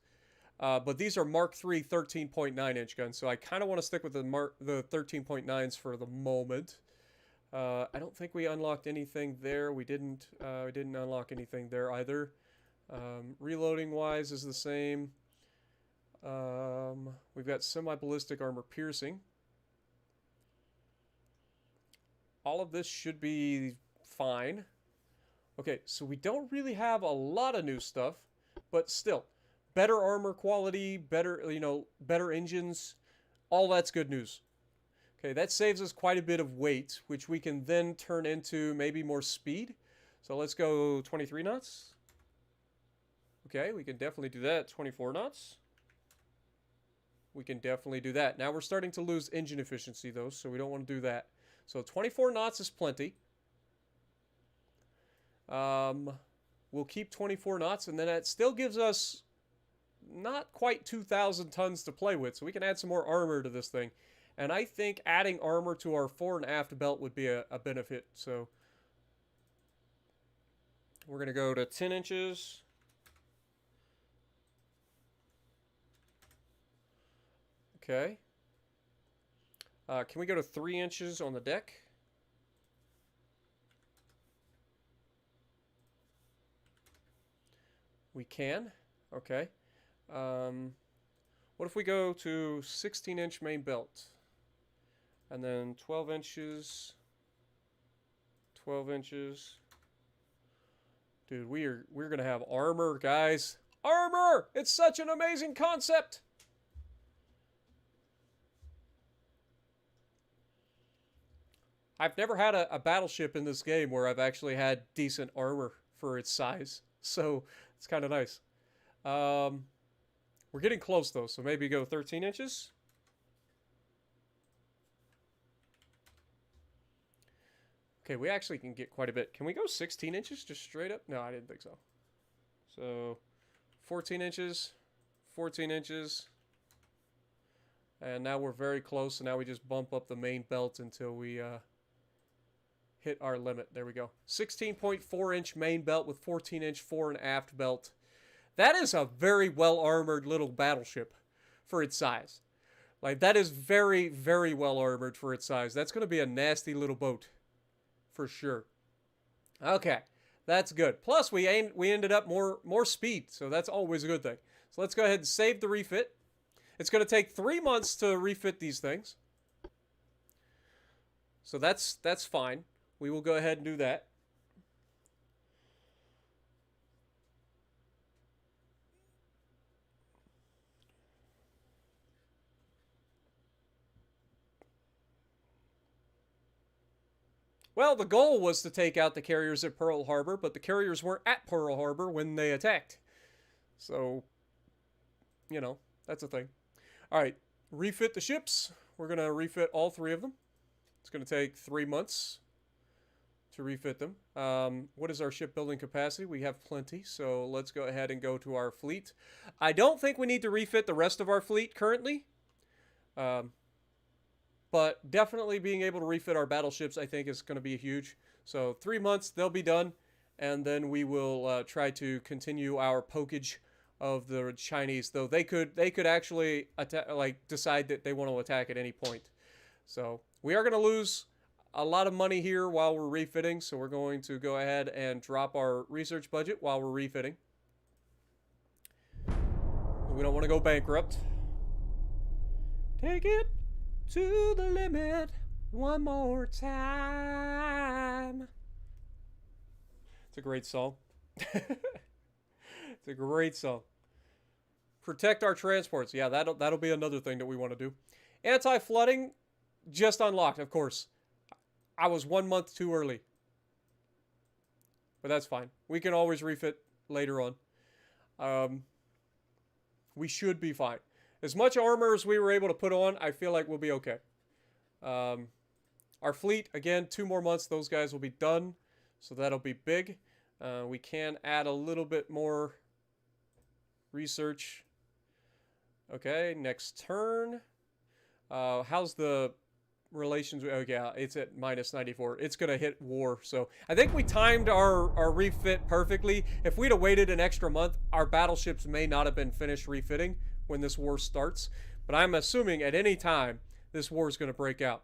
but these are Mark III 13.9-inch guns, so I kind of want to stick with the 13.9s for the moment. I don't think we unlocked anything there. We didn't unlock anything there either. Reloading-wise is the same. We've got semi-ballistic armor piercing. All of this should be fine. Okay, so we don't really have a lot of new stuff, but still, better armor quality, better engines, all that's good news. Okay, that saves us quite a bit of weight, which we can then turn into maybe more speed. So let's go 23 knots. Okay, we can definitely do that. 24 knots. We can definitely do that. Now we're starting to lose engine efficiency though, so we don't want to do that. So 24 knots is plenty. We'll keep 24 knots, and then that still gives us not quite 2,000 tons to play with, so we can add some more armor to this thing. And I think adding armor to our fore and aft belt would be a benefit. So we're going to go to 10 inches. Okay. Can we go to 3 inches on the deck? We can. Okay. What if we go to 16-inch main belt? And then 12 inches. 12 inches. Dude, we're going to have armor, guys. Armor! It's such an amazing concept! I've never had a battleship in this game where I've actually had decent armor for its size. So, it's kind of nice. We're getting close, though, so maybe go 13 inches. Okay, we actually can get quite a bit. Can we go 16 inches just straight up? No, I didn't think so. So, 14 inches, 14 inches. And now we're very close, so now we just bump up the main belt until we hit our limit. There we go. 16.4-inch main belt with 14-inch fore and aft belt. That is a very well-armored little battleship for its size. Like, that is very, very well-armored for its size. That's going to be a nasty little boat. For sure. Okay. That's good. Plus, we ended up more speed, so that's always a good thing. So let's go ahead and save the refit. It's going to take 3 months to refit these things. So that's fine. We will go ahead and do that. Well, the goal was to take out the carriers at Pearl Harbor, but the carriers weren't at Pearl Harbor when they attacked. So, you know, that's a thing. All right, refit the ships. We're going to refit all 3 of them. It's going to take 3 months to refit them. What is our shipbuilding capacity? We have plenty, so let's go ahead and go to our fleet. I don't think we need to refit the rest of our fleet currently. Um, but definitely being able to refit our battleships, I think, is going to be huge. So 3 months, they'll be done, and then we will try to continue our pokage of the Chinese. Though they could actually decide that they want to attack at any point. So we are going to lose a lot of money here while we're refitting. So we're going to go ahead and drop our research budget while we're refitting. We don't want to go bankrupt. Take it to the limit one more time. It's a great song. It's a great song. Protect our transports. Yeah, that'll be another thing that we want to do. Anti-flooding just unlocked, of course. I was 1 month too early. But that's fine. We can always refit later on. We should be fine. As much armor as we were able to put on, I feel like we'll be okay. Our fleet, again, 2 more months, those guys will be done. So that'll be big. We can add a little bit more research. Okay, next turn. How's the relations? Oh, yeah, it's at -94. It's going to hit war. So I think we timed our refit perfectly. If we'd have waited an extra month, our battleships may not have been finished refitting when this war starts. But I'm assuming at any time this war is going to break out.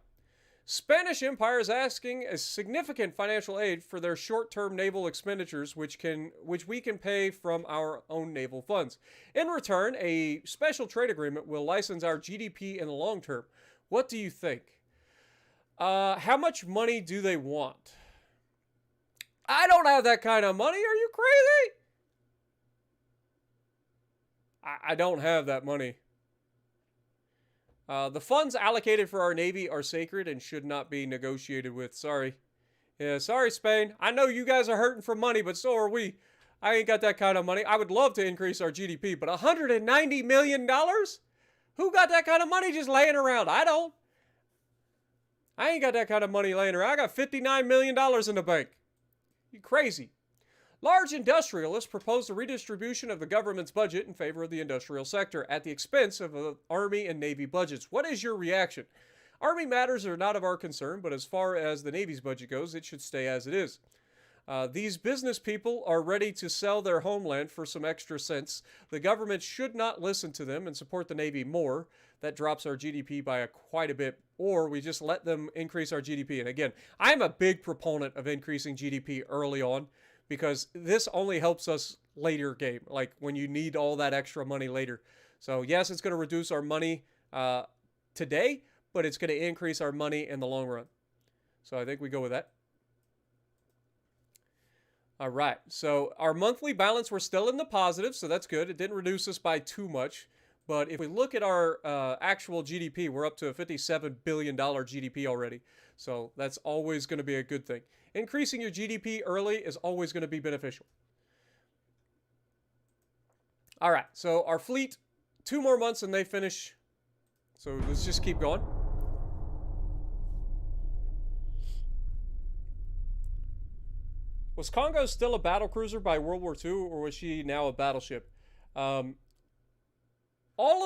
Spanish Empire is asking a significant financial aid for their short-term naval expenditures, which we can pay from our own naval funds. In return, a special trade agreement will license our GDP in the long term. What do you think? How much money do they want? I don't have that kind of money. Are you crazy? I don't have that money. The funds allocated for our Navy are sacred and should not be negotiated with. Sorry. Yeah, sorry, Spain. I know you guys are hurting for money, but so are we. I ain't got that kind of money. I would love to increase our GDP, but $190 million? Who got that kind of money just laying around? I don't. I ain't got that kind of money laying around. I got $59 million in the bank. You crazy. Large industrialists propose a redistribution of the government's budget in favor of the industrial sector at the expense of the Army and Navy budgets. What is your reaction? Army matters are not of our concern, but as far as the Navy's budget goes, it should stay as it is. These business people are ready to sell their homeland for some extra cents. The government should not listen to them and support the Navy more. That drops our GDP by quite a bit, or we just let them increase our GDP. And again, I'm a big proponent of increasing GDP early on, because this only helps us later game, like when you need all that extra money later. So yes, it's going to reduce our money today, but it's going to increase our money in the long run. So I think we go with that. All right, so our monthly balance, we're still in the positive, so that's good. It didn't reduce us by too much. But if we look at our actual GDP, we're up to a $57 billion GDP already. So that's always going to be a good thing. Increasing your GDP early is always going to be beneficial. All right, so our fleet, 2 more months and they finish. So let's just keep going. Was Congo still a battlecruiser by World War II, or was she now a battleship? All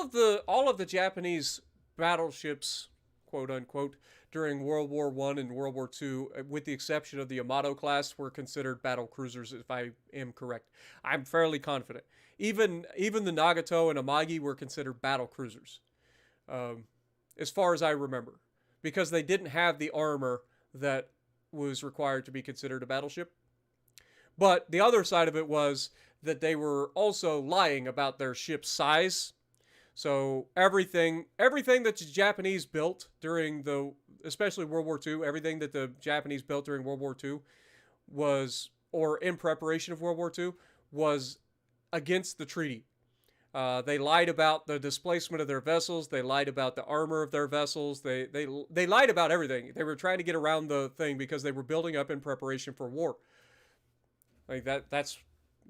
of the Japanese battleships, quote unquote, during World War I and World War II, with the exception of the Yamato class, were considered battle cruisers, if I am correct. I'm fairly confident. Even the Nagato and Amagi were considered battle cruisers, as far as I remember, because they didn't have the armor that was required to be considered a battleship. But the other side of it was that they were also lying about their ship's size. So everything that the Japanese built during especially World War II, everything that the Japanese built during World War II or in preparation of World War II, was against the treaty. They lied about the displacement of their vessels. They lied about the armor of their vessels. They lied about everything. They were trying to get around the thing because they were building up in preparation for war. Like that's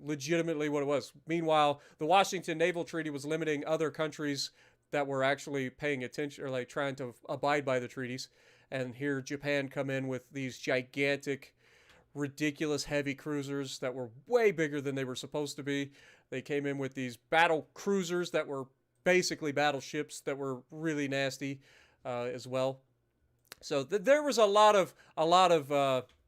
legitimately what it was. Meanwhile, the Washington Naval Treaty was limiting other countries that were actually paying attention or like trying to abide by the treaties. And here Japan come in with these gigantic, ridiculous heavy cruisers that were way bigger than they were supposed to be. They came in with these battle cruisers that were basically battleships that were really nasty as well. So there was a lot of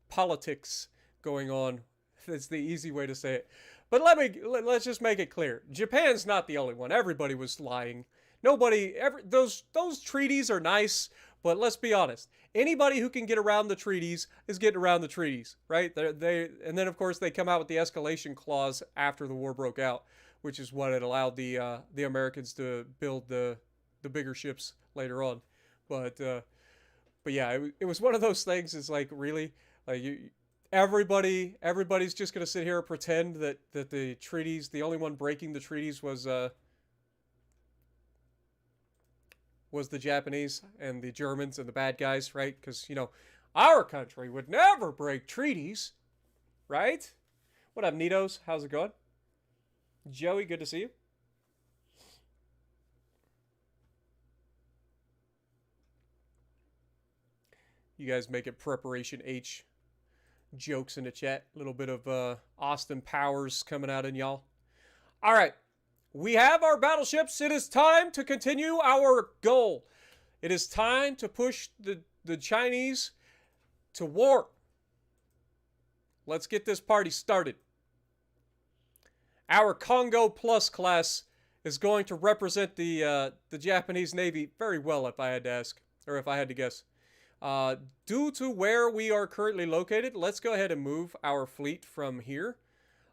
politics going on. That's the easy way to say it. But let's just make it clear. Japan's not the only one. Everybody was lying. Those treaties are nice, but let's be honest. Anybody who can get around the treaties is getting around the treaties, right? And then of course they come out with the escalation clause after the war broke out, which is what it allowed the Americans to build the bigger ships later on. But yeah, it was one of those things. It's like, really, like everybody's just gonna sit here and pretend that the treaties, the only one breaking the treaties was the Japanese and the Germans and the bad guys, right? Because, our country would never break treaties, right? What up, Nitos? How's it going? Joey, good to see you. You guys making Preparation H jokes in the chat. A little bit of Austin Powers coming out in y'all. All right. We have our battleships. It is time to continue our goal. It is time to push the Chinese to war. Let's get this party started. Our Congo Plus class is going to represent the Japanese Navy very well, if I had to ask, or if I had to guess. Due to where we are currently located, let's go ahead and move our fleet from here.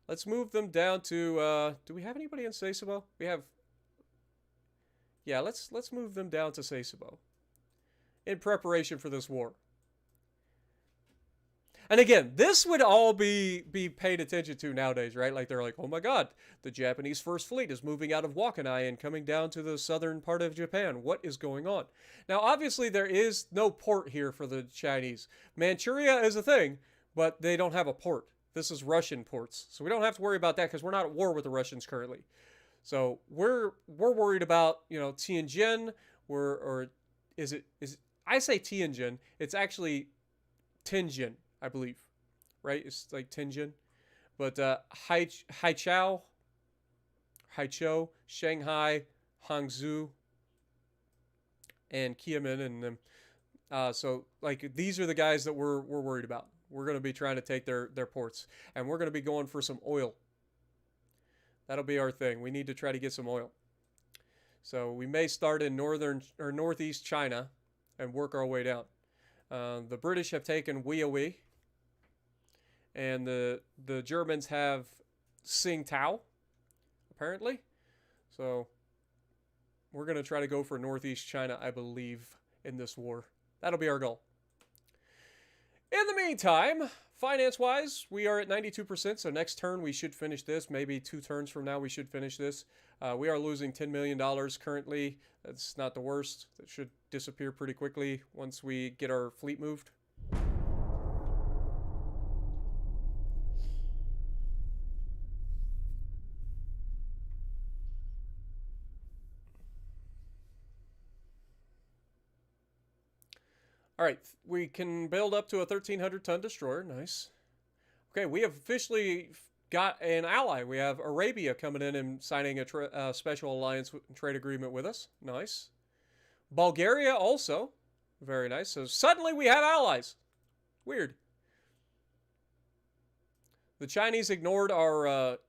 Let's move them down to, do we have anybody in Sasebo? We have, yeah, let's move them down to Sasebo in preparation for this war. And again, this would all be paid attention to nowadays, right? Like, they're like, oh my god, the Japanese First Fleet is moving out of Wakkanai and coming down to the southern part of Japan. What is going on? Now, obviously, there is no port here for the Chinese. Manchuria is a thing, but they don't have a port. This is Russian ports, so we don't have to worry about that because we're not at war with the Russians currently. So we're worried about, Tianjin, I say Tianjin, it's actually Tianjin, I believe, right? It's like Tianjin, but Haichou, Shanghai, Hangzhou, and Xiamen, and them. So like these are the guys that we're worried about. We're going to be trying to take their ports, and we're going to be going for some oil. That'll be our thing. We need to try to get some oil. So we may start in northern or northeast China and work our way down. The British have taken Weiwei, and the Germans have Tsingtao, apparently. So we're going to try to go for northeast China, I believe, in this war. That'll be our goal. In the meantime, finance-wise, we are at 92%, so next turn we should finish this. Maybe 2 turns from now we should finish this. We are losing $10 million currently. That's not the worst. That should disappear pretty quickly once we get our fleet moved. All right, we can build up to a 1,300-ton destroyer. Nice. Okay, we have officially got an ally. We have Arabia coming in and signing a special alliance trade agreement with us. Nice. Bulgaria also. Very nice. So suddenly we have allies. Weird. The Chinese ignored our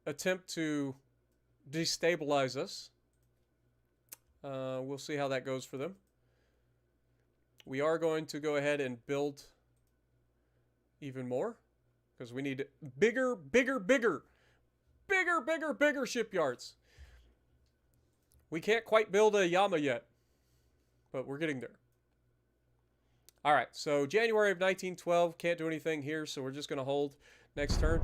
attempt to destabilize us. We'll see how that goes for them. We are going to go ahead and build even more because we need bigger shipyards. We can't quite build a Yama yet, but we're getting there. All right, so January of 1912, can't do anything here, so we're just going to hold next turn.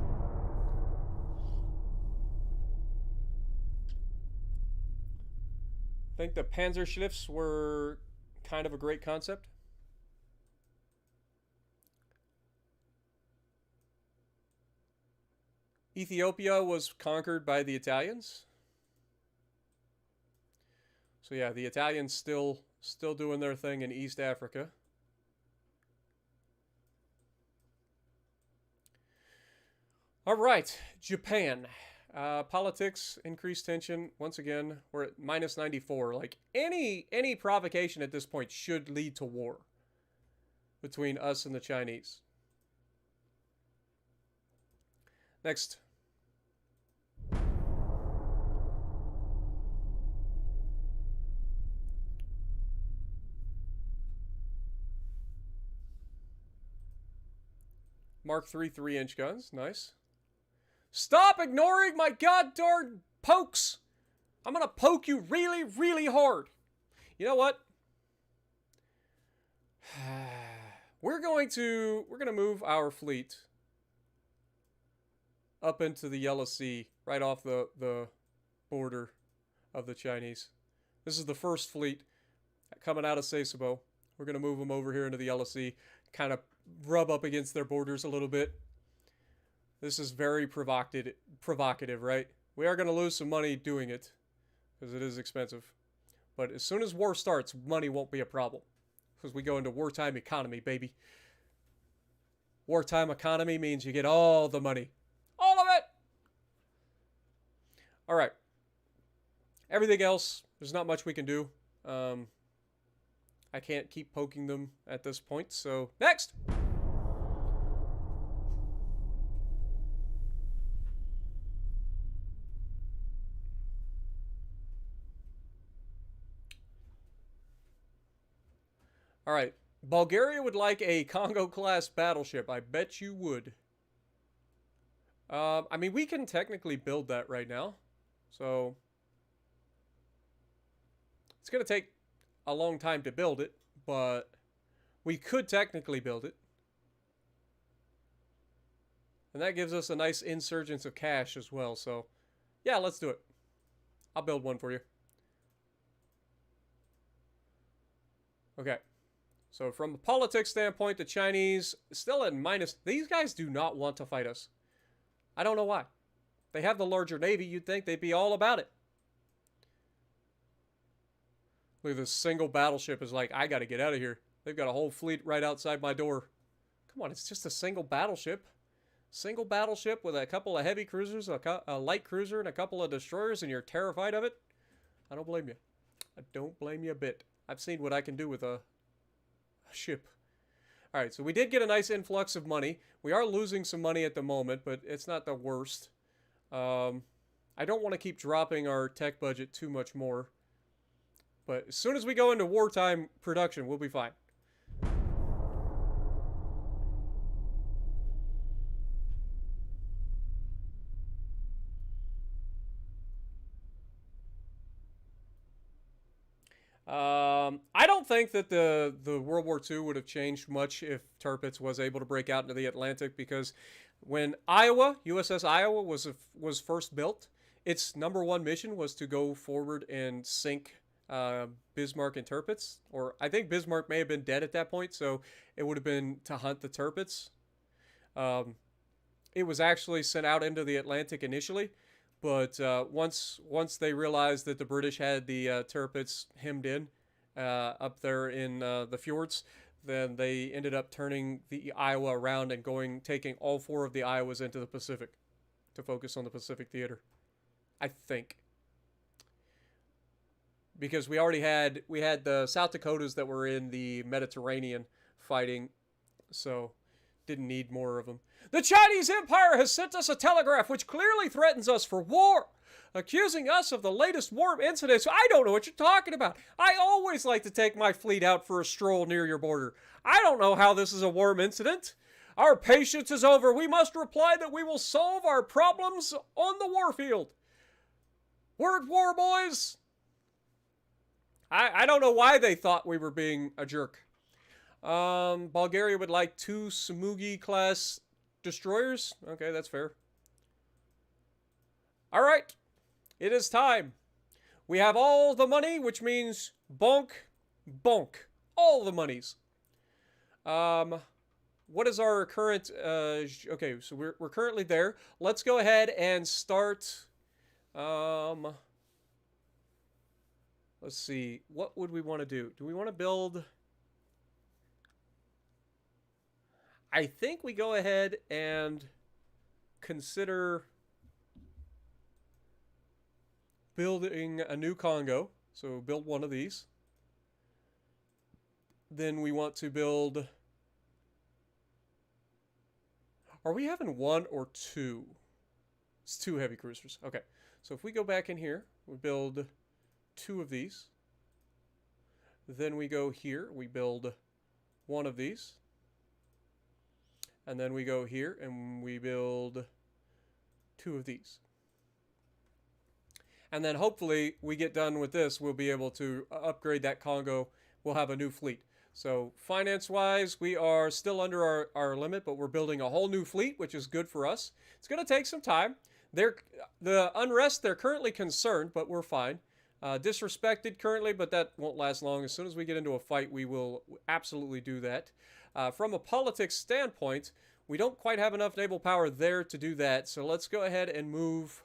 I think the Panzerschiffe were kind of a great concept. Ethiopia was conquered by the Italians. So yeah, the Italians still doing their thing in East Africa. All right, Japan. Politics, increased tension. Once again, we're at minus 94. Like, any provocation at this point should lead to war between us and the Chinese. Next. Mark III 3-inch guns. Nice. Stop ignoring my goddamn pokes! I'm gonna poke you really, really hard. You know what? We're gonna move our fleet up into the Yellow Sea, right off the border of the Chinese. This is the first fleet coming out of Sasebo. We're gonna move them over here into the Yellow Sea, kind of rub up against their borders a little bit. This is very provocative, right? We are going to lose some money doing it, because it is expensive. But as soon as war starts, money won't be a problem. Because we go into wartime economy, baby. Wartime economy means you get all the money. All of it! Alright. Everything else, there's not much we can do. I can't keep poking them at this point, so next! Alright, Bulgaria would like a Congo-class battleship. I bet you would. I mean, we can technically build that right now. So, it's going to take a long time to build it, but we could technically build it. And that gives us a nice insurgence of cash as well. So, yeah, let's do it. I'll build one for you. Okay. So from a politics standpoint, the Chinese still at minus. These guys do not want to fight us. I don't know why. They have the larger navy. You'd think they'd be all about it. Look at this single battleship is like, I got to get out of here. They've got a whole fleet right outside my door. Come on, it's just a single battleship. Single battleship with a couple of heavy cruisers, a light cruiser, and a couple of destroyers, and you're terrified of it? I don't blame you. I don't blame you a bit. I've seen what I can do with a ship. Alright, so we did get a nice influx of money. We are losing some money at the moment, but it's not the worst. I don't want to keep dropping our tech budget too much more. But as soon as we go into wartime production, we'll be fine. I don't think that the World War II would have changed much if Tirpitz was able to break out into the Atlantic, because when USS Iowa was first built, its #1 mission was to go forward and sink Bismarck and Tirpitz. Or I think Bismarck may have been dead at that point, so it would have been to hunt the Tirpitz. It was actually sent out into the Atlantic initially, but once they realized that the British had the Tirpitz hemmed in up there in the fjords, then they ended up turning the Iowa around and taking all 4 of the Iowas into the Pacific to focus on the Pacific theater. I think. Because we had the South Dakotas that were in the Mediterranean fighting, so didn't need more of them. The Chinese Empire has sent us a telegraph which clearly threatens us for war, accusing us of the latest war incidents. I don't know what you're talking about. I always like to take my fleet out for a stroll near your border. I don't know how this is a war incident. Our patience is over. We must reply that we will solve our problems on the warfield. We're at war, boys. I don't know why they thought we were being a jerk. Bulgaria would like 2 Smugi-class destroyers. Okay, that's fair. Alright. It is time. We have all the money, which means bonk, bonk. All the monies. What is our current... okay, so we're currently there. Let's go ahead and start... let's see. What would we want to do? Do we want to build... I think we go ahead and consider building a new Congo. So build one of these. Then we want to build... Are we having one or two? It's 2 heavy cruisers. Okay. So if we go back in here, we build 2 of these. Then we go here, we build 1 of these. And then we go here and we build 2 of these. And then hopefully we get done with this, we'll be able to upgrade that Congo. We'll have a new fleet. So finance-wise, we are still under our limit, but we're building a whole new fleet, which is good for us. It's going to take some time. The unrest, they're currently concerned, but we're fine. Disrespected currently, but that won't last long. As soon as we get into a fight, we will absolutely do that. From a politics standpoint, we don't quite have enough naval power there to do that, so let's go ahead and move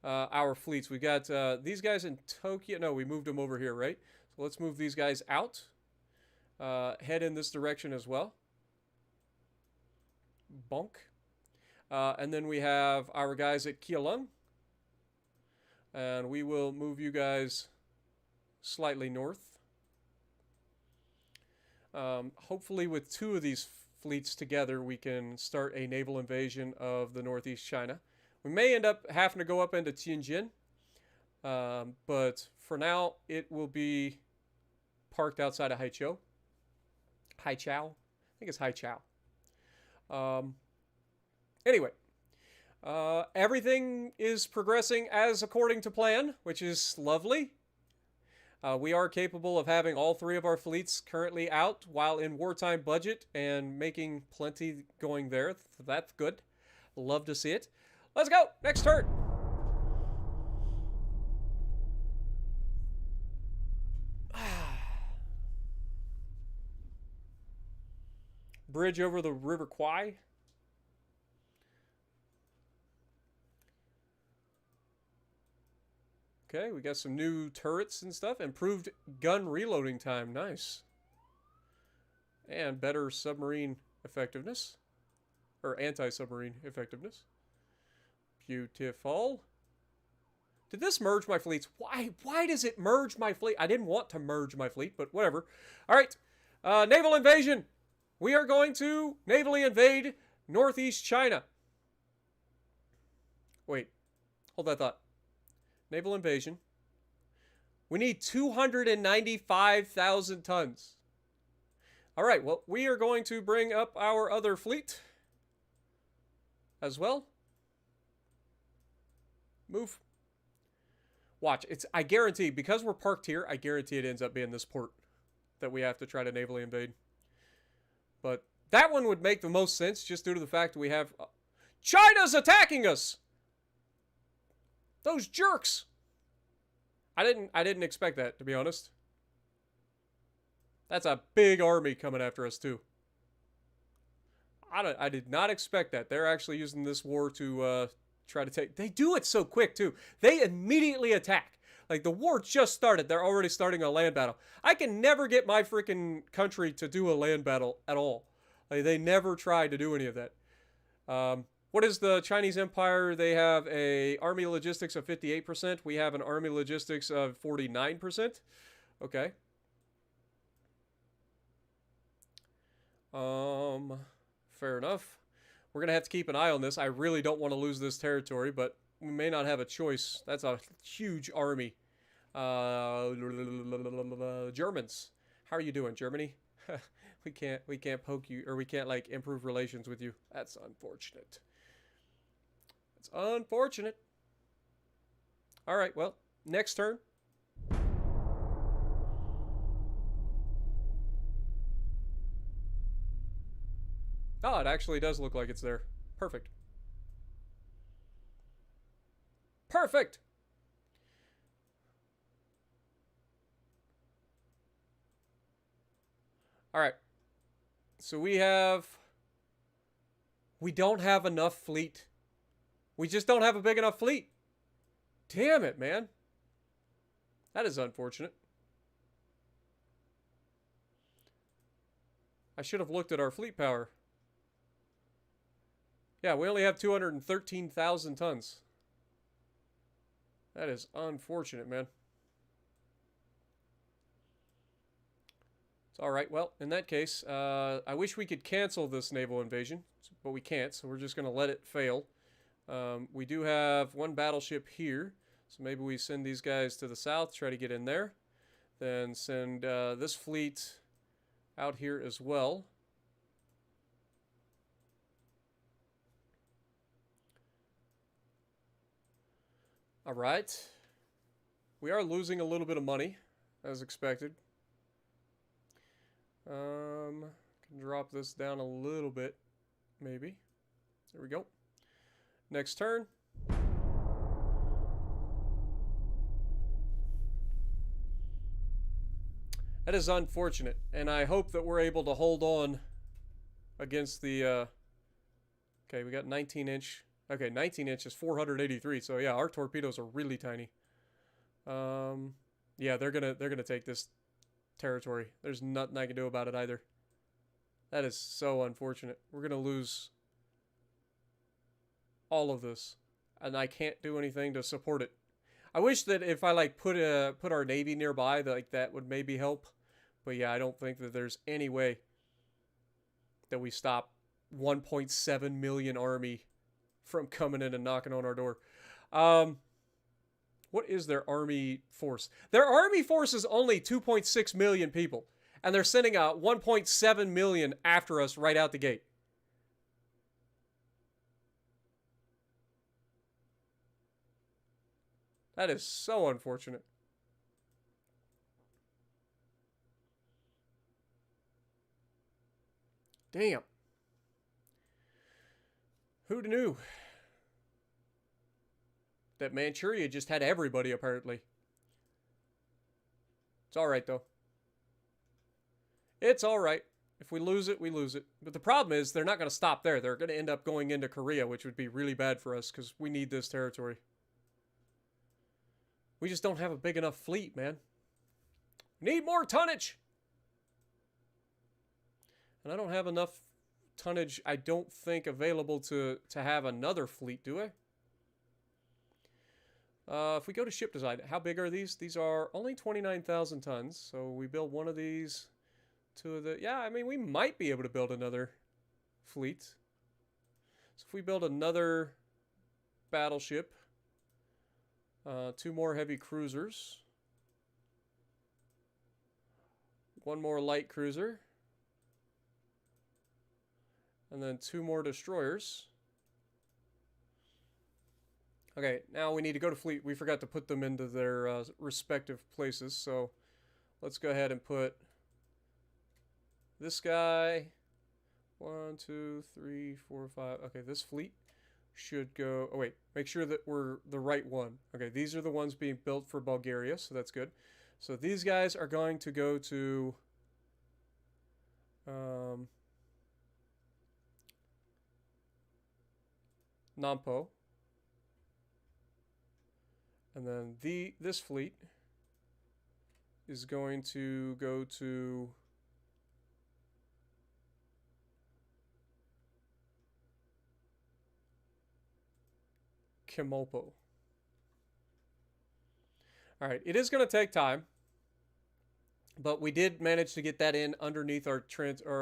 our fleets. We got these guys in Tokyo. No, we moved them over here, right? So let's move these guys out. Head in this direction as well. Bonk. And then we have our guys at Kyudo. And we will move you guys slightly north. Hopefully with 2 of these fleets together, we can start a naval invasion of the northeast China. We may end up having to go up into Tianjin. But for now, it will be parked outside of Haichou. I think it's Haichou. Anyway. Everything is progressing as according to plan, which is lovely. We are capable of having all 3 of our fleets currently out while in wartime budget and making plenty going there. That's good. Love to see it. Let's go! Next turn! Bridge over the River Kwai. Okay, we got some new turrets and stuff. Improved gun reloading time. Nice. And better submarine effectiveness. Or anti-submarine effectiveness. Beautiful. Did this merge my fleets? Why does it merge my fleet? I didn't want to merge my fleet, but whatever. Alright. Naval invasion. We are going to navally invade northeast China. Wait. Hold that thought. Naval invasion. We need 295,000 tons. All right, well, we are going to bring up our other fleet as well. Move. Watch, I guarantee, because we're parked here, I guarantee it ends up being this port that we have to try to navally invade. But that one would make the most sense just due to the fact that we have... China's attacking us! Those jerks! I didn't expect that, to be honest. That's a big army coming after us, too. I did not expect that. They're actually using this war to try to take... They do it so quick, too. They immediately attack. Like, the war just started. They're already starting a land battle. I can never get my freaking country to do a land battle at all. Like, they never try to do any of that. What is the Chinese Empire? They have a army logistics of 58%. We have an army logistics of 49%. Okay. Fair enough. We're going to have to keep an eye on this. I really don't want to lose this territory, but we may not have a choice. That's a huge army. Germans. How are you doing, Germany? we can't poke you, or we can't, like, improve relations with you. That's unfortunate. It's unfortunate. All right, well, next turn. Oh, it actually does look like it's there. Perfect. Perfect! All right. So we don't have enough fleet. We just don't have a big enough fleet. Damn it, man. That is unfortunate. I should have looked at our fleet power. Yeah, we only have 213,000 tons. That is unfortunate, man. It's alright. Well, in that case, I wish we could cancel this naval invasion, but we can't, so we're just going to let it fail. We do have one battleship here, so maybe we send these guys to the south, try to get in there. Then send this fleet out here as well. Alright. We are losing a little bit of money, as expected. Can drop this down a little bit, maybe. There we go. Next turn. That is unfortunate, and I hope that we're able to hold on against the, okay, we got 19-inch. Okay, 19 inch is 483, so yeah, our torpedoes are really tiny. Yeah, they're gonna take this territory. There's nothing I can do about it either. That is so unfortunate. We're gonna lose all of this, and I can't do anything to support it. I wish that if I like put our navy nearby, that would maybe help. But yeah, I don't think that there's any way that we stop 1.7 million army from coming in and knocking on our door. What is their army force? Their army force is only 2.6 million people, and they're sending out 1.7 million after us right out the gate. That is so unfortunate. Damn. Who'd knew that Manchuria just had everybody, apparently. It's alright, though. It's alright. If we lose it, we lose it. But the problem is, they're not going to stop there. They're going to end up going into Korea, which would be really bad for us, because we need this territory. We just don't have a big enough fleet, man. Need more tonnage! And I don't have enough tonnage, I don't think, available to have another fleet, do I? If we go to ship design, how big are these? These are only 29,000 tons. So we build one of these, two of the... Yeah, I mean, we might be able to build another fleet. So if we build another battleship, two more heavy cruisers, one more light cruiser, and then two more destroyers. Okay, now we need to go to fleet. We forgot to put them into their respective places, so let's go ahead and put this guy. 1, 2, 3, 4, 5. Okay, this fleet should go... Oh, wait. Make sure that we're the right one. Okay, these are the ones being built for Bulgaria, so that's good. So these guys are going to go to... Nampo. And then this fleet is going to go to Kimopo. Alright, it is going to take time, but we did manage to get that in underneath our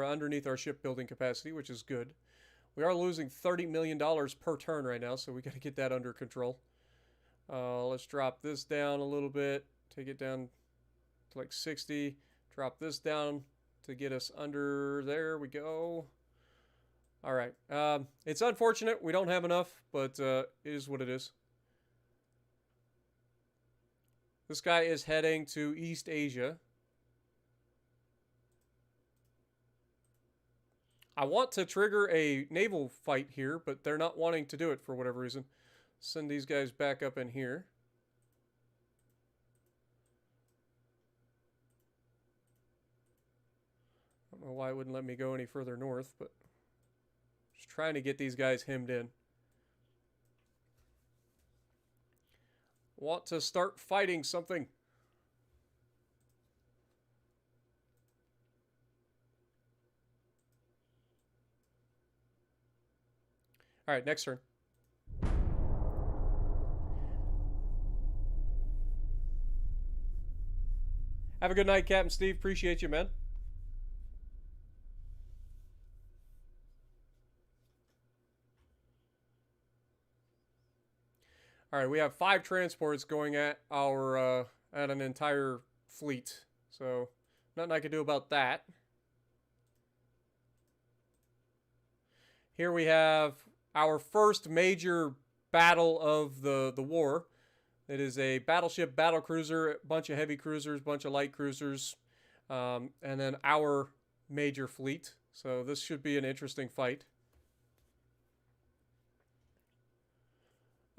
underneath our shipbuilding capacity, which is good. We are losing $30 million per turn right now, so we got to get that under control. Let's drop this down a little bit, take it down to like 60. Drop this down to get us under. There we go. All right. It's unfortunate we don't have enough, but it is what it is. This guy is heading to East Asia. I want to trigger a naval fight here, but they're not wanting to do it for whatever reason. Send these guys back up in here. I don't know why it wouldn't let me go any further north, but just trying to get these guys hemmed in. Want to start fighting something. All right, next turn. Have a good night, Captain Steve. Appreciate you, man. All right, we have 5 transports going at our at an entire fleet. So, nothing I can do about that. Here we have our first major battle of the war. It is a battleship, battlecruiser, a bunch of heavy cruisers, bunch of light cruisers, and then our major fleet. So this should be an interesting fight.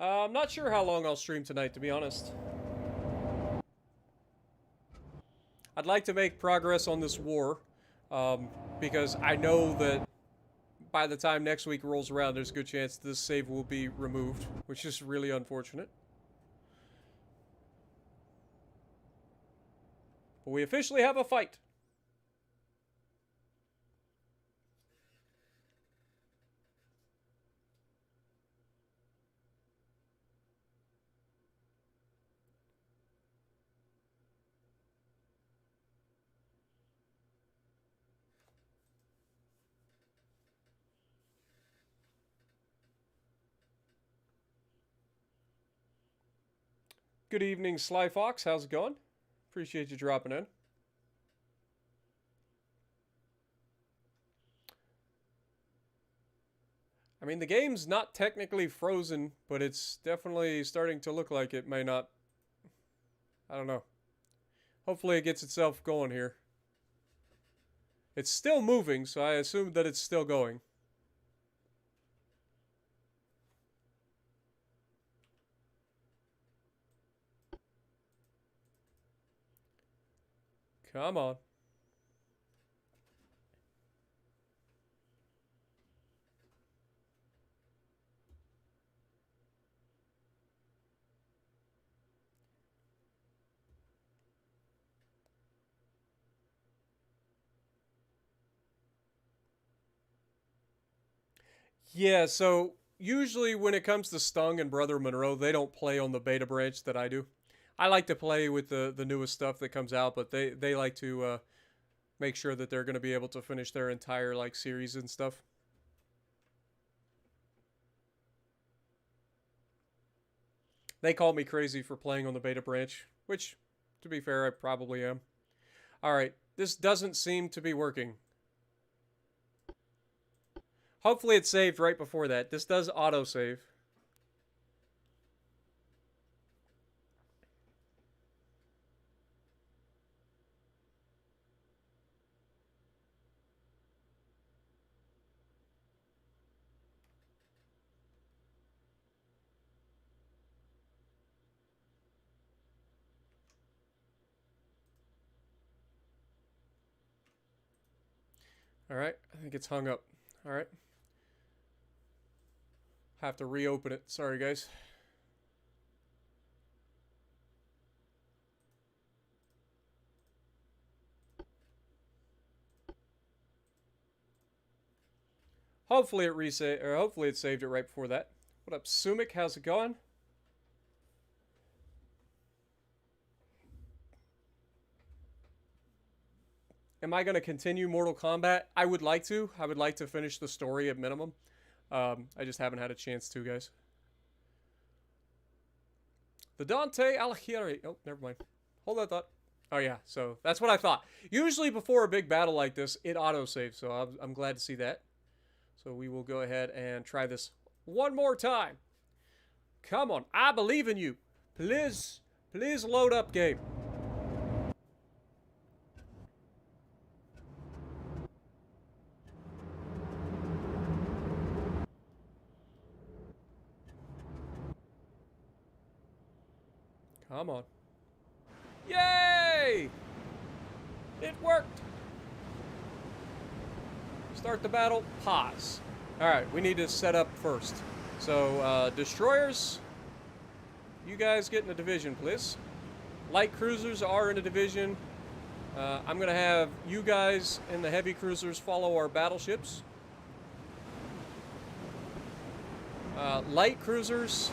I'm not sure how long I'll stream tonight, to be honest. I'd like to make progress on this war, because I know that by the time next week rolls around, there's a good chance this save will be removed, which is really unfortunate. But we officially have a fight. Good evening, Sly Fox. How's it going? Appreciate you dropping in. I mean, the game's not technically frozen, but it's definitely starting to look like it may not. I don't know. Hopefully it gets itself going here. It's still moving, so I assume that it's still going. Come on. Yeah, so usually when it comes to Stung and Brother Monroe, they don't play on the beta branch that I do. I like to play with the newest stuff that comes out, but they like to make sure that they're going to be able to finish their entire like series and stuff. They call me crazy for playing on the beta branch, which, to be fair, I probably am. Alright, this doesn't seem to be working. Hopefully it saved right before that. This does autosave. Alright, I think it's hung up. Alright. Have to reopen it. Sorry, guys. Hopefully it reset, or hopefully it saved it right before that. What up, Sumik? How's it going? Am I going to continue Mortal Kombat? I would like to. I would like to finish the story at minimum. I just haven't had a chance to, guys. The Dante Alighieri. Oh, never mind. Hold that thought. Oh, yeah. So, that's what I thought. Usually, before a big battle like this, it autosaves. So, I'm glad to see that. So, we will go ahead and try this one more time. Come on. I believe in you. Please load up, game. Come on. Yay! It worked! Start the battle. Pause. Alright, we need to set up first. So, destroyers, you guys get in a division, please. Light cruisers are in a division. I'm going to have you guys in the heavy cruisers follow our battleships. Light cruisers,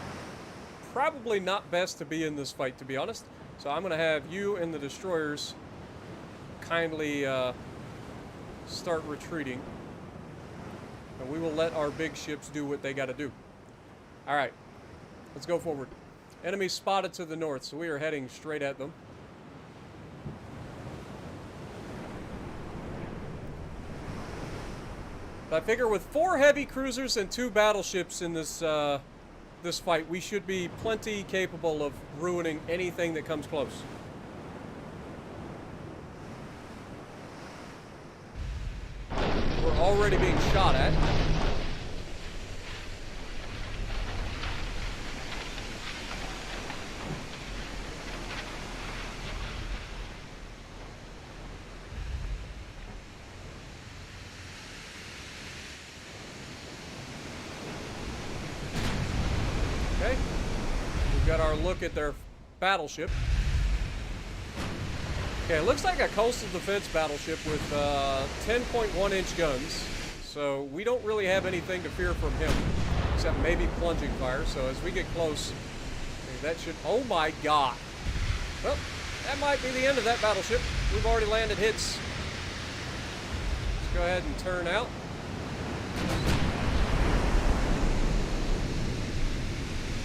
probably not best to be in this fight, to be honest. So I'm going to have you and the destroyers kindly start retreating. And we will let our big ships do what they got to do. Alright, let's go forward. Enemy spotted to the north, so we are heading straight at them. But I figure with 4 heavy cruisers and 2 battleships in this this fight, we should be plenty capable of ruining anything that comes close. We're already being shot at. Okay, we've got our look at their battleship. Okay, it looks like a coastal defense battleship with 10.1-inch guns, so we don't really have anything to fear from him, except maybe plunging fire. So as we get close, that should... Oh my god! Well, that might be the end of that battleship. We've already landed hits. Let's go ahead and turn out.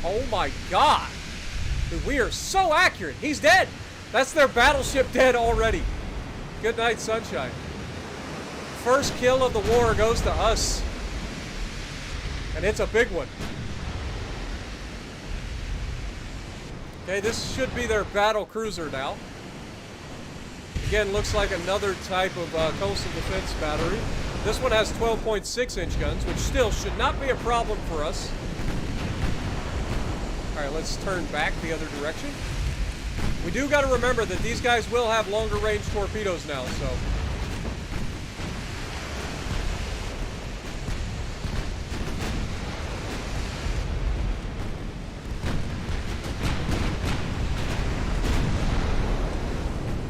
Oh my god! Dude, we are so accurate! He's dead! That's their battleship dead already. Good night, sunshine. First kill of the war goes to us. And it's a big one. Okay, this should be their battle cruiser now. Again, looks like another type of coastal defense battery. This one has 12.6-inch guns, which still should not be a problem for us. Alright, let's turn back the other direction. We do got to remember that these guys will have longer range torpedoes now, so...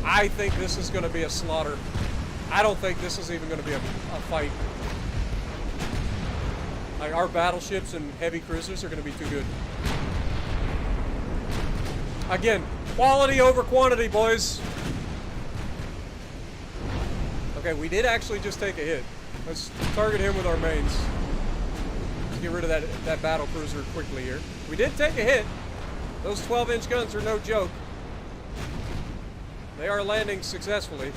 I think this is going to be a slaughter. I don't think this is even going to be a fight. Like, our battleships and heavy cruisers are going to be too good. Again, quality over quantity, boys. Okay, we did actually just take a hit. Let's target him with our mains. Let's get rid of that battle cruiser quickly here. We did take a hit. Those 12-inch guns are no joke. They are landing successfully.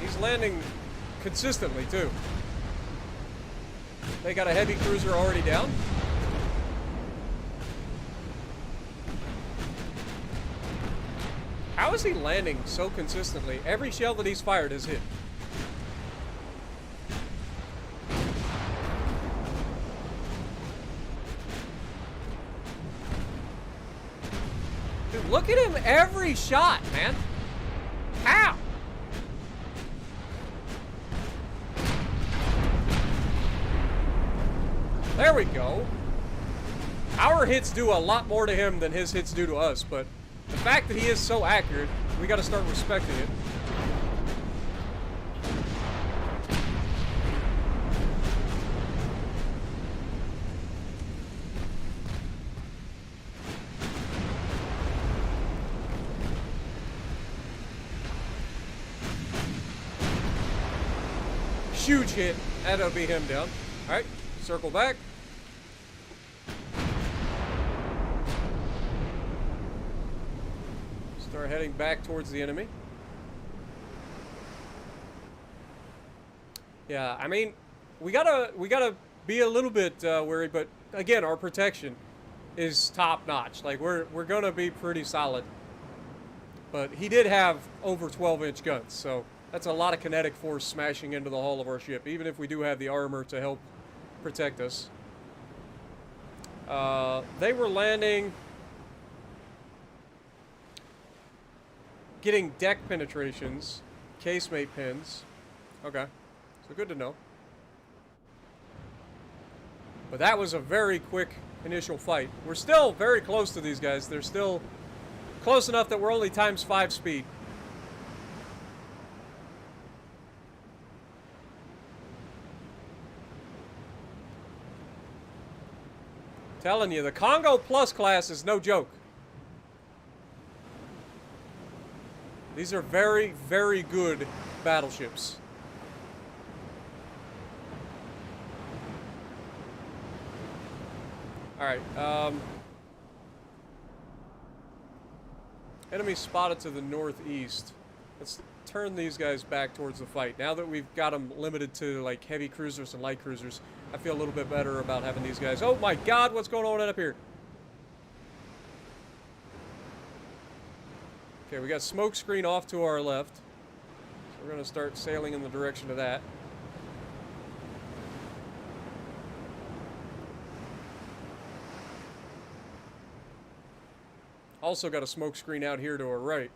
He's landing consistently, too. They got a heavy cruiser already down. How is he landing so consistently? Every shell that he's fired has hit. Dude, look at him every shot, man. How? There we go. Our hits do a lot more to him than his hits do to us, but the fact that he is so accurate, we got to start respecting it. Huge hit. That'll be him down. All right, circle back. Start heading back towards the enemy. Yeah, I mean, we gotta be a little bit wary, but again, our protection is top notch. Like we're gonna be pretty solid. But he did have over 12-inch guns, so that's a lot of kinetic force smashing into the hull of our ship, even if we do have the armor to help protect us. They were landing, getting deck penetrations, casemate pins. Okay, so good to know. But that was a very quick initial fight. We're still very close to these guys. They're still close enough that we're only ×5 speed. Telling you, the Congo Plus class is no joke. These are very, very good battleships. Alright, enemy spotted to the northeast. Let's turn these guys back towards the fight. Now that we've got them limited to, like, heavy cruisers and light cruisers, I feel a little bit better about having these guys. Oh my god, what's going on up here? Okay, we got smoke screen off to our left. So we're going to start sailing in the direction of that. Also got a smoke screen out here to our right.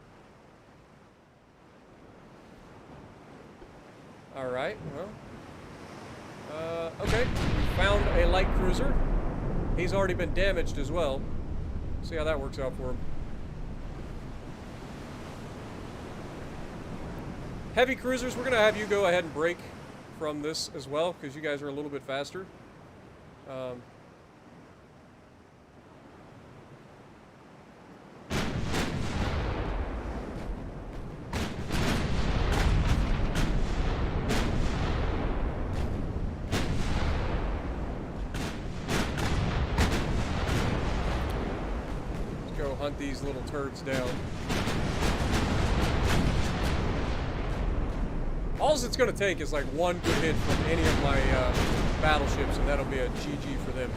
Alright, well. Okay, we found a light cruiser. He's already been damaged as well. See how that works out for him. Heavy cruisers, we're going to have you go ahead and break from this as well, because you guys are a little bit faster. Let's go hunt these little turds down. All it's going to take is like one good hit from any of my battleships, and that'll be a GG for them.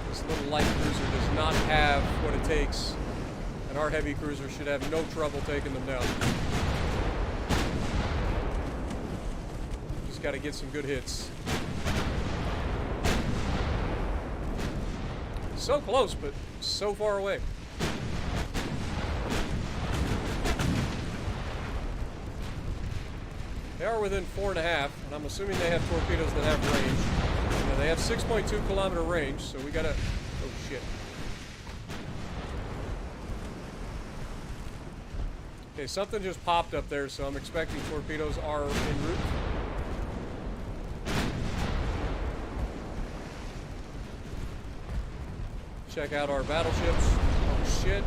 This little light cruiser does not have what it takes, and our heavy cruiser should have no trouble taking them down. Just got to get some good hits. So close, but so far away. They are within 4.5, and I'm assuming they have torpedoes that have range. Yeah, they have 6.2 kilometer range, so we gotta... Oh, shit. Okay, something just popped up there, so I'm expecting torpedoes are en route. Check out our battleships. Oh, shit.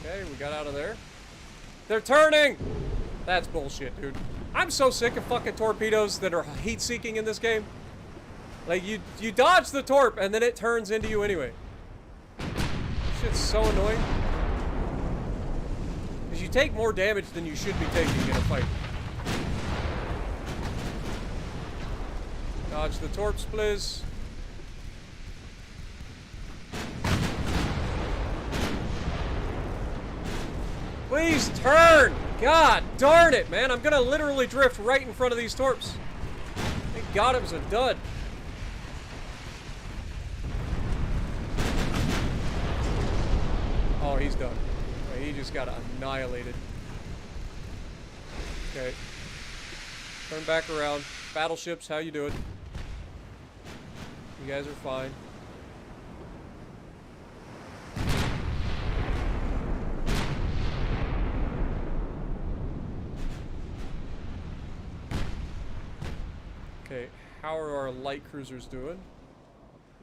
Okay, we got out of there. They're turning! That's bullshit, dude. I'm so sick of fucking torpedoes that are heat-seeking in this game. Like, you dodge the torp, and then it turns into you anyway. Shit's so annoying. Because you take more damage than you should be taking in a fight. Dodge the torps, please. Please turn! God darn it, man. I'm gonna literally drift right in front of these torps. Thank God it was a dud. Oh, he's done. He just got annihilated. Okay. Turn back around. Battleships, how you doing? You guys are fine. Okay, how are our light cruisers doing?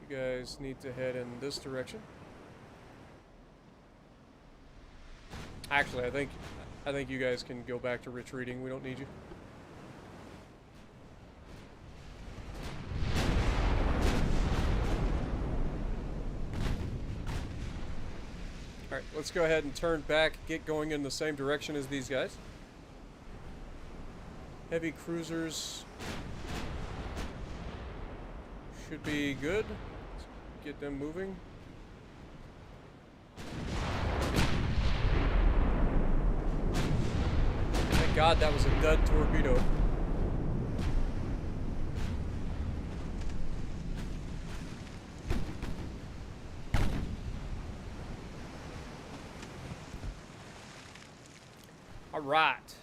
You guys need to head in this direction. Actually, I think you guys can go back to retreating. We don't need you. Alright, let's go ahead and turn back, get going in the same direction as these guys. Heavy cruisers should be good. Let's get them moving. Thank God that was a dud torpedo. Alright.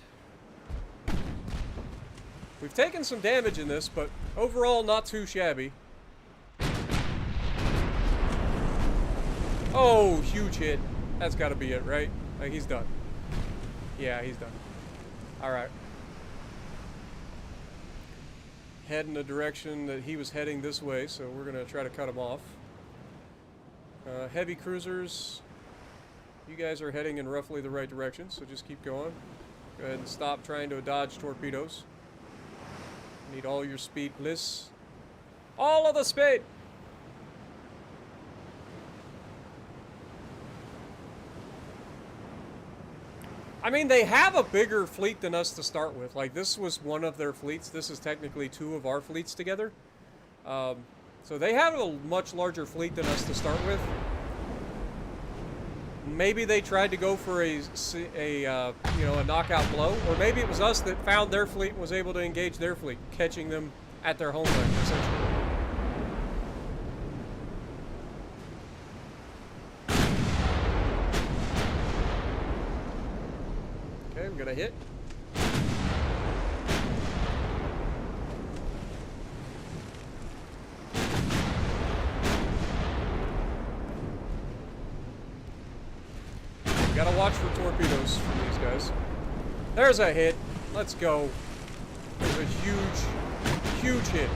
We've taken some damage in this, but overall not too shabby. Oh, huge hit. That's got to be it, right? Like, he's done. Yeah, he's done. Alright. Head in the direction that he was heading this way, so we're going to try to cut him off. Heavy cruisers, you guys are heading in roughly the right direction, so just keep going. Go ahead and stop trying to dodge torpedoes. Need all your speed, please. All of the speed! I mean, they have a bigger fleet than us to start with. Like, this was one of their fleets. This is technically two of our fleets together. So they have a much larger fleet than us to start with. Maybe they tried to go for a knockout blow, or maybe it was us that found their fleet and was able to engage their fleet, catching them at their homeland, essentially. Okay, I'm gonna hit. Gotta watch for torpedoes from these guys. There's a hit. Let's go. There's a huge, huge hit.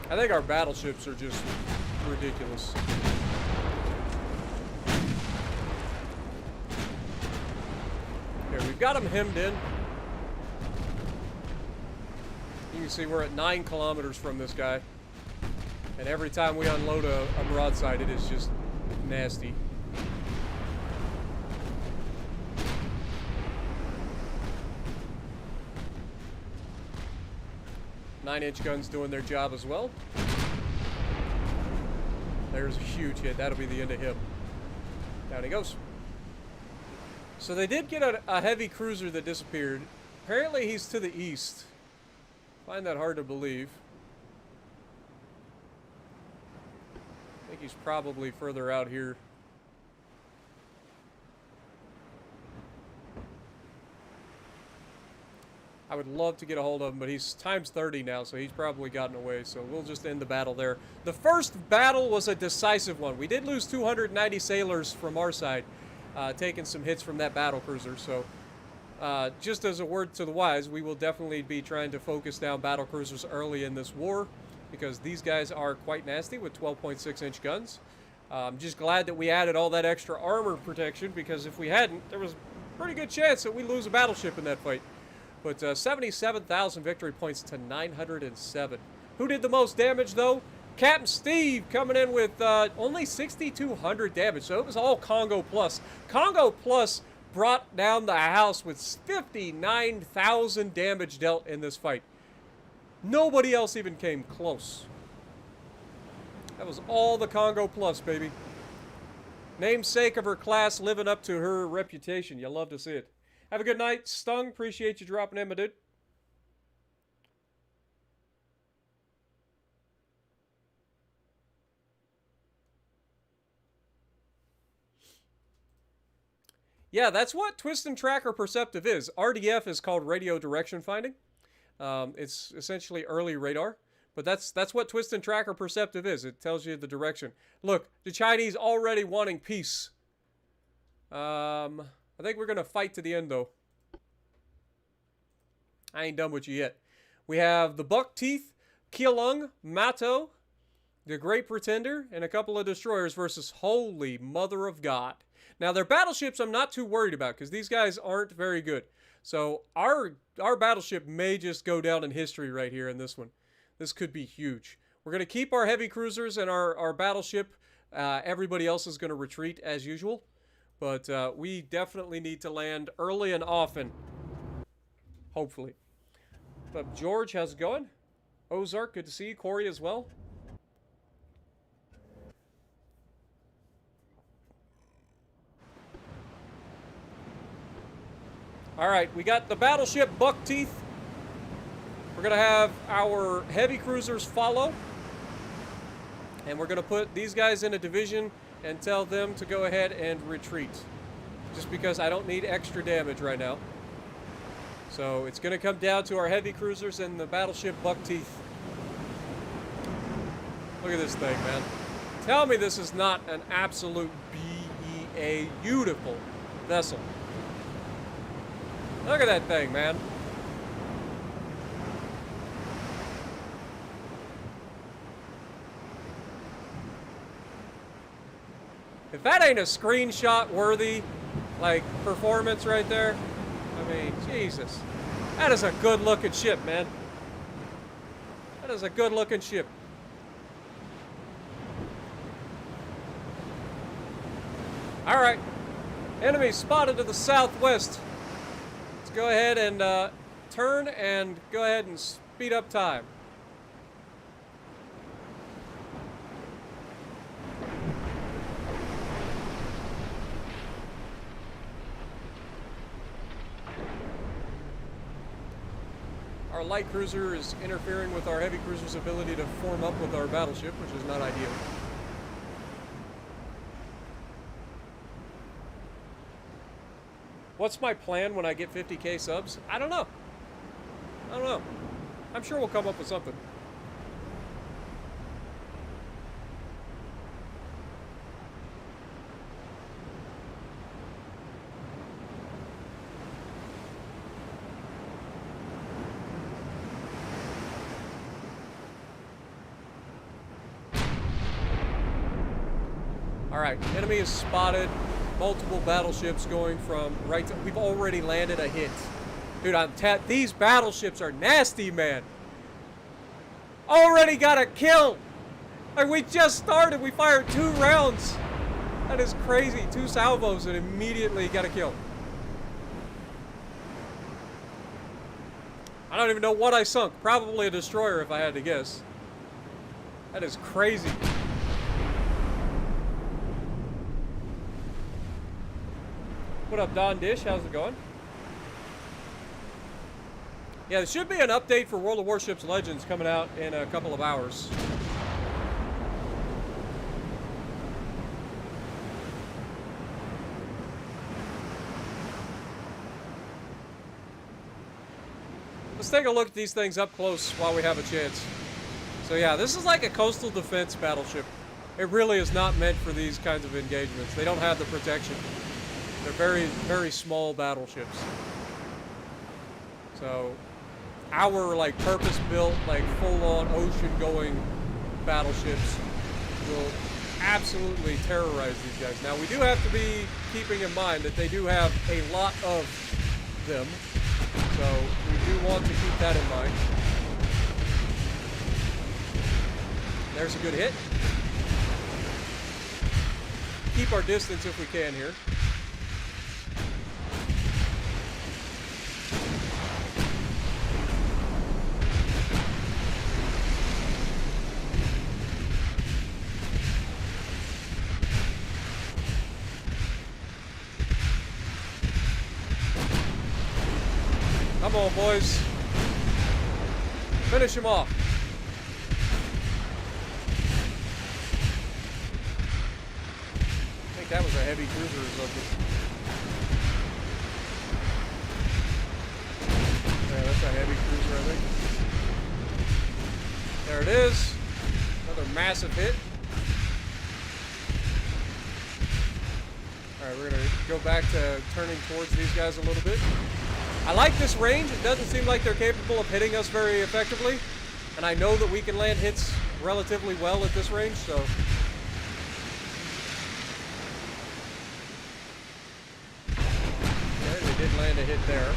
I think our battleships are just ridiculous. We've got them hemmed in. You can see we're at 9 kilometers from this guy. And every time we unload a broadside, it is just nasty. Nine-inch guns doing their job as well. There's a huge hit. That'll be the end of him. Down he goes. So they did get a heavy cruiser that disappeared. Apparently he's to the east. Find that hard to believe. I think he's probably further out here. I would love to get a hold of him, but he's times 30 now, so he's probably gotten away. So we'll just end the battle there. The first battle was a decisive one. We did lose 290 sailors from our side. Taking some hits from that battle cruiser, so just as a word to the wise, we will definitely be trying to focus down battle cruisers early in this war, because these guys are quite nasty with 12.6-inch guns. I'm just glad that we added all that extra armor protection, because if we hadn't, there was a pretty good chance that we lose a battleship in that fight. But 77,000 victory points to 907. Who did the most damage, though? Captain Steve coming in with only 6,200 damage, so it was all Congo Plus. Congo Plus brought down the house with 59,000 damage dealt in this fight. Nobody else even came close. That was all the Congo Plus, baby. Namesake of her class living up to her reputation. You'll love to see it. Have a good night, Stung. Appreciate you dropping in, my dude. Yeah, that's what Twist and Tracker Perceptive is. RDF is called radio direction finding. It's essentially early radar, but that's what Twist and Tracker Perceptive is. It tells you the direction. Look, the Chinese already wanting peace. I think we're gonna fight to the end, though. I ain't done with you yet. We have the Buck Teeth, Keelung, Mato, the Great Pretender, and a couple of destroyers versus Holy Mother of God. Now, their battleships I'm not too worried about, because these guys aren't very good. So our battleship may just go down in history right here in this one. This could be huge. We're going to keep our heavy cruisers and our battleship. Everybody else is going to retreat as usual. But we definitely need to land early and often. Hopefully. But George, how's it going? Ozark, good to see you. Corey as well. Alright, we got the battleship Buck Teeth. We're going to have our heavy cruisers follow. And we're going to put these guys in a division and tell them to go ahead and retreat. just because I don't need extra damage right now. So it's going to come down to our heavy cruisers and the battleship buck teeth. Look at this thing, man. Tell me this is not an absolute beautiful vessel. Look at that thing, man. If that ain't a screenshot worthy, like, performance right there, I mean, Jesus. That is a good looking ship, man. That is a good looking ship. Alright. Enemy spotted to the southwest. Let's go ahead and turn and go ahead and speed up time. Our light cruiser is interfering with our heavy cruiser's ability to form up with our battleship, which is not ideal. What's my plan when I get 50k subs? I don't know. I don't know. I'm sure we'll come up with something. Alright, enemy is spotted. Multiple battleships going from right to... We've already landed a hit. Dude, these battleships are nasty, man. Already got a kill. Like, we just started. We fired 2 rounds. That is crazy. 2 salvos and immediately got a kill. I don't even know what I sunk. Probably a destroyer if I had to guess. That is crazy. What up, Don Dish? How's it going? Yeah, there should be an update for World of Warships Legends coming out in a couple of hours. Let's take a look at these things up close while we have a chance. So yeah, this is like a coastal defense battleship. It really is not meant for these kinds of engagements. They don't have the protection. They're very, very small battleships. So, our, like, purpose-built, like, full-on ocean-going battleships will absolutely terrorize these guys. Now, we do have to be keeping in mind that they do have a lot of them. So, we do want to keep that in mind. There's a good hit. Keep our distance if we can here. Come on, boys. Finish him off. I think that was a heavy cruiser or something. Yeah, that's a heavy cruiser, I think. There it is. Another massive hit. Alright, we're going to go back to turning towards these guys a little bit. I like this range. It doesn't seem like they're capable of hitting us very effectively. And I know that we can land hits relatively well at this range, so... Okay, they did land a hit there.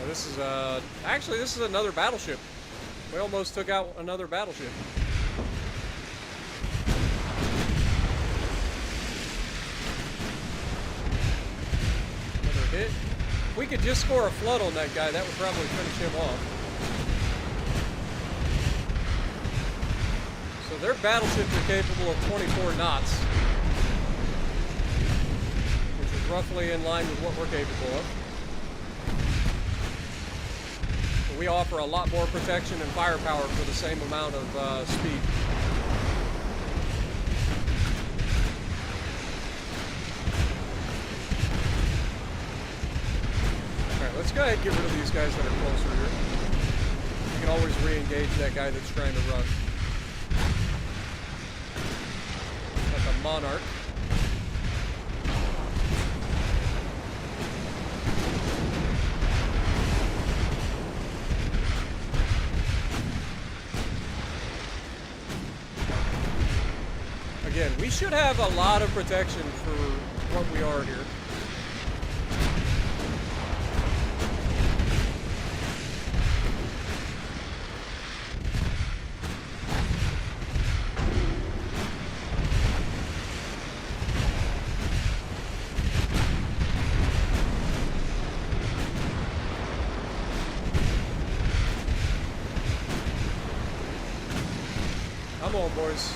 This is, actually, this is another battleship. We almost took out another battleship. Another we could just score a flood on that guy, that would probably finish him off. So their battleships are capable of 24 knots, which is roughly in line with what we're capable of. But we offer a lot more protection and firepower for the same amount of speed. Let's go ahead and get rid of these guys that are closer here. You can always re-engage that guy that's trying to run. Got the Monarch. Again, we should have a lot of protection for what we are here. Come on, boys.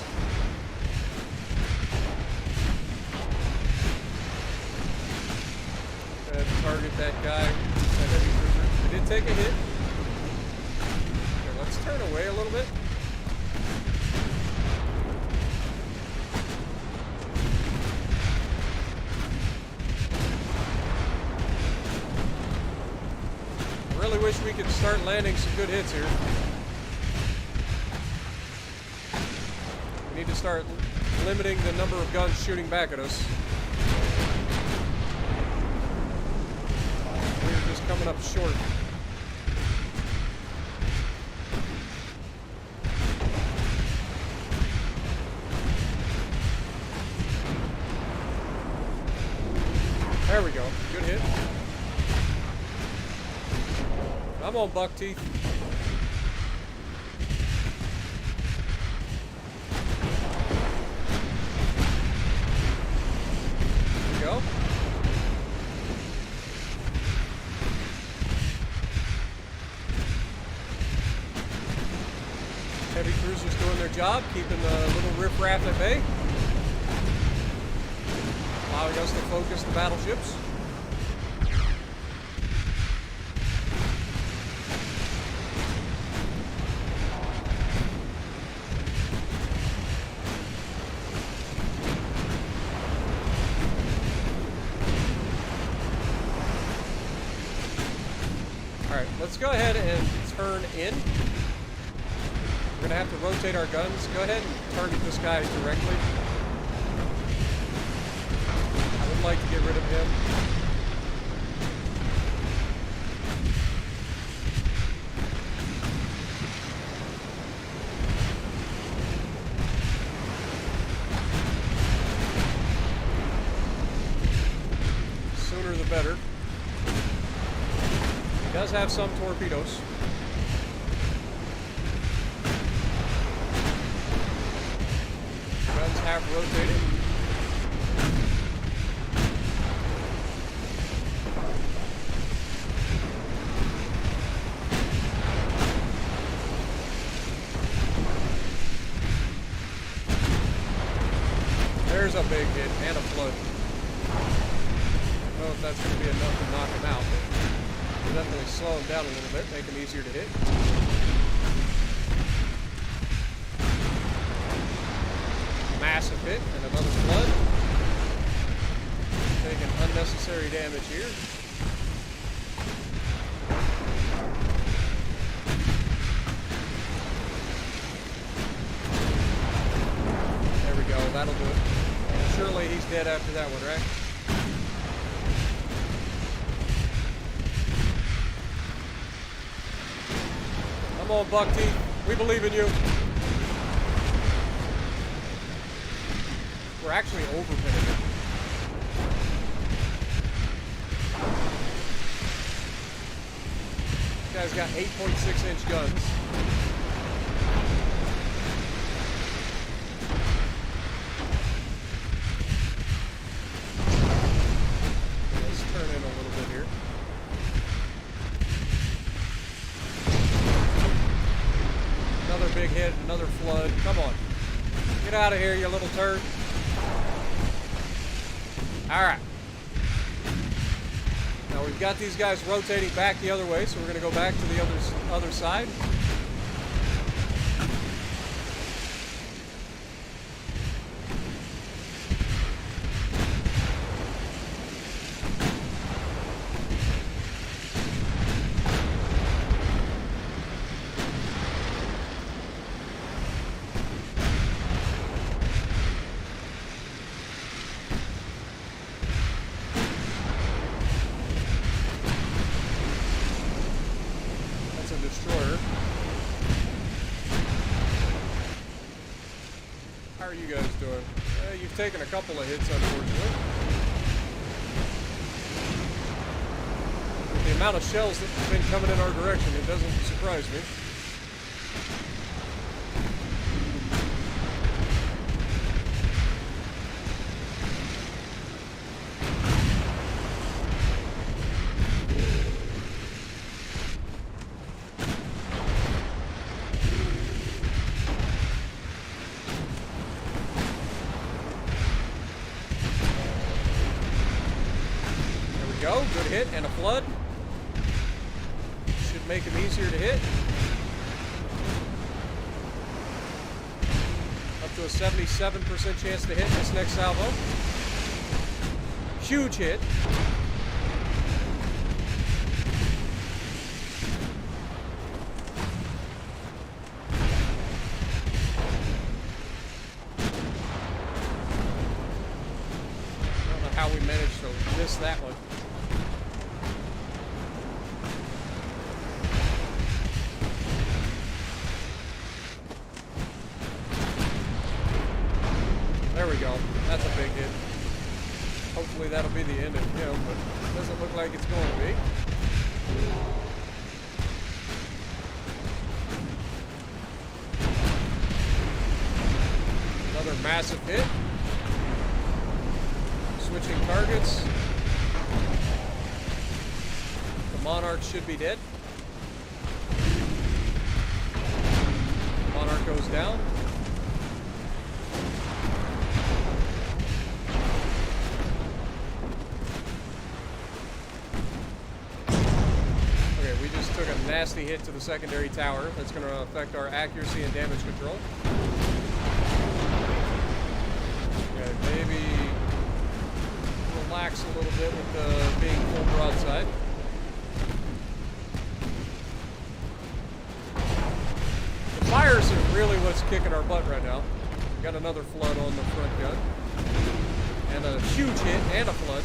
Go ahead and target that guy. That heavy cruiser. We did take a hit. Okay, let's turn away a little bit. I really wish we could start landing some good hits here. We need to start limiting the number of guns shooting back at us. We're just coming up short. There we go. Good hit. Come on, buck teeth. Go. Heavy cruisers doing their job, keeping the little riffraff at bay, allowing us to focus the battleships. Let's go ahead and turn in. We're going to have to rotate our guns. Go ahead and target this guy directly. I would like to get rid of him. Sooner the better. Does have some torpedoes. Guns have rotated. There's a big hit and a flood. I don't know if that's going to be enough to knock him out. Definitely slow him down a little bit, make him easier to hit. Massive hit and another flood. Taking unnecessary damage here. There we go, that'll do it. Surely he's dead after that one, right? Come on, buck teeth. We believe in you. We're actually overpinning it. This guy's got 8.6-inch guns. Let's turn in a little bit here. big hit, another flood. Come on. Get out of here, you little turd. Alright. Now we've got these guys rotating back the other way, so we're going to go back to the other side. Destroyer. How are you guys doing? You've taken a couple of hits, unfortunately. With the amount of shells that have been coming in our direction, it doesn't surprise me. Go, good hit, and a flood. Should make him easier to hit. Up to a 77% chance to hit this next salvo. Huge hit. I don't know how we managed to miss that one. There we go. That's a big hit. Hopefully that'll be the end of him, but it doesn't look like it's going to be. Another massive hit. Switching targets. The Monarch should be dead. Monarch goes down. We just took a nasty hit to the secondary tower. That's going to affect our accuracy and damage control. Okay, maybe relax a little bit with being full broadside. The fires are really what's kicking our butt right now. Got another flood on the front gun. And a huge hit and a flood.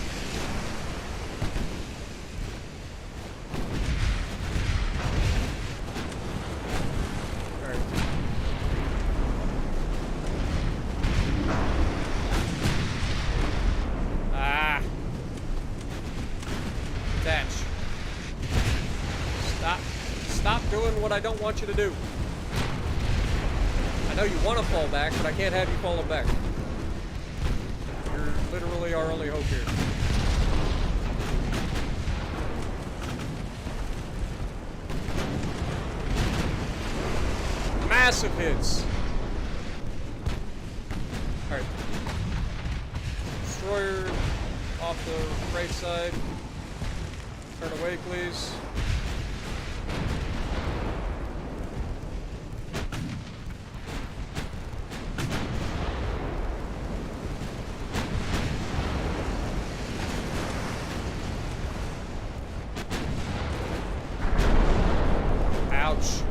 Stop doing what I don't want you to do. I know you want to fall back, but I can't have you falling back. You're literally our only hope here. Massive hits. Alright. Destroyer off the right side. Turn away, please. Ouch.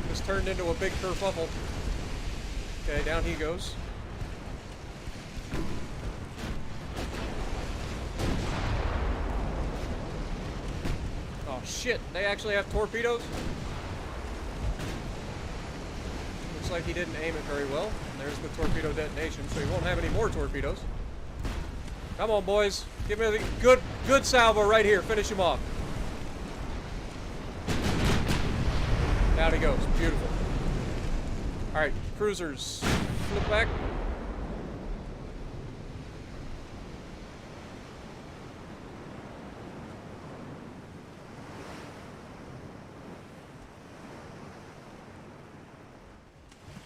This turned into a big kerfuffle. Okay, down he goes. Oh shit, they actually have torpedoes? Looks like he didn't aim it very well. And there's the torpedo detonation, so he won't have any more torpedoes. Come on, boys. Give me a good salvo right here. Finish him off. Down he goes. Beautiful. Alright, cruisers. Flip back.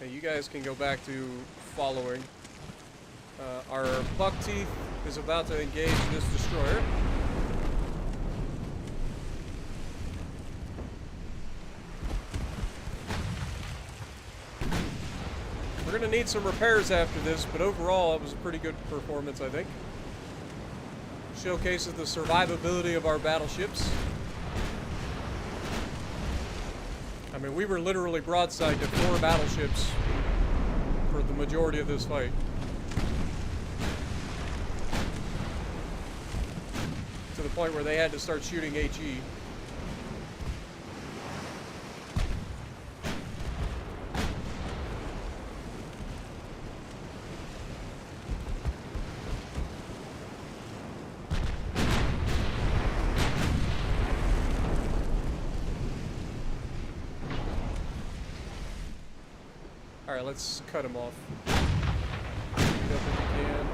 Hey, you guys can go back to following. Our buck teeth is about to engage this destroyer. We're going to need some repairs after this, but overall it was a pretty good performance, I think. Showcases the survivability of our battleships. I mean, we were literally broadside to 4 battleships for the majority of this fight. To the point where they had to start shooting HE. Alright, let's cut him off. Speed up if we can.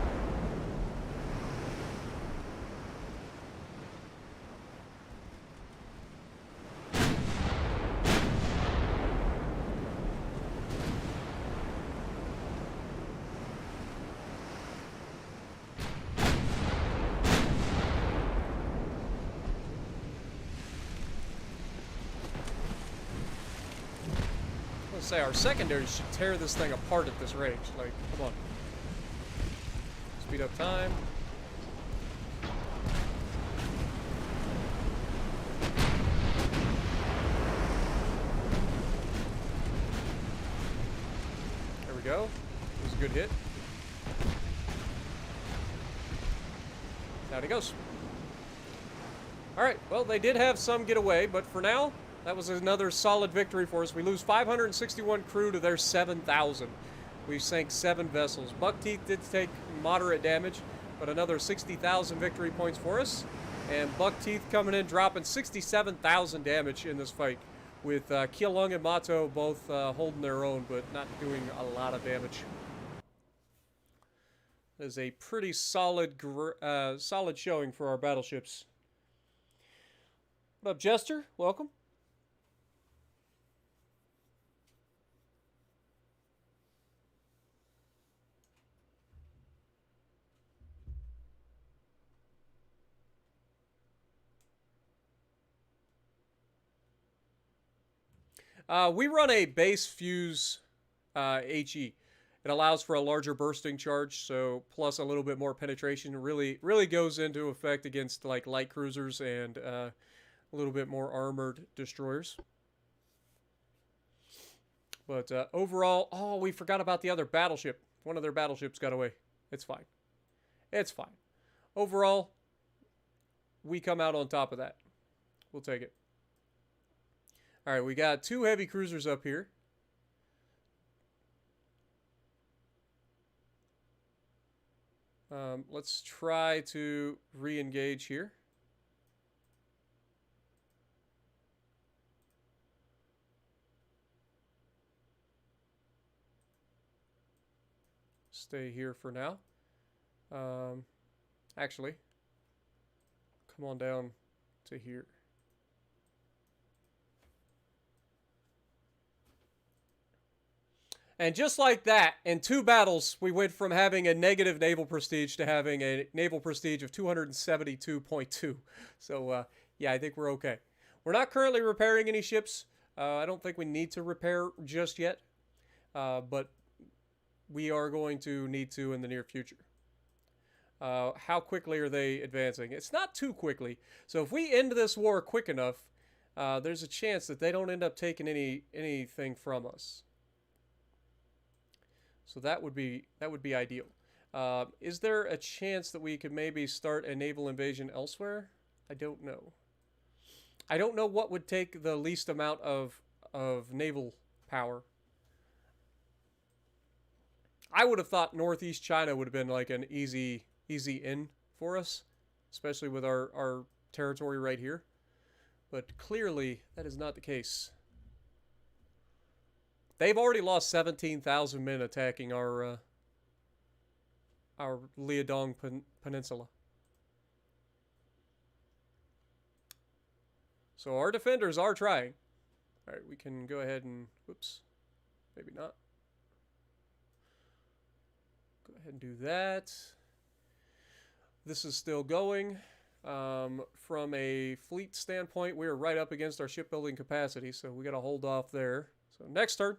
Say our secondary should tear this thing apart at this range. Like, come on. Speed up time. There we go. It was a good hit. Down he goes. Alright, well, they did have some get away, but for now, that was another solid victory for us. We lose 561 crew to their 7,000. We sank 7 vessels. Buckteeth did take moderate damage, but another 60,000 victory points for us. And Buckteeth coming in, dropping 67,000 damage in this fight, with Keelung and Mato both holding their own, but not doing a lot of damage. That is a pretty solid, solid showing for our battleships. What up, Jester? Welcome. We run a base fuse HE. It allows for a larger bursting charge, so plus a little bit more penetration. Really goes into effect against like light cruisers and a little bit more armored destroyers. But overall, oh, we forgot about the other battleship. One of their battleships got away. It's fine. It's fine. Overall, we come out on top of that. We'll take it. All right, we got 2 heavy cruisers up here. Let's try to re-engage here. Stay here for now. Actually, come on down to here. And just like that, in 2 battles, we went from having a negative naval prestige to having a naval prestige of 272.2. So, yeah, I think we're okay. We're not currently repairing any ships. I don't think we need to repair just yet. But we are going to need to in the near future. How quickly are they advancing? It's not too quickly. So if we end this war quick enough, there's a chance that they don't end up taking anything from us. So that would be ideal. Is there a chance that we could maybe start a naval invasion elsewhere? I don't know. I don't know what would take the least amount of naval power. I would have thought Northeast China would have been like an easy in for us, especially with our territory right here. But clearly, that is not the case. They've already lost 17,000 men attacking our Liaodong Peninsula. So our defenders are trying. All right, we can go ahead and, whoops, maybe not. and do that. This is still going. From a fleet standpoint, we are right up against our shipbuilding capacity, so we got to hold off there. So next turn.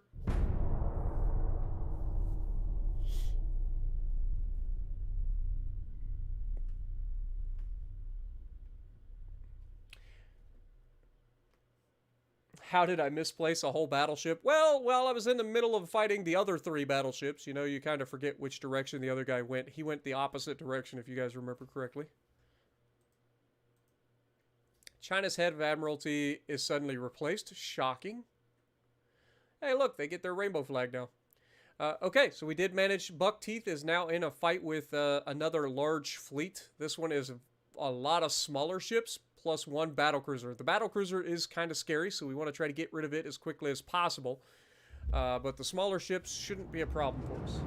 How did I misplace a whole battleship? Well, while I was in the middle of fighting the other 3 battleships, you know, you kind of forget which direction the other guy went. He went the opposite direction, if you guys remember correctly. China's head of admiralty is suddenly replaced. Shocking. Hey, look, they get their rainbow flag now. Okay, so we did manage. Buckteeth is now in a fight with another large fleet. This one is a lot of smaller ships, plus 1 battlecruiser. The battlecruiser is kind of scary, so we want to try to get rid of it as quickly as possible. But the smaller ships shouldn't be a problem for us.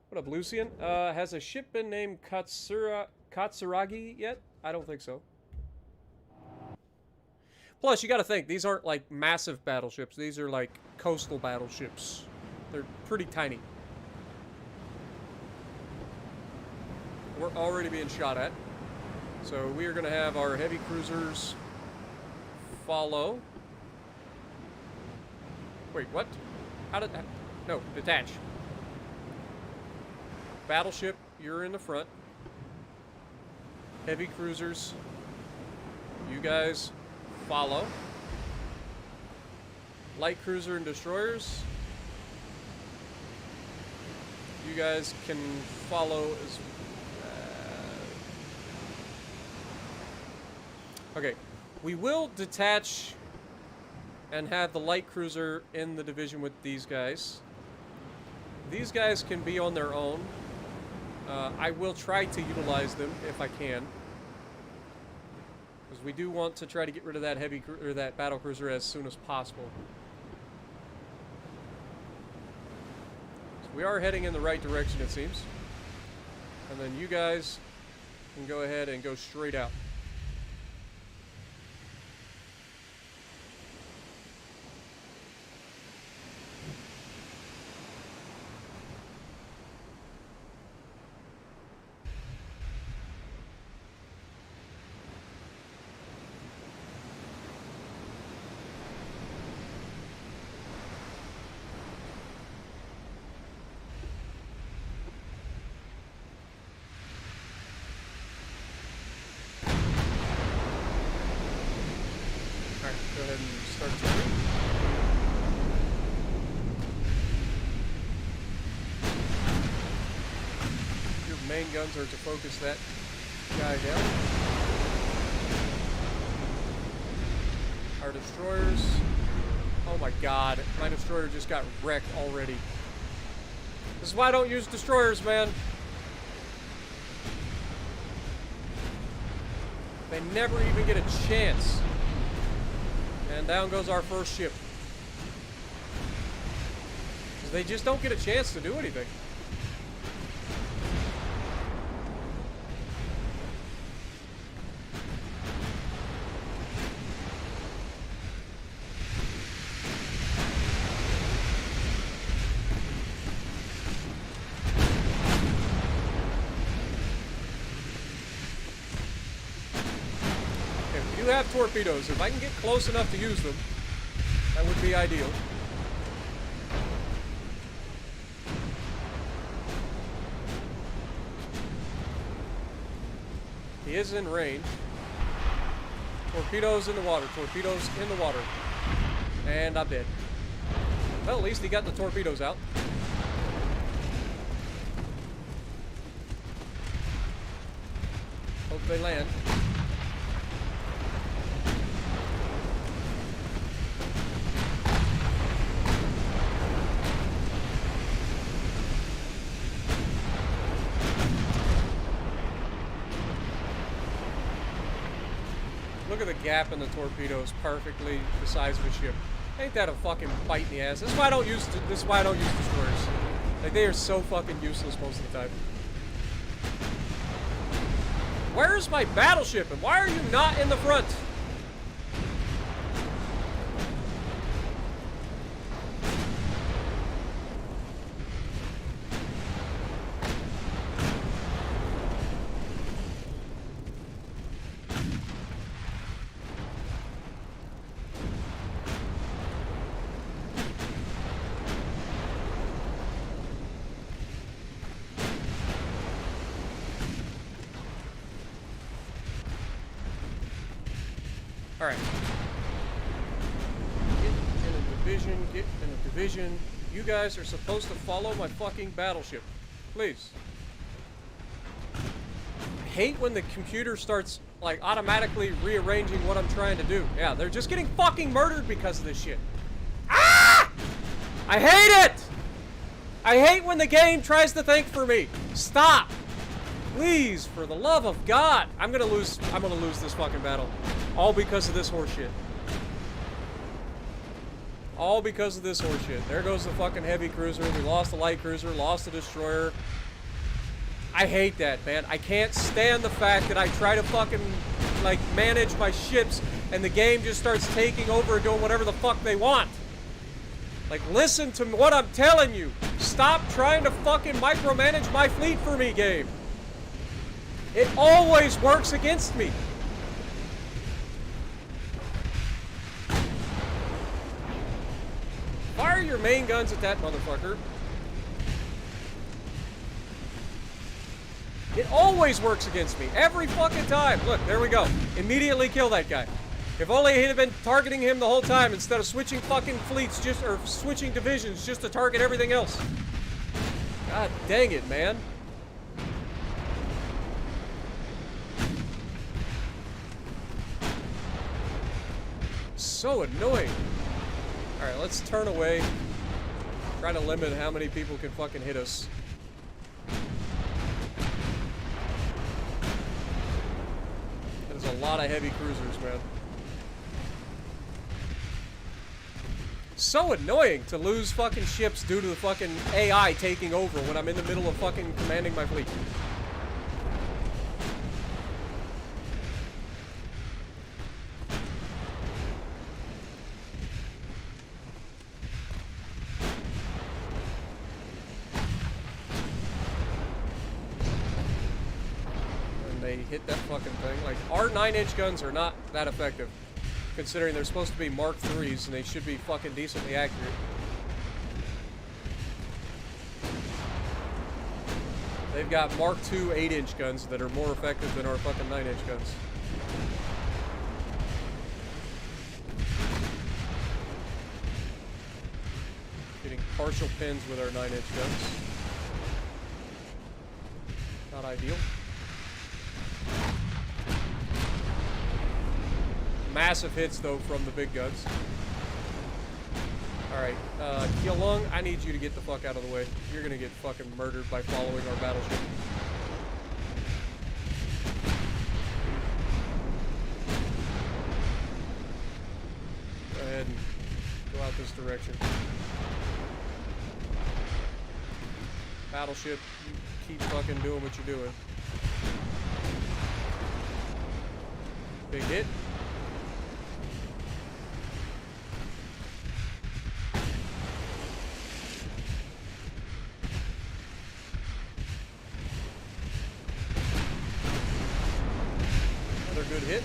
What up, Lucian? Has a ship been named Katsuragi yet? I don't think so. Plus, you gotta think, these aren't like massive battleships. These are like coastal battleships. They're pretty tiny. We're already being shot at. So we are gonna have our heavy cruisers follow. Wait, what? How did that? No, detach. Battleship, you're in the front. Heavy cruisers, you guys follow. Light cruiser and destroyers, you guys can follow as okay, we will detach and have the light cruiser in the division with these guys. These guys can be on their own. I will try to utilize them if I can, because we do want to try to get rid of that heavy or that battle cruiser as soon as possible. So we are heading in the right direction, it seems. And then you guys can go ahead and go straight out. Go ahead and start turning. Your main guns are to focus that guy down. Our destroyers. Oh my god, my destroyer just got wrecked already. This is why I don't use destroyers, man. They never even get a chance. And down goes our first ship. They just don't get a chance to do anything. We do have torpedoes. If I can get close enough to use them, that would be ideal. He is in range. Torpedoes in the water. Torpedoes in the water. And I'm dead. Well, at least he got the torpedoes out. Hope they land. Look at the gap in the torpedoes, perfectly the size of a ship. Ain't that a fucking bite in the ass? This is why I don't use destroyers. Like, they are so fucking useless most of the time. Where's my battleship, and why are you not in the front? Alright. Get in a division, get in a division. You guys are supposed to follow my fucking battleship. Please. I hate when the computer starts, like, automatically rearranging what I'm trying to do. Yeah, they're just getting fucking murdered because of this shit. Ah! I hate it! I hate when the game tries to think for me. Stop! Please, for the love of God. I'm gonna lose this fucking battle. All because of this horseshit. All because of this horseshit. There goes the fucking heavy cruiser. We lost the light cruiser, lost the destroyer. I hate that, man. I can't stand the fact that I try to fucking, like, manage my ships and the game just starts taking over and doing whatever the fuck they want. Like, listen to what I'm telling you. Stop trying to fucking micromanage my fleet for me, game. It always works against me. Fire your main guns at that motherfucker. It always works against me. Every fucking time. Look, there we go. Immediately kill that guy. If only he'd have been targeting him the whole time instead of switching fucking fleets just, or switching divisions just to target everything else. God dang it, man. So annoying. Alright, let's turn away. Try to limit how many people can fucking hit us. There's a lot of heavy cruisers, man. So annoying to lose fucking ships due to the fucking AI taking over when I'm in the middle of fucking commanding my fleet. Hit that fucking thing. Like, our 9-inch guns are not that effective, considering they're supposed to be Mark IIIs and they should be fucking decently accurate. They've got Mark II 8-inch guns that are more effective than our fucking 9-inch guns. Getting partial pins with our 9-inch guns. Not ideal. Massive hits, though, from the big guns. Alright, Kyulung, I need you to get the fuck out of the way. You're gonna get fucking murdered by following our battleship. Go ahead and go out this direction. Battleship, you keep fucking doing what you're doing. Big hit. Another good hit.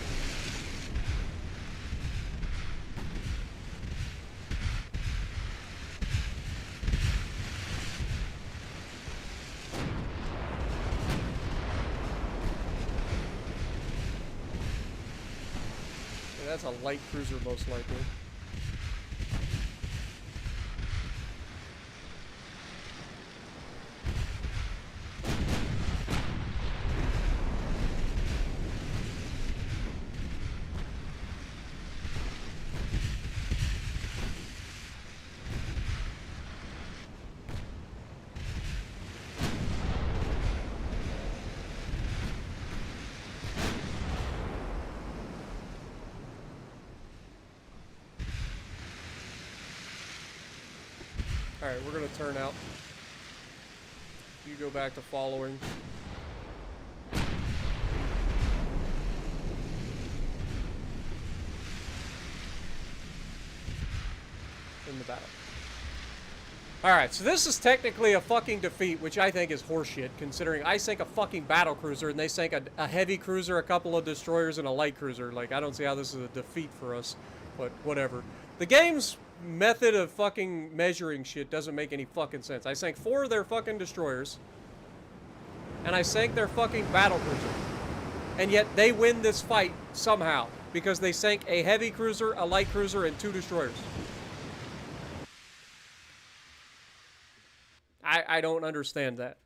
That's a light cruiser, most likely. Alright, we're gonna turn out. You go back to following. In the battle. Alright, so this is technically a fucking defeat, which I think is horseshit, considering I sank a fucking battle cruiser and they sank a heavy cruiser, a couple of destroyers, and a light cruiser. Like, I don't see how this is a defeat for us, but whatever. The game's method of fucking measuring shit doesn't make any fucking sense. I sank 4 of their fucking destroyers, and I sank their fucking battle cruiser. And yet they win this fight somehow. because they sank a heavy cruiser, a light cruiser, and 2 destroyers. I don't understand that.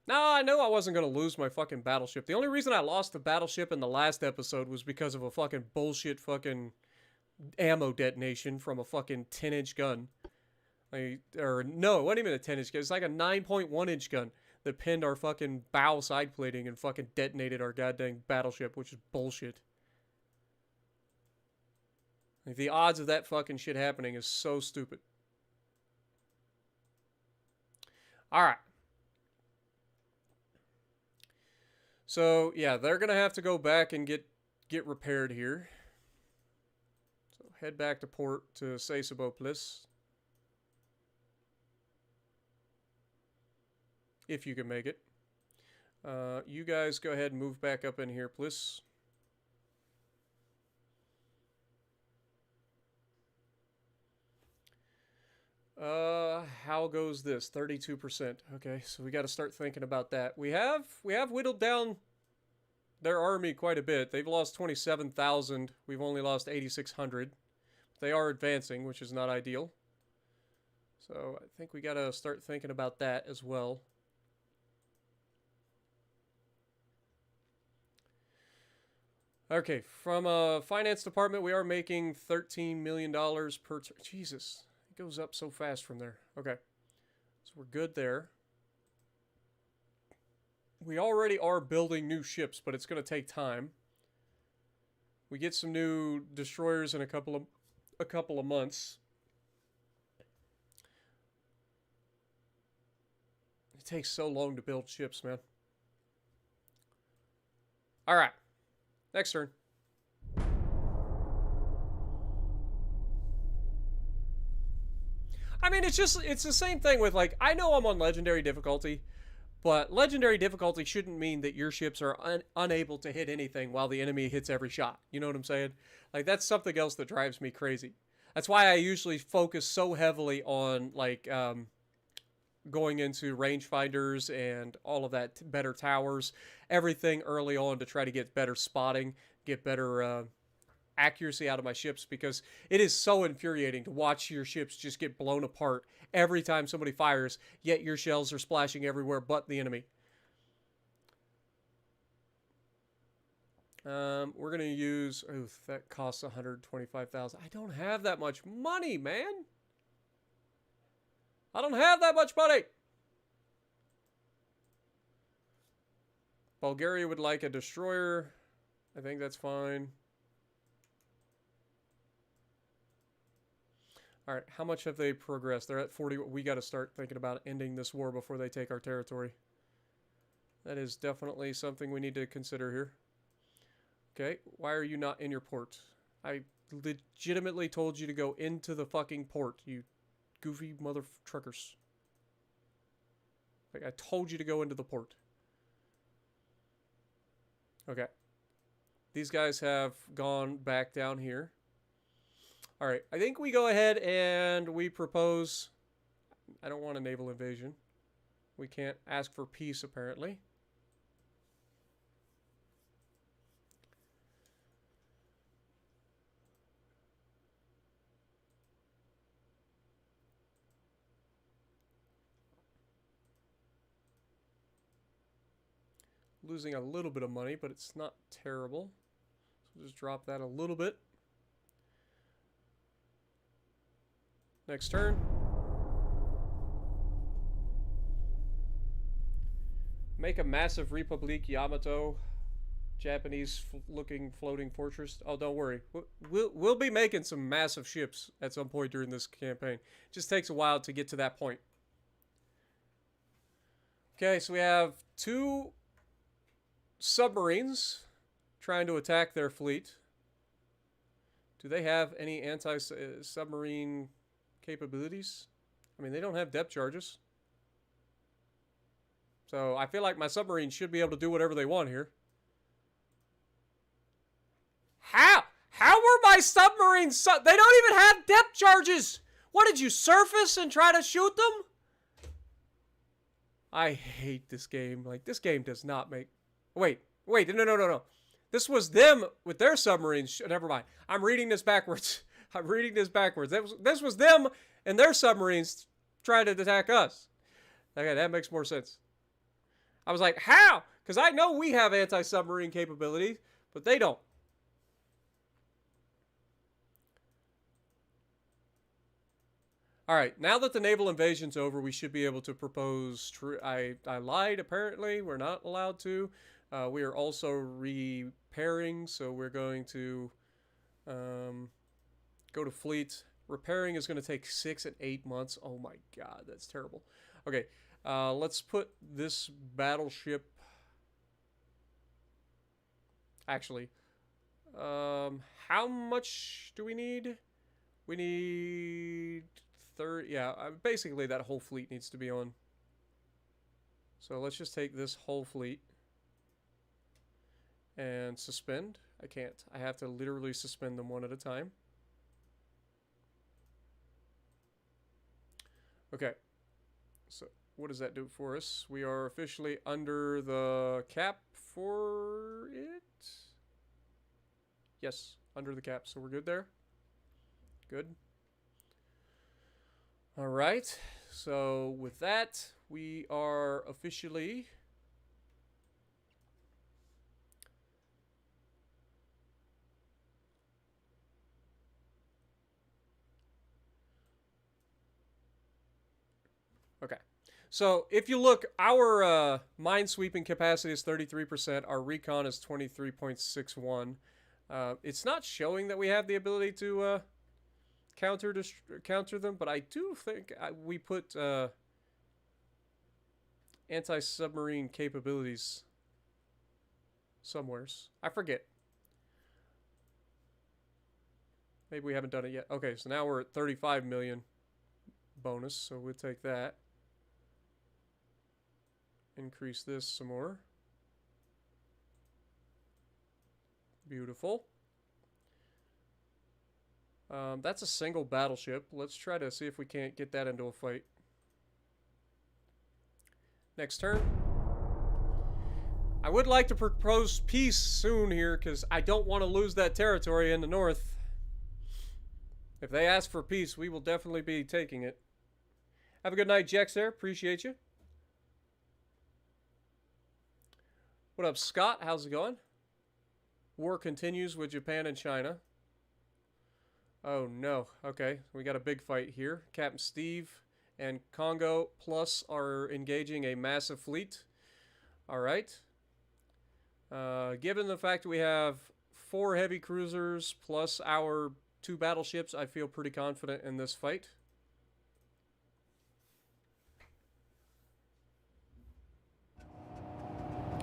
No, I know I wasn't going to lose my fucking battleship. The only reason I lost the battleship in the last episode was because of a fucking bullshit fucking ammo detonation from a fucking 10-inch gun. Or, no, it wasn't even a 10-inch gun. It's like a 9.1-inch gun that pinned our fucking bow side plating and fucking detonated our goddamn battleship, which is bullshit. Like, the odds of that fucking shit happening is so stupid. Alright. So, yeah, they're going to have to go back and get repaired here. So, head back to port to Sasebopolis. If you can make it. You guys go ahead and move back up in here, please. How goes this? 32%. Okay, so we got to start thinking about that. We have whittled down their army quite a bit. They've lost 27,000. We've only lost 8,600. They are advancing, which is not ideal. So I think we got to start thinking about that as well. Okay, from finance department, we are making $13 million per turn. Jesus, it goes up so fast from there. Okay, so we're good there. We already are building new ships, but it's going to take time. We get some new destroyers in a couple of months. It takes so long to build ships, man. All right. Next turn. I mean, it's the same thing with, like, I know I'm on legendary difficulty, but legendary difficulty shouldn't mean that your ships are unable to hit anything while the enemy hits every shot. You know what I'm saying? Like, that's something else that drives me crazy. That's why I usually focus so heavily on, like, going into rangefinders and all of that, better towers, everything early on to try to get better spotting, get better accuracy out of my ships, because it is so infuriating to watch your ships just get blown apart every time somebody fires, yet your shells are splashing everywhere but the enemy. We're going to use, oh, that costs 125,000. I don't have that much money, man. I don't have that much money. Bulgaria would like a destroyer. I think that's fine. All right, how much have they progressed? They're at 40. We got to start thinking about ending this war before they take our territory. That is definitely something we need to consider here. Okay, why are you not in your port? I legitimately told you to go into the fucking port, you goofy mother truckers. Like, I told you to go into the port. Okay. These guys have gone back down here. Alright, I think we go ahead and we propose... I don't want a naval invasion. We can't ask for peace, apparently. Losing a little bit of money, but it's not terrible. So just drop that a little bit. Next turn. Make a massive Republique Yamato Japanese-looking floating fortress. Oh, don't worry. We'll be making some massive ships at some point during this campaign. It just takes a while to get to that point. Okay, so we have 2 submarines trying to attack their fleet. Do they have any anti-submarine capabilities? I mean, they don't have depth charges. So I feel like my submarine should be able to do whatever they want here. How were my submarines they don't even have depth charges! What, did you surface and try to shoot them? I hate this game. Like, this game does not make... Wait, no. This was them with their submarines. Never mind. I'm reading this backwards. This was them and their submarines trying to attack us. Okay, that makes more sense. I was like, how? Because I know we have anti-submarine capability, but they don't. Alright, now that the naval invasion's over, we should be able to propose... I lied, apparently. We're not allowed to. We are also repairing, so we're going to go to fleet. Repairing is going to take 6 and 8 months. Oh my god, that's terrible. Okay, let's put this battleship... Actually, how much do we need? We need... Yeah, basically that whole fleet needs to be on. So let's just take this whole fleet and suspend. I can't. I have to literally suspend them one at a time. Okay. So what does that do for us? We are officially under the cap for it. Yes, under the cap. So we're good there. Good. All right, so with that, we are officially okay. So if you look, our minesweeping capacity is 33%. Our recon is 23.61. It's not showing that we have the ability to counter them, but I do think we put anti-submarine capabilities somewheres. I forget. Maybe we haven't done it yet. Okay, so now we're at 35 million bonus, so we'll take that. Increase this some more. Beautiful. That's a single battleship. Let's try to see if we can't get that into a fight. Next turn. I would like to propose peace soon here, because I don't want to lose that territory in the north. If they ask for peace, we will definitely be taking it. Have a good night, Jex there. Appreciate you. What up, Scott? How's it going? War continues with Japan and China. Oh no. Okay, we got a big fight here. Captain Steve and Congo Plus are engaging a massive fleet. Alright. Given the fact that we have 4 heavy cruisers plus our 2 battleships, I feel pretty confident in this fight.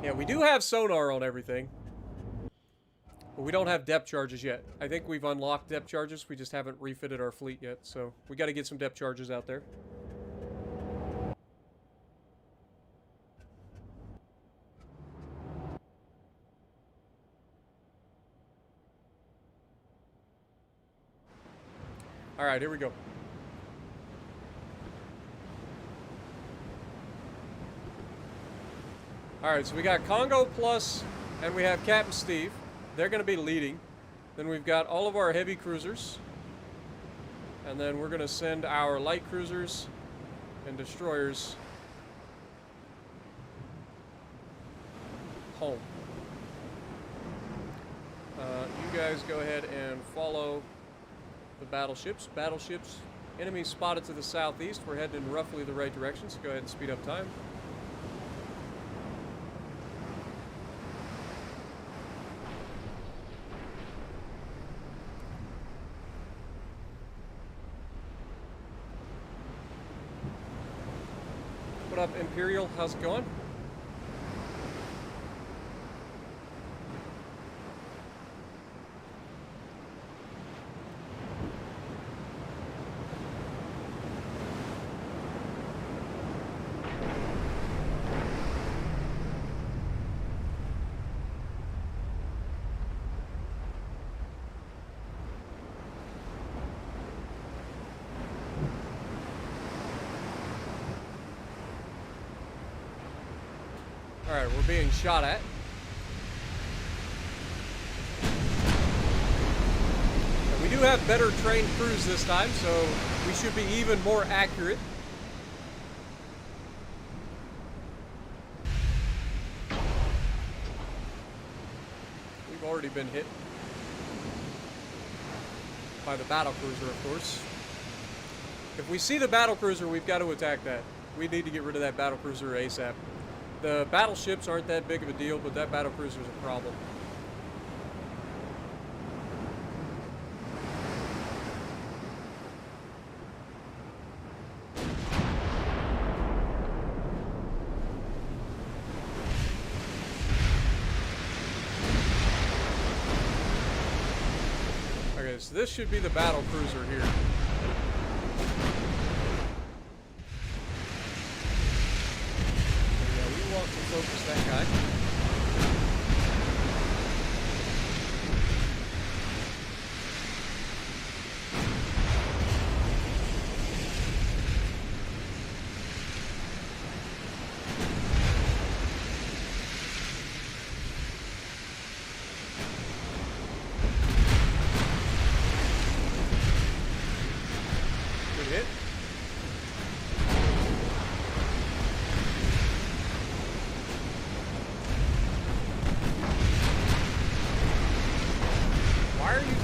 Yeah, we do have sonar on everything. But we don't have depth charges yet. I think we've unlocked depth charges. We just haven't refitted our fleet yet. So we got to get some depth charges out there. Alright, here we go. Alright, so we got Congo Plus and we have Captain Steve. They're going to be leading. Then we've got all of our heavy cruisers. And then we're going to send our light cruisers and destroyers home. You guys go ahead and follow the battleships. Battleships, enemy spotted to the southeast. We're heading in roughly the right direction, so go ahead and speed up time. What up, Imperial? How's it going? Alright, we're being shot at. And we do have better trained crews this time, so we should be even more accurate. We've already been hit by the battlecruiser, of course. If we see the battlecruiser, we've got to attack that. We need to get rid of that battlecruiser ASAP. The battleships aren't that big of a deal, but that battlecruiser is a problem. Okay, so this should be the battlecruiser here. To focus that guy. Good hit.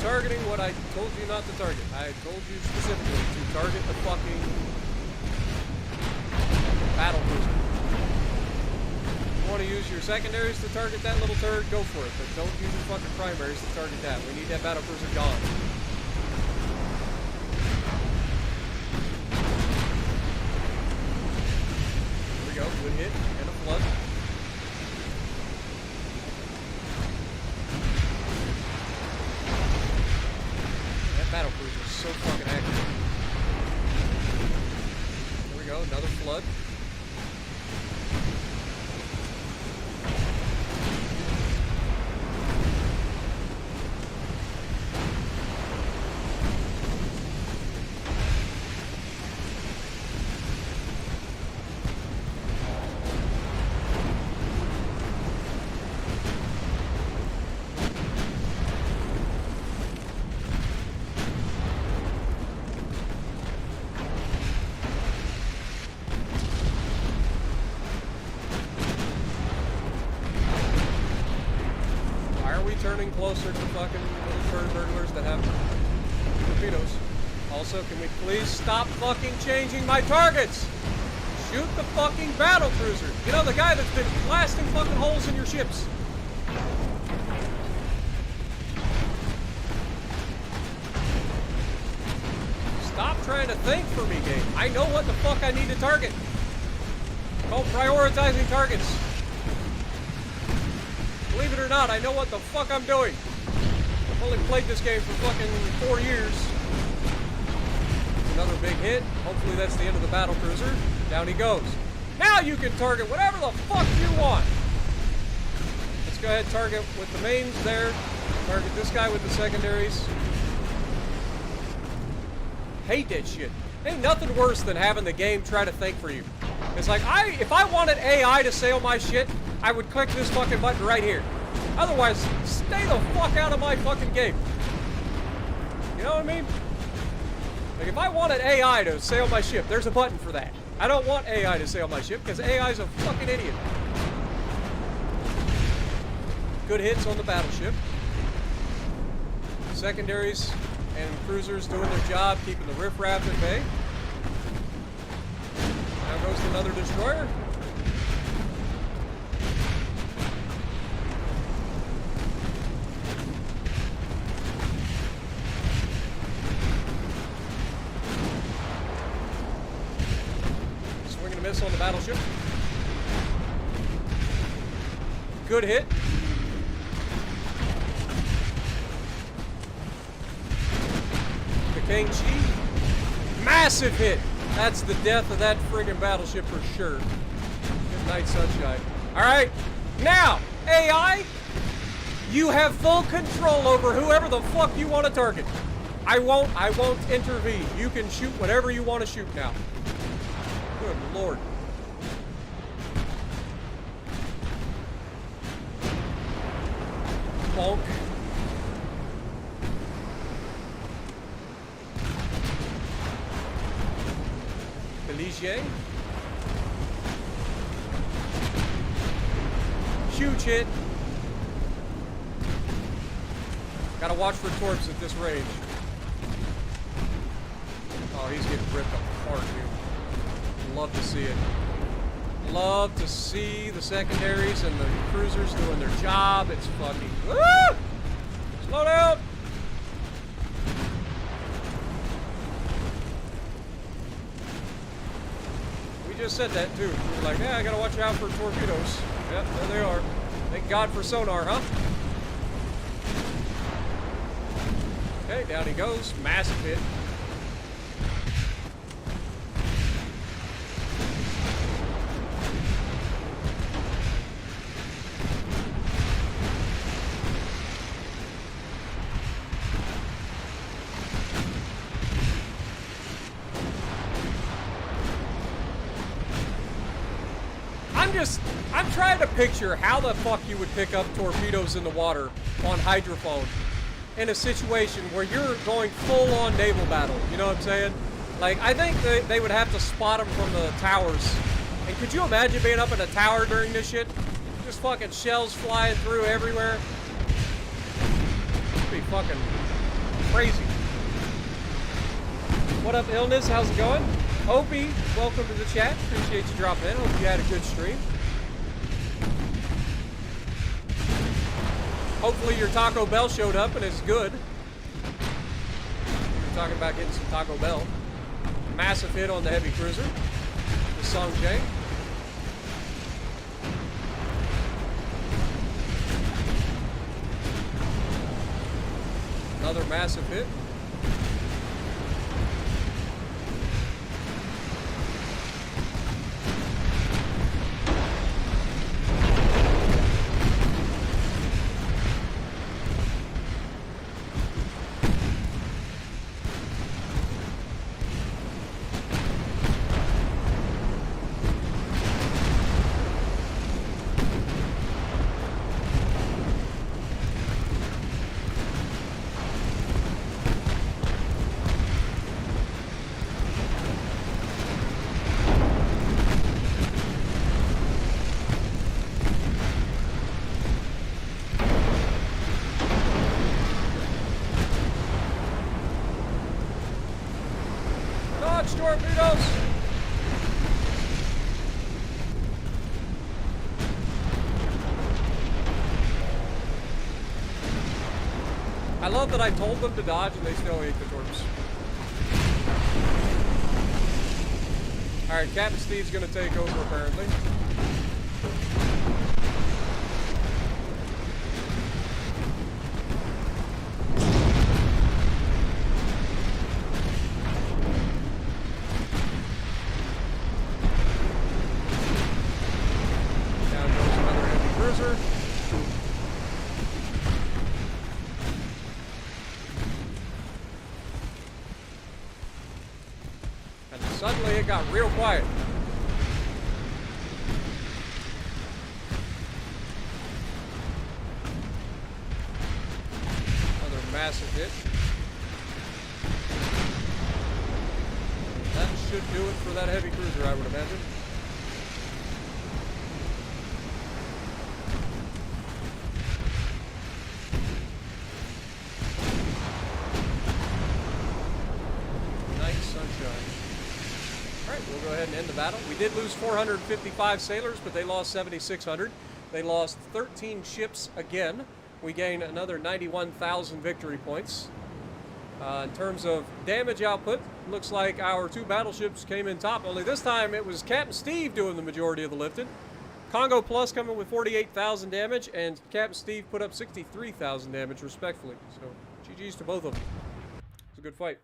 Targeting what I told you not to target. I told you specifically to target the fucking battlecruiser. If you want to use your secondaries to target that little turret, go for it. But don't use your fucking primaries to target that. We need that battlecruiser gone. Here we go. Good hit and a flood. Battlecruiser is so fucking accurate. Here we go, another flood. Turning closer to fucking little turd burglars that have torpedoes. Also, can we please stop fucking changing my targets? Shoot the fucking battlecruiser. You know, the guy that's been blasting fucking holes in your ships. Stop trying to think for me, game. I know what the fuck I need to target. It's called prioritizing targets. Believe it or not, I know what the fuck I'm doing. I've only played this game for fucking 4 years. Another big hit. Hopefully that's the end of the battlecruiser. Down he goes. Now you can target whatever the fuck you want. Let's go ahead and target with the mains there. Target this guy with the secondaries. Hate that shit. Ain't nothing worse than having the game try to think for you. It's like, if I wanted AI to sail my shit, I would click this fucking button right here. Otherwise, stay the fuck out of my fucking game. You know what I mean? Like, if I wanted AI to sail my ship, there's a button for that. I don't want AI to sail my ship, because AI's a fucking idiot. Good hits on the battleship. Secondaries and cruisers doing their job, keeping the riffraff at bay. Now goes to another destroyer. Swinging a miss on the battleship. Good hit. The King Chi. Massive hit. That's the death of that friggin' battleship for sure. Good night, sunshine. Alright, now, AI, you have full control over whoever the fuck you want to target. I won't intervene. You can shoot whatever you want to shoot now. Good lord. Bonk. Belige. Huge hit. Gotta watch for torps at this range. Oh, he's getting ripped apart, dude. Love to see it. Love to see the secondaries and the cruisers doing their job. It's fucking... Woo! Slow down! We just said that, too. We were like, yeah, I gotta watch out for torpedoes. Yep, there they are. Thank God for sonar, huh? Okay, down he goes. Massive hit. I'm trying to picture how the fuck you would pick up torpedoes in the water on hydrophone in a situation where you're going full-on naval battle. You know what I'm saying? Like, I think they would have to spot them from the towers. And could you imagine being up in a tower during this shit? Just fucking shells flying through everywhere. It'd be fucking crazy. What up, Illness? How's it going? Opie, welcome to the chat. Appreciate you dropping in. Hope you had a good stream. Hopefully your Taco Bell showed up and it's good. We're talking about getting some Taco Bell. Massive hit on the heavy cruiser. The Songjang. Another massive hit. Torpedoes! I love that I told them to dodge and they still ate the torps. Alright, Captain Steve's gonna take over apparently. Suddenly it got real quiet. Another massive hit. That should do it for that heavy cruiser, I would imagine. Nice sunshine. Alright, we'll go ahead and end the battle. We did lose 455 sailors, but they lost 7,600. They lost 13 ships again. We gained another 91,000 victory points. In terms of damage output, looks like our two battleships came in top. Only this time it was Captain Steve doing the majority of the lifting. Congo Plus coming with 48,000 damage, and Captain Steve put up 63,000 damage respectfully. So, GG's to both of them. It's a good fight.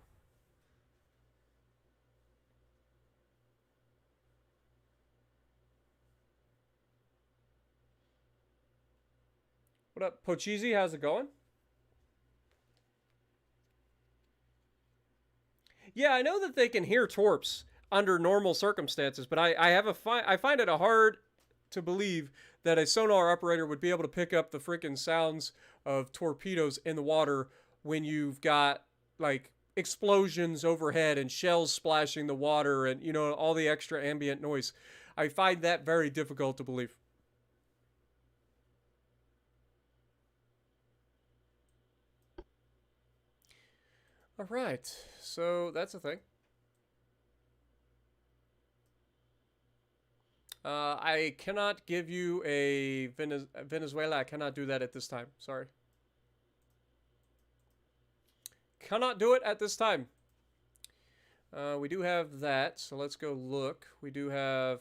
What up, Pochisi? How's it going? Yeah, I know that they can hear torps under normal circumstances, but I find it hard to believe that a sonar operator would be able to pick up the freaking sounds of torpedoes in the water when you've got like explosions overhead and shells splashing the water and, you know, all the extra ambient noise. I find that very difficult to believe. All right, so that's a thing. I cannot give you a Venezuela. I cannot do that at this time. Sorry. Cannot do it at this time. We do have that, so let's go look. We do have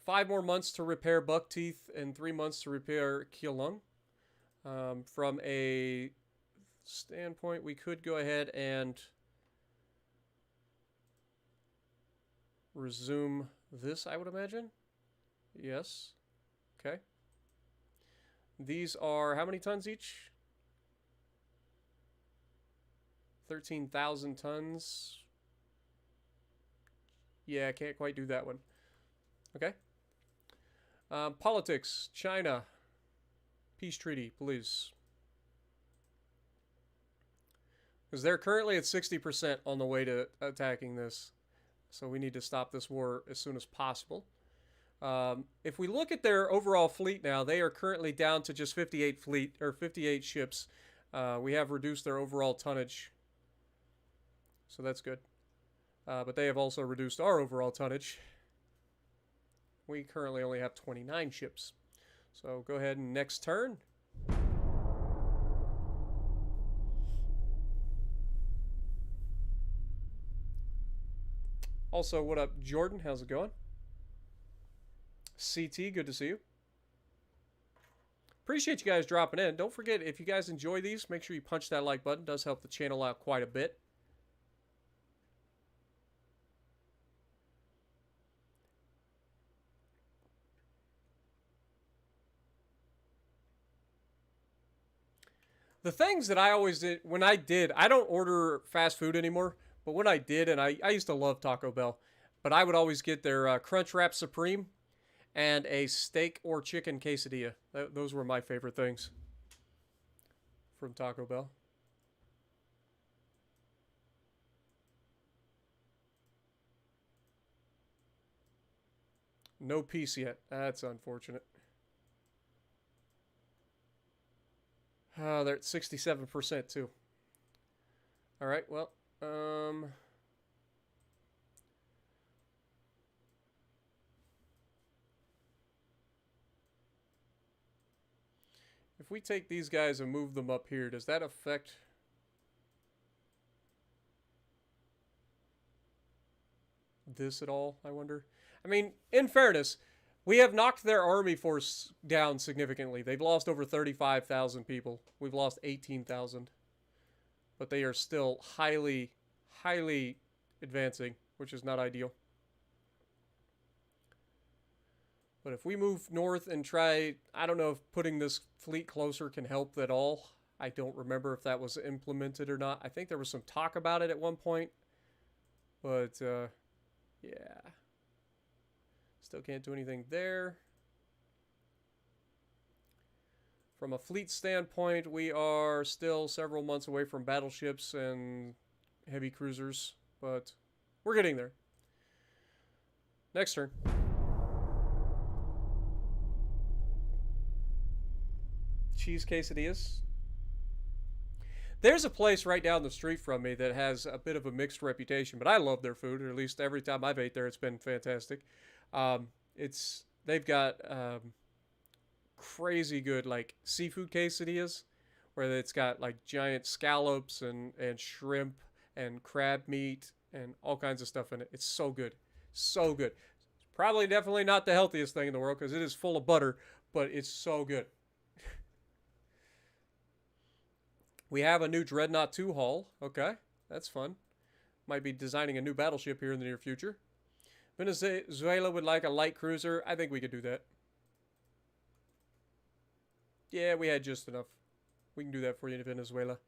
5 more months to repair buck teeth and 3 months to repair Keelung. From a standpoint, we could go ahead and resume this, I would imagine. Yes. Okay. These are how many tons each? 13,000 tons. Yeah, I can't quite do that one. Okay. Politics. China. Peace treaty, please. Because they're currently at 60% on the way to attacking this. So we need to stop this war as soon as possible. If we look at their overall fleet now, they are currently down to just 58 ships. We have reduced their overall tonnage. So that's good. But they have also reduced our overall tonnage. We currently only have 29 ships. So go ahead and next turn. Also, what up, Jordan? How's it going? CT, good to see you. Appreciate you guys dropping in. Don't forget, if you guys enjoy these, make sure you punch that like button. It does help the channel out quite a bit. The things that I always did, I don't order fast food anymore, but when I did, and I used to love Taco Bell, but I would always get their Crunchwrap Supreme and a steak or chicken quesadilla. Those were my favorite things from Taco Bell. No peace yet. That's unfortunate. Oh, they're at 67% too. All right, well, if we take these guys and move them up here, does that affect this at all, I wonder? I mean, in fairness, we have knocked their army force down significantly. They've lost over 35,000 people. We've lost 18,000. But they are still highly, highly advancing, which is not ideal. But if we move north and try, I don't know if putting this fleet closer can help at all. I don't remember if that was implemented or not. I think there was some talk about it at one point. But, yeah. Still can't do anything there. From a fleet standpoint, we are still several months away from battleships and heavy cruisers, but we're getting there. Next turn. Cheese quesadillas. There's a place right down the street from me that has a bit of a mixed reputation, but I love their food, or at least every time I've ate there, it's been fantastic. They've got crazy good like seafood quesadillas where it's got like giant scallops and shrimp and crab meat and all kinds of stuff in it. It's so good. So good. Probably definitely not the healthiest thing in the world because it is full of butter, but it's so good. We have a new Dreadnought 2 hull. Okay, that's fun. Might be designing a new battleship here in the near future. Venezuela would like a light cruiser. I think we could do that. Yeah, we had just enough. We can do that for you in Venezuela.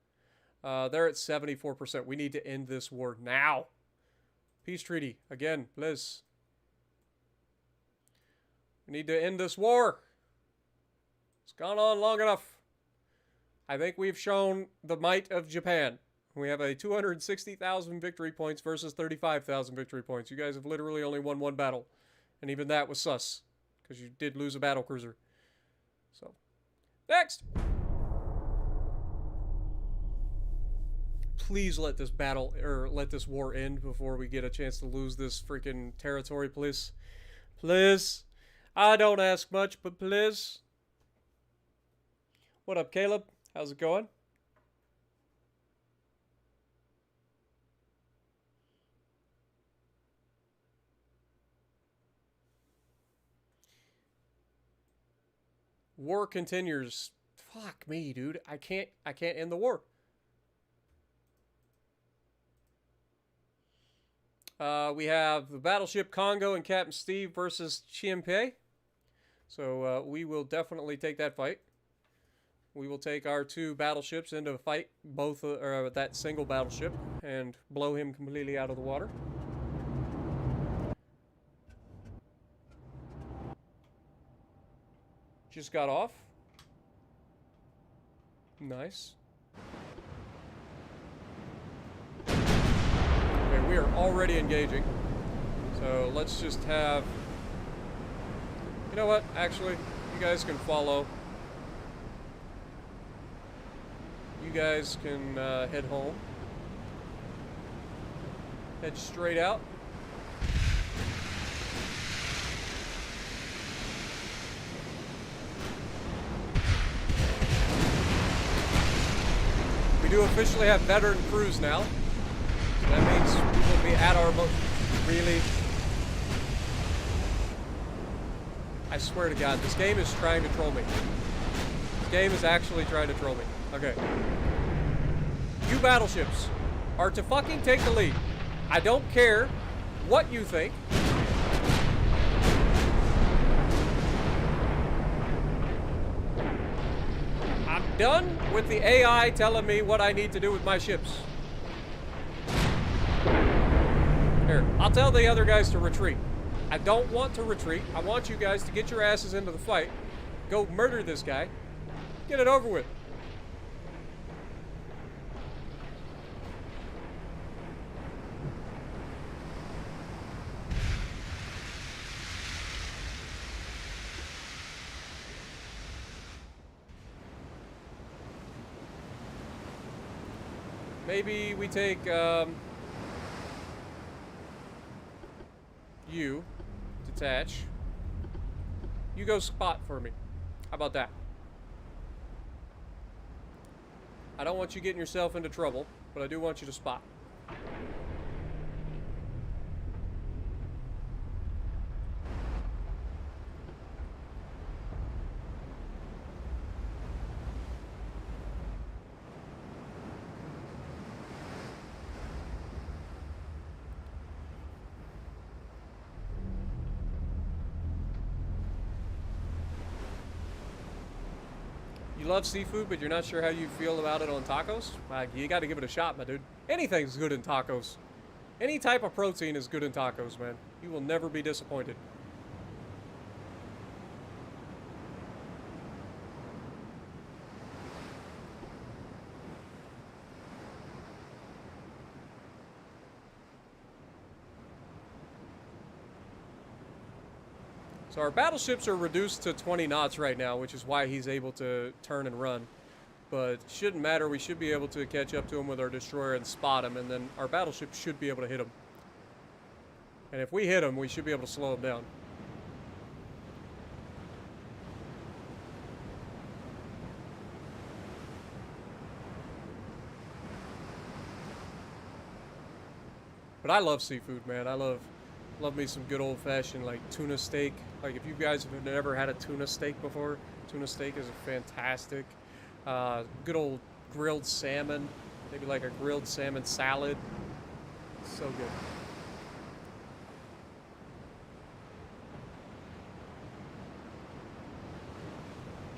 They're at 74%. We need to end this war now. Peace treaty. Again, please. We need to end this war. It's gone on long enough. I think we've shown the might of Japan. We have a 260,000 victory points versus 35,000 victory points. You guys have literally only won one battle. And even that was sus. Because you did lose a battle cruiser. So, next! Please let this battle, or let this war end before we get a chance to lose this freaking territory, please. Please. I don't ask much, but please. What up, Caleb? How's it going? War continues. Fuck me, dude. I can't end the war. We have the Battleship Congo and Captain Steve versus Chiempe. So we will definitely take that fight. We will take our two battleships into a fight, both that single battleship, and blow him completely out of the water. Just got off. Nice. Okay, we are already engaging. So let's just have... You know what? Actually, you guys can follow. You guys can head home. Head straight out. We do officially have veteran crews now. So that means we will be at our most... Really? I swear to God, this game is trying to troll me. This game is actually trying to troll me. Okay. You battleships are to fucking take the lead. I don't care what you think. I'm done with the AI telling me what I need to do with my ships. Here, I'll tell the other guys to retreat. I don't want to retreat. I want you guys to get your asses into the fight. Go murder this guy. Get it over with. Maybe we take, you, detach. You go spot for me. How about that? I don't want you getting yourself into trouble, but I do want you to spot. You love seafood, but you're not sure how you feel about it on tacos? You gotta give it a shot, my dude. Anything's good in tacos. Any type of protein is good in tacos, man. You will never be disappointed. So our battleships are reduced to 20 knots right now, which is why he's able to turn and run. But shouldn't matter, we should be able to catch up to him with our destroyer and spot him, and then our battleship should be able to hit him. And if we hit him, we should be able to slow him down. But I love seafood, man. I love me some good old-fashioned, like, tuna steak. Like, if you guys have never had a tuna steak before, tuna steak is fantastic. Good old grilled salmon. Maybe like a grilled salmon salad. So good.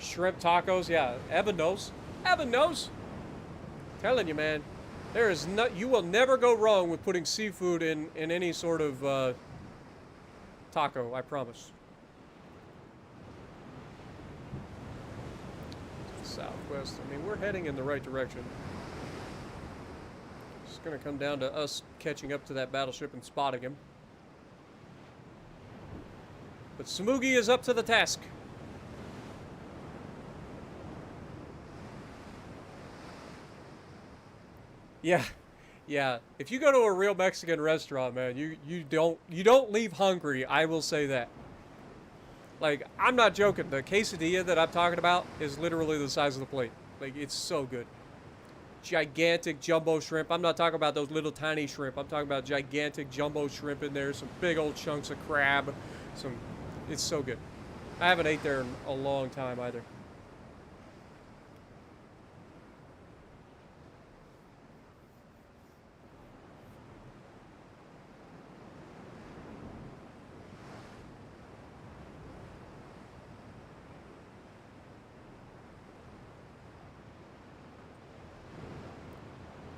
Shrimp tacos, yeah. Evan knows. Evan knows. Telling you, man. There is no, you will never go wrong with putting seafood in any sort of taco, I promise. South. southwest. I mean, we're heading in the right direction. It's going to come down to us catching up to that battleship and spotting him. But Smugi is up to the task. Yeah. Yeah, if you go to a real Mexican restaurant, man, you don't leave hungry. I will say that. Like, I'm not joking. The quesadilla that I'm talking about is literally the size of the plate. Like, it's so good. Gigantic jumbo shrimp. I'm not talking about those little tiny shrimp. I'm talking about gigantic jumbo shrimp in there. Some big old chunks of crab. It's so good. I haven't ate there in a long time either.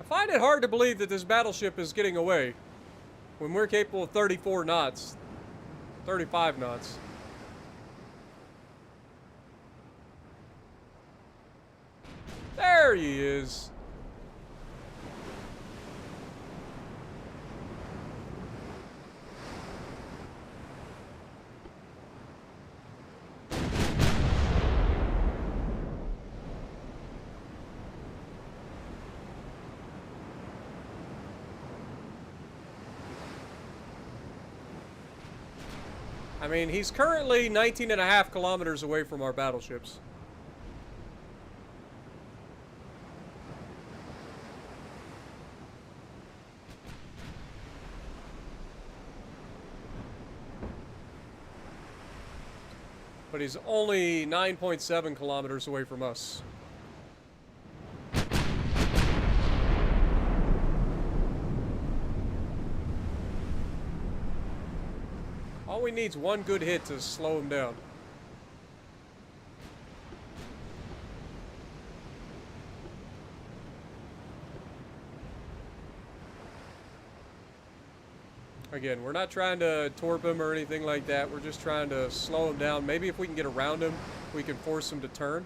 I find it hard to believe that this battleship is getting away when we're capable of 34 knots, 35 knots. There he is. I mean, he's currently 19.5 kilometers away from our battleships. But he's only 9.7 kilometers away from us. All we need is one good hit to slow him down. Again, we're not trying to torp him or anything like that. We're just trying to slow him down. Maybe if we can get around him, we can force him to turn.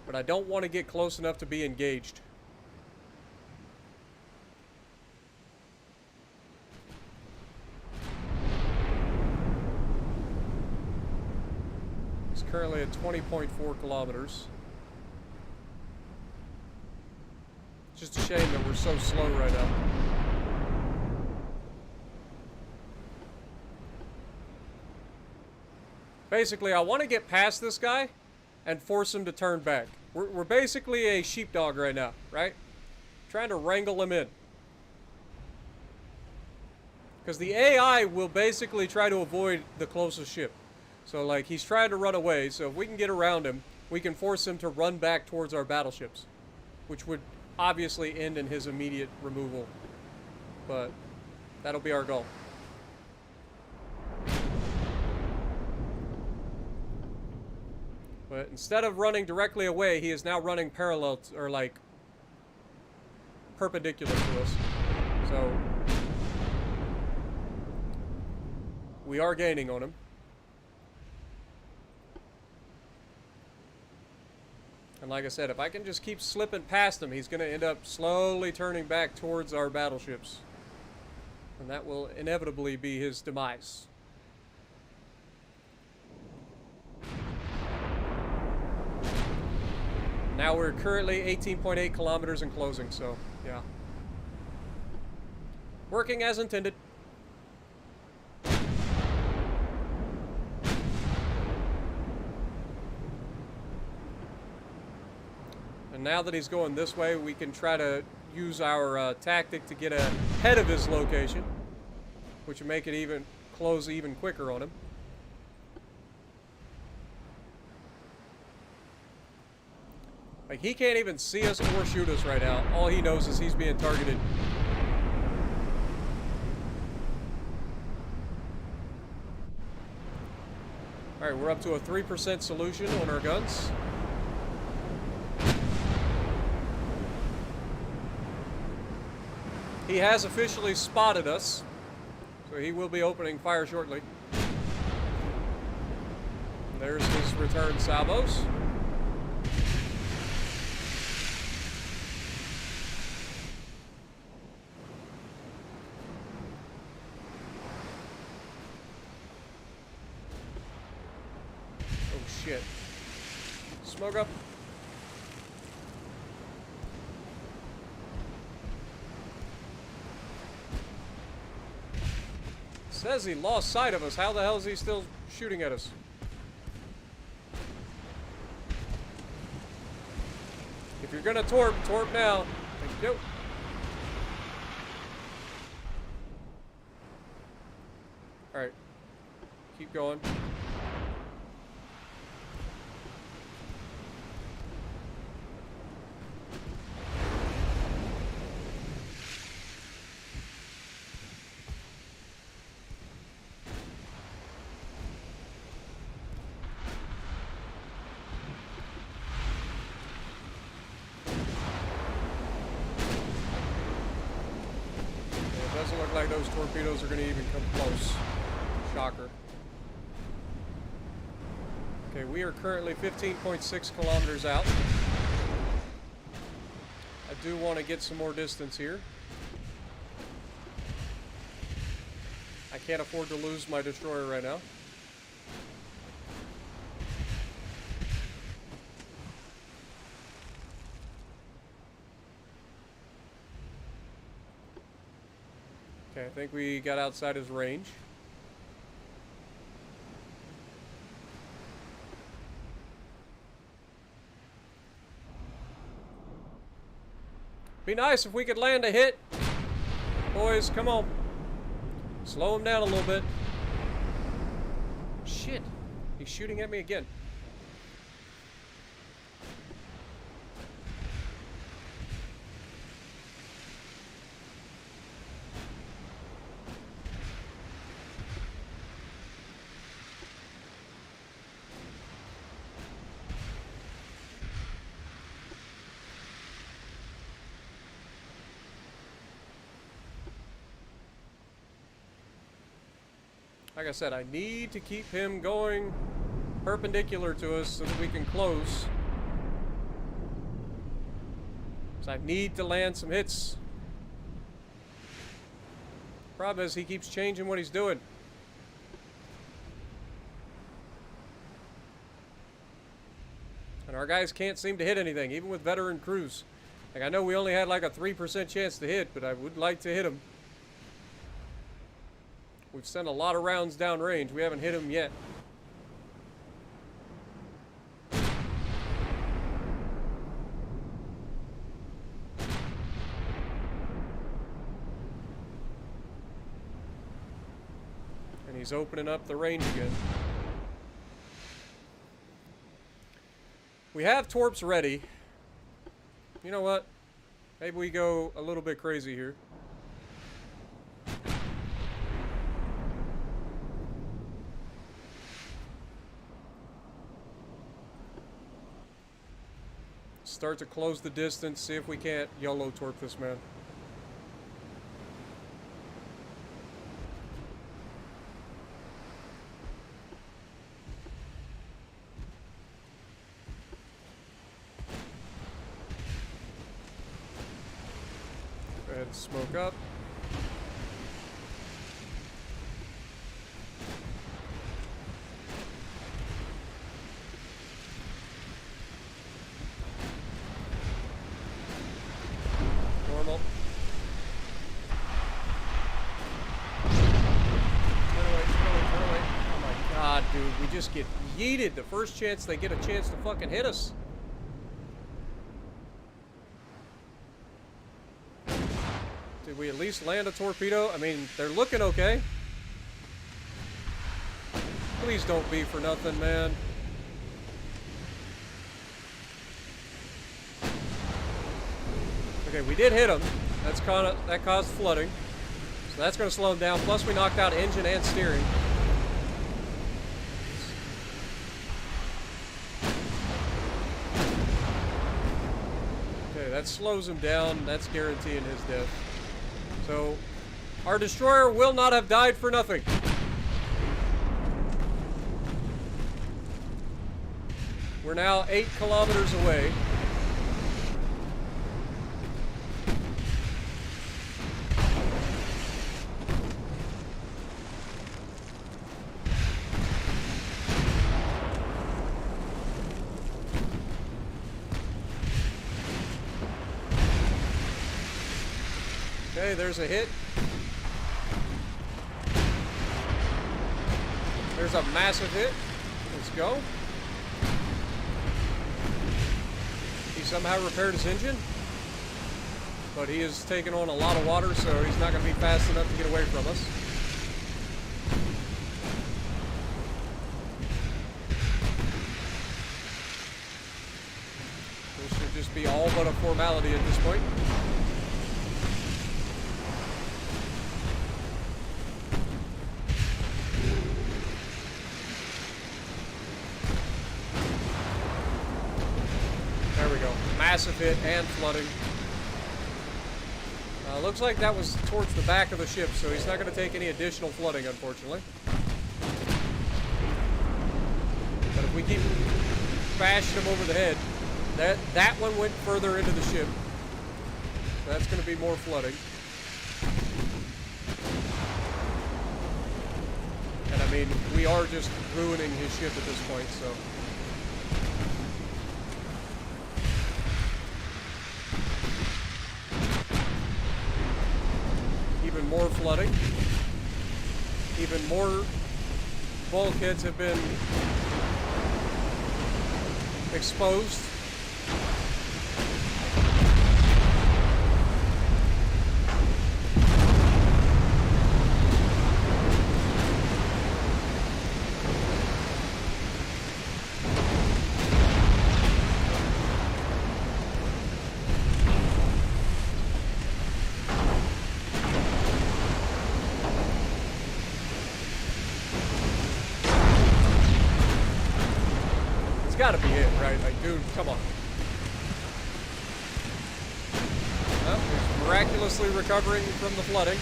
But I don't want to get close enough to be engaged. He's currently at 20.4 kilometers. It's just a shame that we're so slow right now. Basically, I want to get past this guy and force him to turn back. We're basically a sheepdog right now, right? Trying to wrangle him in. Because the AI will basically try to avoid the closest ship. So, like, he's trying to run away, so if we can get around him, we can force him to run back towards our battleships. Which would obviously end in his immediate removal. But that'll be our goal. But instead of running directly away, he is now running parallel to, or like perpendicular to us. So we are gaining on him. And like I said, if I can just keep slipping past him, he's going to end up slowly turning back towards our battleships. And that will inevitably be his demise. Now we're currently 18.8 kilometers and closing, so yeah. Working as intended. And now that he's going this way, we can try to use our tactic to get ahead of his location, which will make it close even quicker on him. Like, he can't even see us or shoot us right now. All he knows is he's being targeted. Alright, we're up to a 3% solution on our guns. He has officially spotted us, so he will be opening fire shortly. There's his return salvos. Oh shit. Smoke up. Says he lost sight of us. How the hell is he still shooting at us? If you're gonna torp now. Thank you. Alright. Keep going. Doesn't look like those torpedoes are going to even come close. Shocker. Okay, we are currently 15.6 kilometers out. I do want to get some more distance here. I can't afford to lose my destroyer right now. Okay, I think we got outside his range. Be nice if we could land a hit. Boys, come on. Slow him down a little bit. Shit. He's shooting at me again. Like I said, I need to keep him going perpendicular to us so that we can close. So I need to land some hits. Problem is, he keeps changing what he's doing. And our guys can't seem to hit anything, even with veteran crews. Like, I know we only had like a 3% chance to hit, but I would like to hit him. We've sent a lot of rounds downrange. We haven't hit him yet. And he's opening up the range again. We have torps ready. You know what? Maybe we go a little bit crazy here. Start to close the distance, see if we can't YOLO torp this man. Go ahead and smoke up. We just get yeeted the first chance they get a chance to fucking hit us. Did we at least land a torpedo? I mean, they're looking okay. Please don't be for nothing, man. Okay, we did hit them. That caused flooding. So that's going to slow them down. Plus we knocked out engine and steering. That slows him down. That's guaranteeing his death. So, our destroyer will not have died for nothing. We're now 8 kilometers away. Okay, there's a hit. There's a massive hit. Let's go. He somehow repaired his engine, but he is taking on a lot of water, so he's not going to be fast enough to get away from us. This should just be all but a formality at this point. Massive hit and flooding. Looks like that was towards the back of the ship, so he's not going to take any additional flooding, unfortunately. But if we keep bashing him over the head, that one went further into the ship. So that's going to be more flooding. And I mean, we are just ruining his ship at this point, so... Even more flooding. Even more bulkheads have been exposed. Gotta be it, right? Like, dude, come on. He's miraculously recovering from the flooding.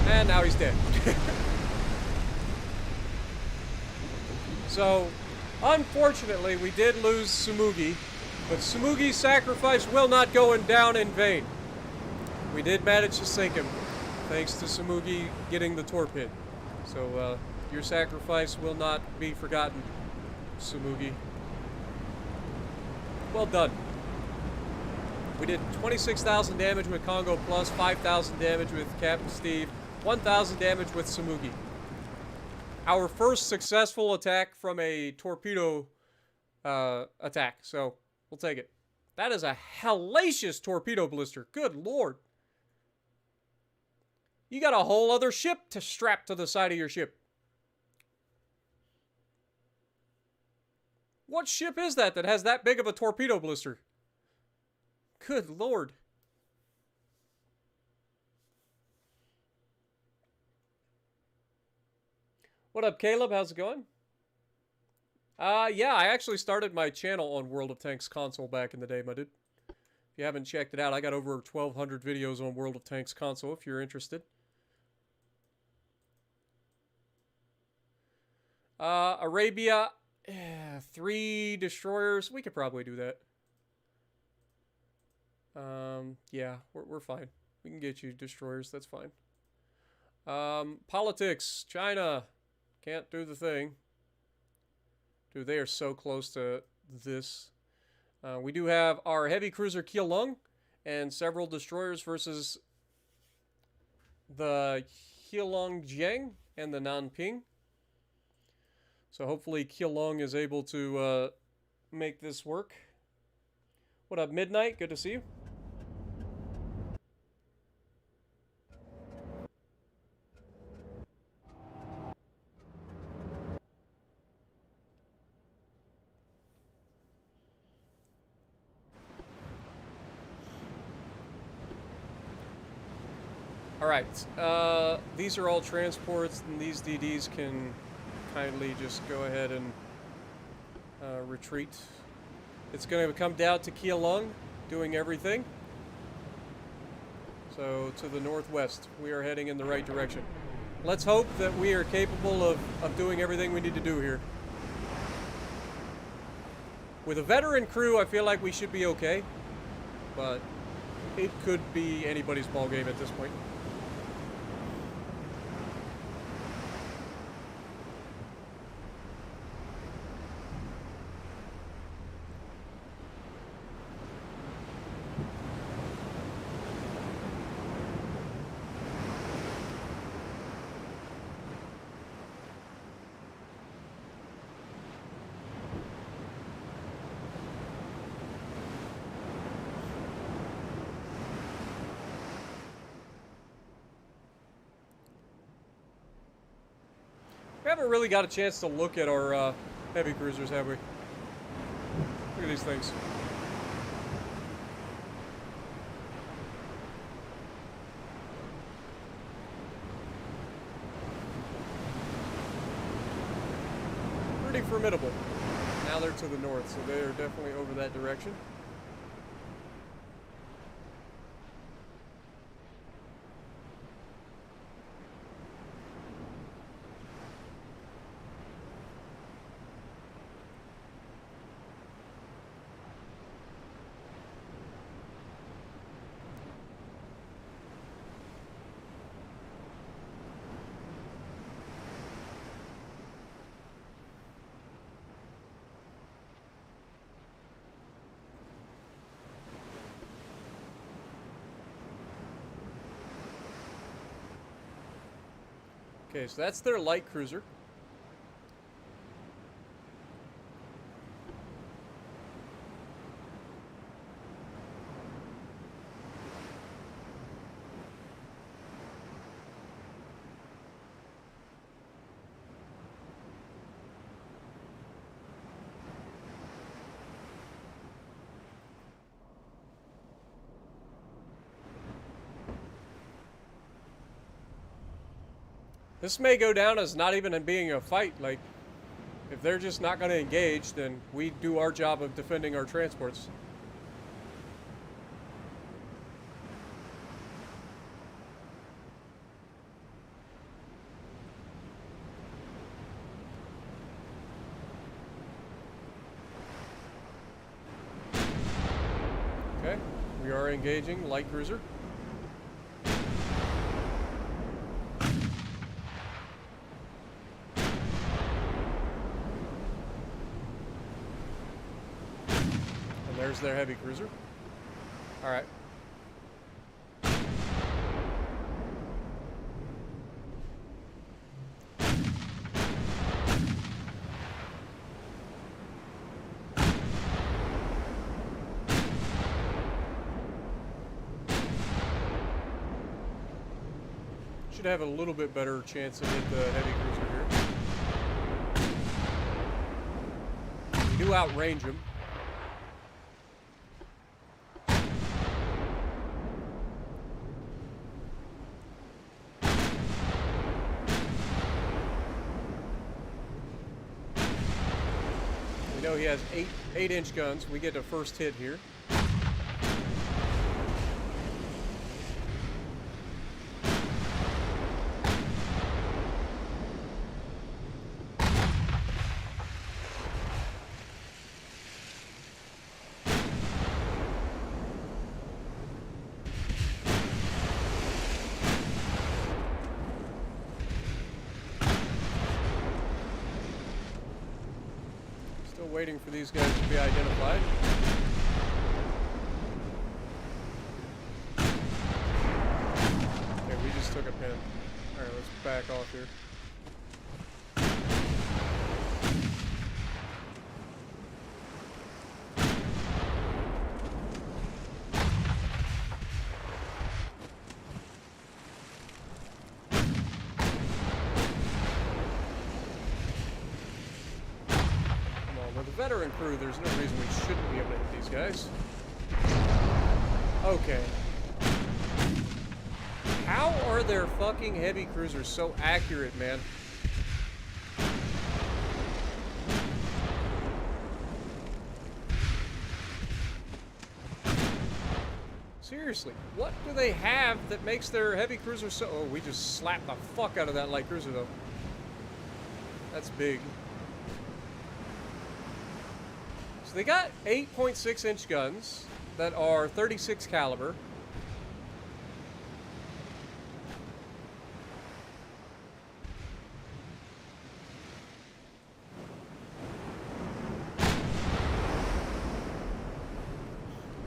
And now he's dead. So, unfortunately, we did lose Tsumugi, but Tsumugi's sacrifice will not go down in vain. We did manage to sink him, thanks to Tsumugi getting the torpid. So, your sacrifice will not be forgotten, Tsumugi. Well done. We did 26,000 damage with Congo plus 5,000 damage with Captain Steve, 1,000 damage with Tsumugi. Our first successful attack from a torpedo attack, so we'll take it. That is a hellacious torpedo blister. Good lord. You got a whole other ship to strap to the side of your ship. What ship is that has that big of a torpedo blister? Good lord. What up, Caleb? How's it going? Yeah, I actually started my channel on World of Tanks console back in the day, my dude. If you haven't checked it out, I got over 1,200 videos on World of Tanks console if you're interested. Arabia... 3 destroyers. We could probably do that. Yeah, we're fine. We can get you destroyers. That's fine. Politics. China. Can't do the thing. Dude, they are so close to this. We do have our heavy cruiser Kyudo and several destroyers versus the Heilongjiang and the Nanping. So hopefully Kyudo is able to make this work. What up, Midnight? Good to see you. Alright, these are all transports, and these DDs can kindly just go ahead and retreat. It's going to come down to Kyudo doing everything. So, to the northwest. We are heading in the right direction. Let's hope that we are capable of doing everything we need to do here. With a veteran crew, I feel like we should be okay. But it could be anybody's ballgame at this point. We haven't really got a chance to look at our heavy cruisers, have we? Look at these things. Pretty formidable. Now they're to the north, so they are definitely over that direction. Okay, so that's their light cruiser. This may go down as not even being a fight. Like, if they're just not going to engage, then we do our job of defending our transports. Okay, we are engaging light cruiser. There's their heavy cruiser. All right. Should have a little bit better chance to hit the heavy cruiser here. We do outrange him. He has 8-inch guns. We get a first hit here. Waiting for these guys to be identified. Okay, we just took a pin. Alright, let's back off here. Veteran crew, there's no reason we shouldn't be able to hit these guys. Okay. How are their fucking heavy cruisers so accurate, man? Seriously, what do they have that makes their heavy cruiser so... Oh, we just slapped the fuck out of that light cruiser, though. That's big. So they got 8.6-inch guns that are 36 caliber.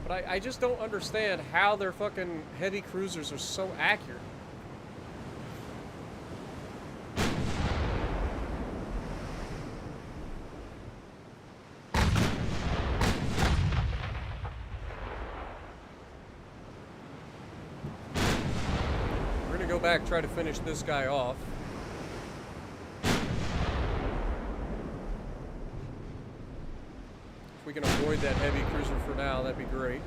But I just don't understand how their fucking heavy cruisers are so accurate. We're gonna go back, try to finish this guy off. If we can avoid that heavy cruiser for now, that'd be great.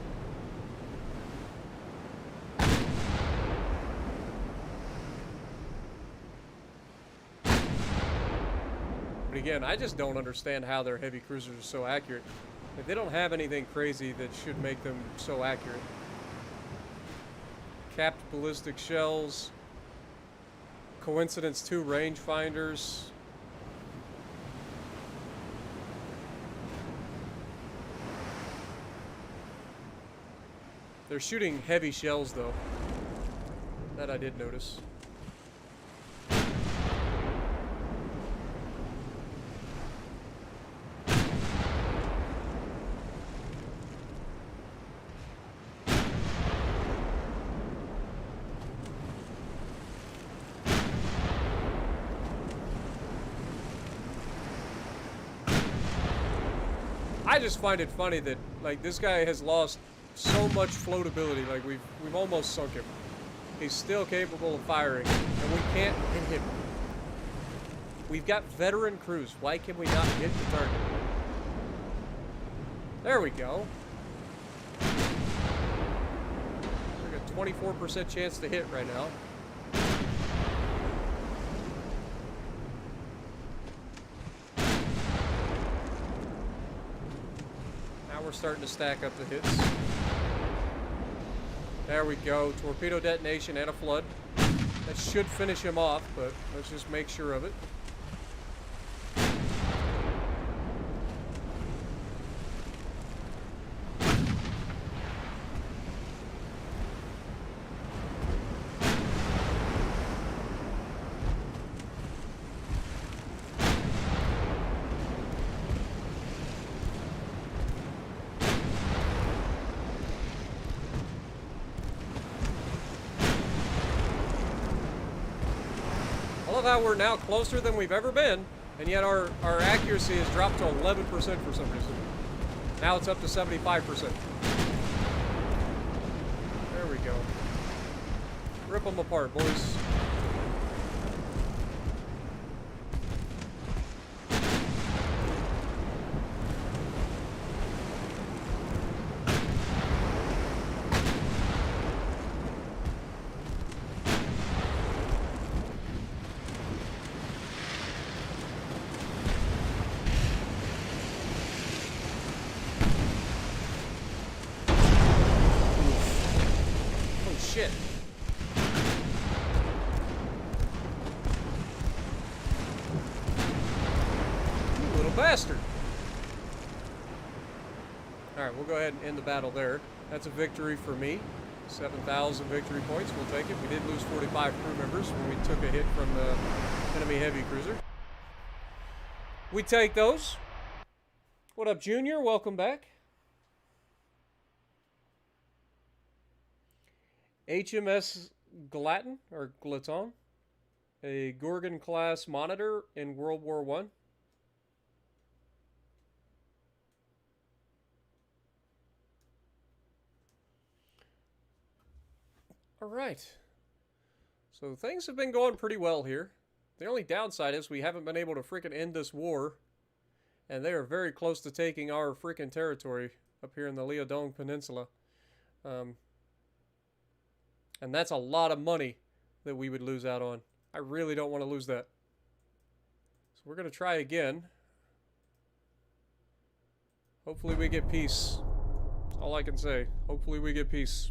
But again, I just don't understand how their heavy cruisers are so accurate. Like, they don't have anything crazy that should make them so accurate. Capped ballistic shells. Coincidence 2 rangefinders. They're shooting heavy shells, though. That I did notice. I just find it funny that, like, this guy has lost so much floatability. Like, we've almost sunk him. He's still capable of firing, and we can't hit him. We've got veteran crews. Why can we not hit the target? There we go. We've got a 24% chance to hit right now. We're starting to stack up the hits. There we go. Torpedo detonation and a flood. That should finish him off, but let's just make sure of it. How we're now closer than we've ever been, and yet our accuracy has dropped to 11% for some reason. Now it's up to 75%. There we go. Rip them apart, boys. Shit. You little bastard. Alright, we'll go ahead and end the battle there. That's a victory for me. 7,000 victory points. We'll take it. We did lose 45 crew members when we took a hit from the enemy heavy cruiser. We take those. What up, Junior? Welcome back. HMS Glaton, or Glaton, a Gorgon-class monitor in World War I. Alright. So things have been going pretty well here. The only downside is we haven't been able to freaking end this war. And they are very close to taking our freaking territory up here in the Liaodong Peninsula. And that's a lot of money that we would lose out on. I really don't want to lose that. So we're going to try again. Hopefully we get peace. That's all I can say. Hopefully we get peace.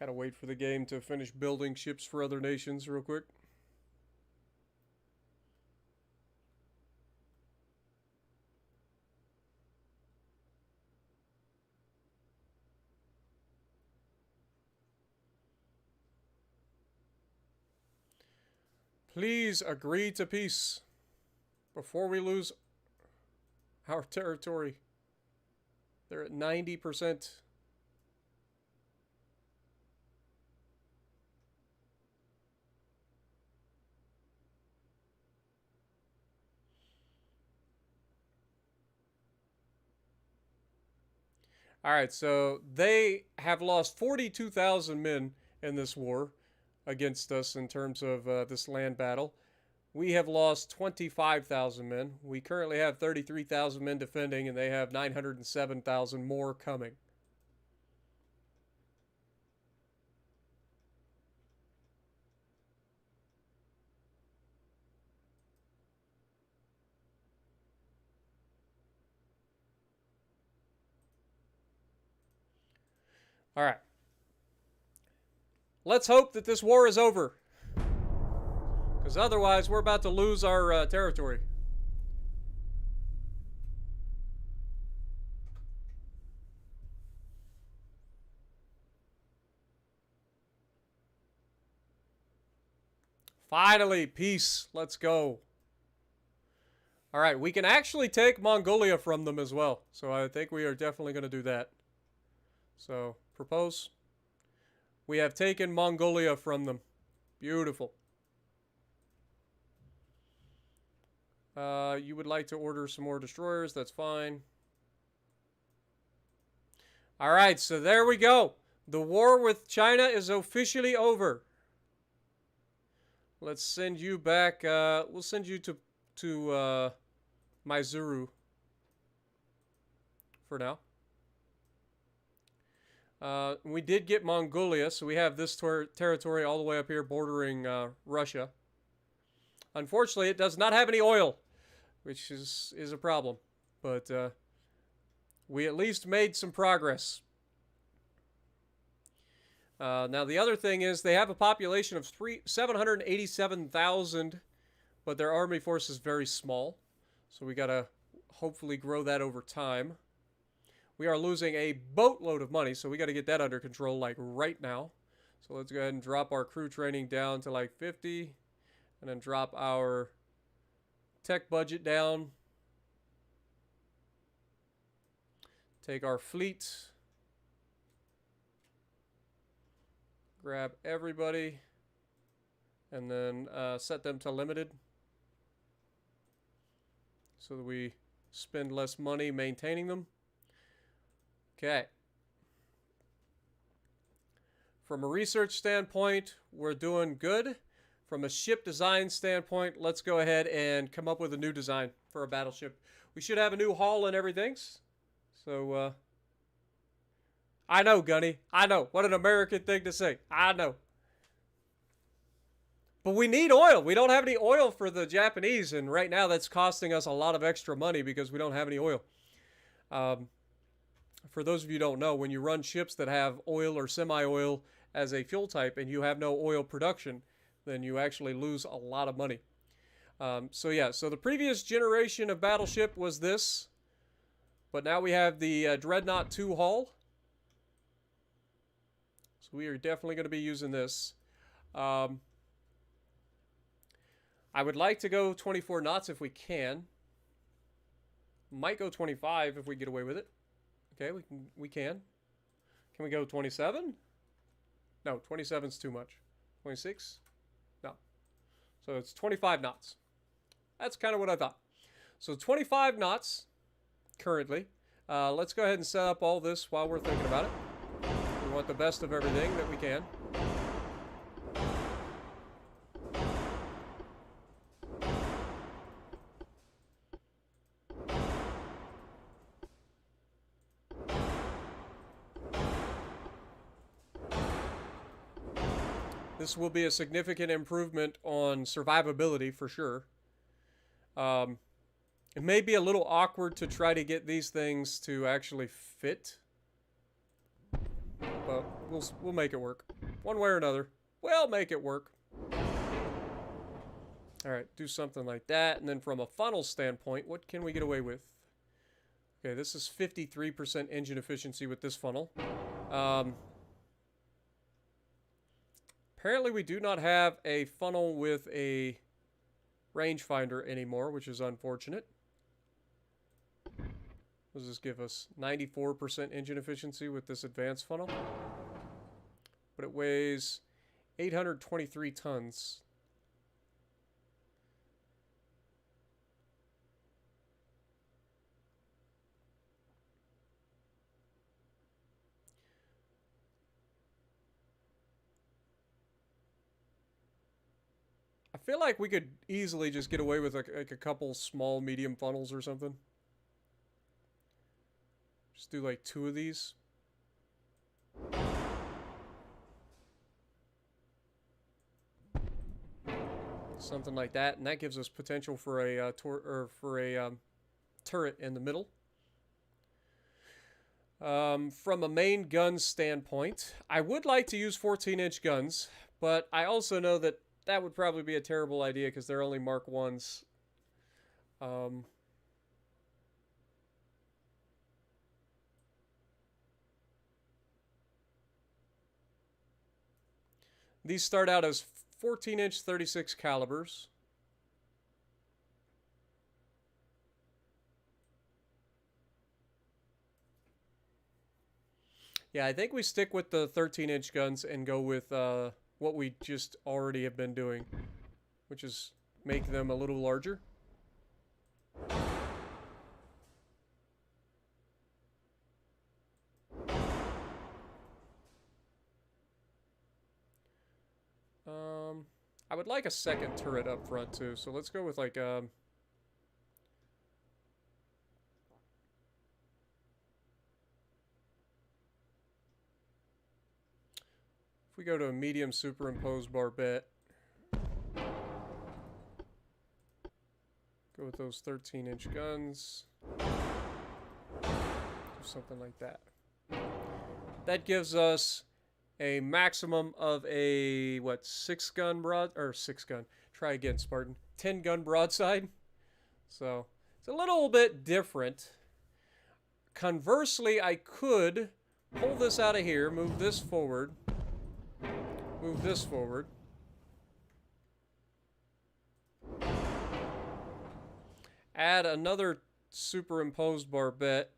Gotta wait for the game to finish building ships for other nations real quick. Please agree to peace before we lose our territory. They're at 90%. Alright, so they have lost 42,000 men in this war against us in terms of this land battle. We have lost 25,000 men. We currently have 33,000 men defending, and they have 907,000 more coming. All right. Let's hope that this war is over. Because otherwise, we're about to lose our territory. Finally, peace. Let's go. All right, we can actually take Mongolia from them as well. So I think we are definitely going to do that. So, propose. We have taken Mongolia from them. Beautiful. You would like to order some more destroyers. That's fine. All right, so there we go. The war with China is officially over. Let's send you back. We'll send you to Maizuru for now. We did get Mongolia, so we have this territory all the way up here bordering Russia. Unfortunately, it does not have any oil, which is a problem. But we at least made some progress. Now, the other thing is they have a population of 787,000, but their army force is very small. So we got to hopefully grow that over time. We are losing a boatload of money, so we got to get that under control, like, right now. So let's go ahead and drop our crew training down to, like, 50. And then drop our tech budget down. Take our fleet. Grab everybody. And then set them to limited. So that we spend less money maintaining them. Okay. From a research standpoint, we're doing good. From a ship design standpoint, let's go ahead and come up with a new design for a battleship. We should have a new hull and everything. So, I know, Gunny. I know. What an American thing to say. I know. But we need oil. We don't have any oil for the Japanese, and right now that's costing us a lot of extra money because we don't have any oil. For those of you who don't know, when you run ships that have oil or semi-oil as a fuel type and you have no oil production, then you actually lose a lot of money. So the previous generation of battleship was this, but now we have the Dreadnought 2 hull. So we are definitely going to be using this. I would like to go 24 knots if we can. Might go 25 if we get away with it. Okay, we can. Can we go 27? No, 27's too much. 26? No. So it's 25 knots. That's kind of what I thought. So 25 knots currently. Let's go ahead and set up all this while we're thinking about it. We want the best of everything that we can. This will be a significant improvement on survivability for sure. It may be a little awkward to try to get these things to actually fit. But we'll make it work. One way or another. We'll make it work. Alright, do something like that. And then from a funnel standpoint, what can we get away with? Okay, this is 53% engine efficiency with this funnel. Apparently we do not have a funnel with a rangefinder anymore, which is unfortunate. Does this give us 94% engine efficiency with this advanced funnel? But it weighs 823 tons. I feel like we could easily just get away with like a couple small medium funnels or something. Just do like 2 of these. Something like that, and that gives us potential for a turret in the middle. From a main gun standpoint, I would like to use 14-inch guns, but I also know that that would probably be a terrible idea because they're only Mark 1s. These start out as 14-inch 36 calibers. Yeah, I think we stick with the 13-inch guns and go with what we just already have been doing, which is make them a little larger. I would like a second turret up front too, so let's go with like if we go to a medium superimposed barbette, go with those 13-inch guns, do something like that. That gives us a maximum of a, what, 6-gun or 6-gun. Try again, Spartan. 10-gun broadside. So, it's a little bit different. Conversely, I could pull this out of here, move this forward, move this forward. Add another superimposed barbette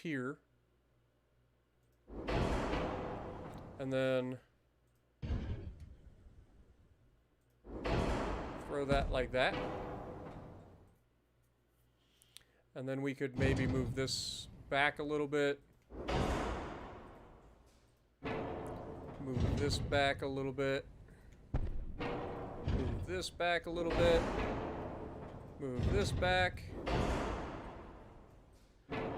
here. And then throw that like that. And then we could maybe move this back a little bit. Move this back a little bit. Move this back a little bit. Move this back.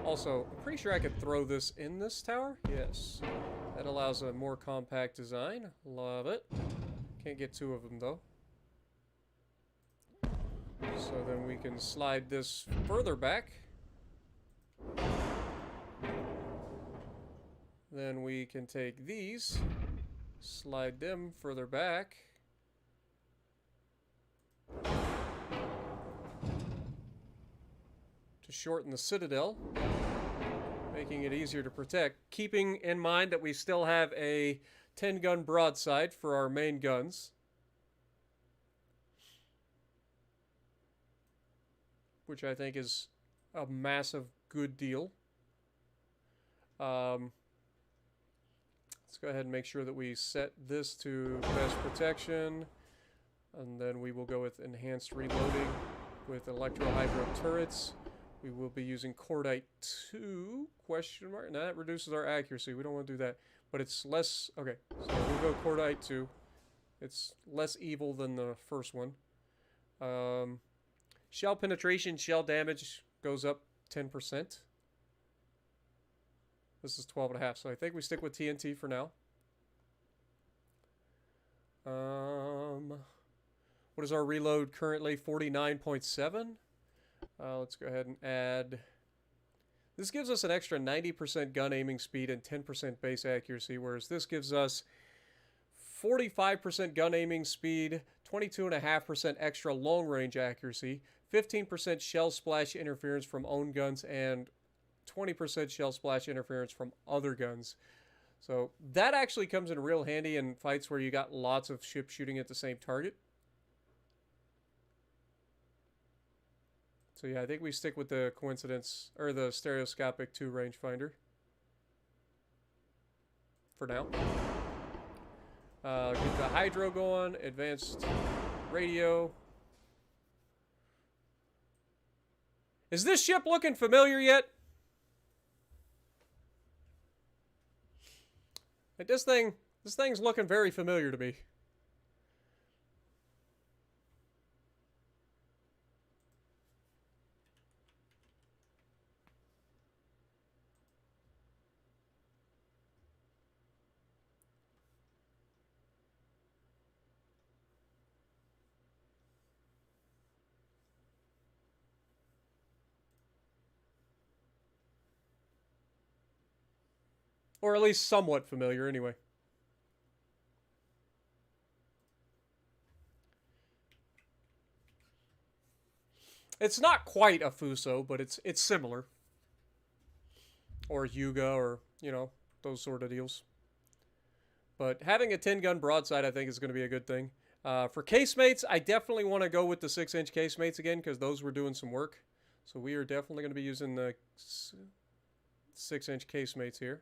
Also, I'm pretty sure I could throw this in this tower. Yes. That allows a more compact design. Love it. Can't get 2 of them, though. So then we can slide this further back. Then we can take these, slide them further back. To shorten the citadel, making it easier to protect, keeping in mind that we still have a 10-gun broadside for our main guns, which I think is a massive good deal. Let's go ahead and make sure that we set this to best protection, and then we will go with enhanced reloading with electro-hydro turrets. We will be using Cordite 2, question mark. No, that reduces our accuracy. We don't want to do that. But it's less, okay, so we'll go Cordite 2. It's less evil than the first one. Shell penetration, shell damage goes up 10%. This is 12.5, so I think we stick with TNT for now. What is our reload currently? 49.7. Let's go ahead and add... This gives us an extra 90% gun aiming speed and 10% base accuracy, whereas this gives us 45% gun aiming speed, 22.5% extra long range accuracy, 15% shell splash interference from own guns, and 20% shell splash interference from other guns. So that actually comes in real handy in fights where you got lots of ships shooting at the same target. So yeah, I think we stick with the coincidence, or the stereoscopic 2 rangefinder for now. Get the hydro going, advanced radio. Is this ship looking familiar yet? Like this thing's looking very familiar to me. Or at least somewhat familiar, anyway. It's not quite a Fuso, but it's similar. Or Yuga, or, you know, those sort of deals. But having a 10-gun broadside, I think, is going to be a good thing. For casemates, I definitely want to go with the 6-inch casemates again, because those were doing some work. So we are definitely going to be using the 6-inch casemates here.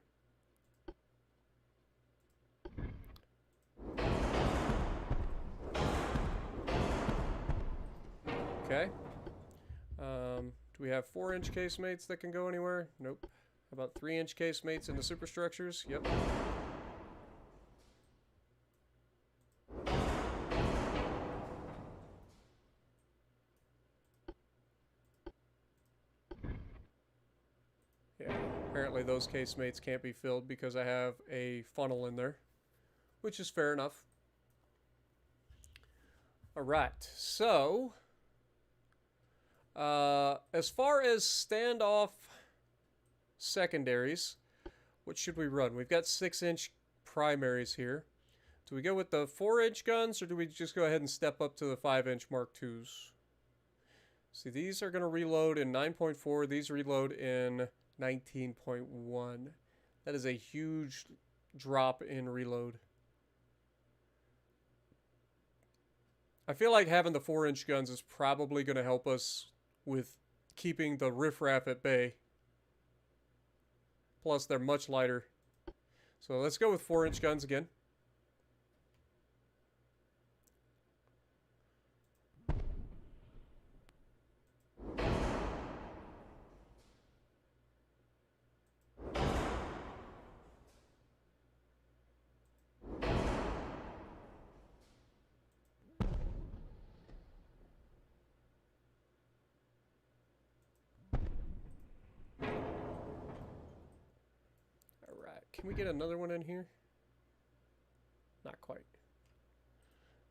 Okay. Do we have 4-inch casemates that can go anywhere? Nope. How about 3-inch casemates in the superstructures? Yep. Yeah, apparently those casemates can't be filled because I have a funnel in there, which is fair enough. Alright, so as far as standoff secondaries, what should we run? We've got 6-inch primaries here. Do we go with the 4-inch guns, or do we just go ahead and step up to the 5-inch Mark IIs? See, these are going to reload in 9.4. These reload in 19.1. That is a huge drop in reload. I feel like having the 4-inch guns is probably going to help us with keeping the riffraff at bay. Plus, they're much lighter. So let's go with 4-inch guns again. Can we get another one in here? Not quite.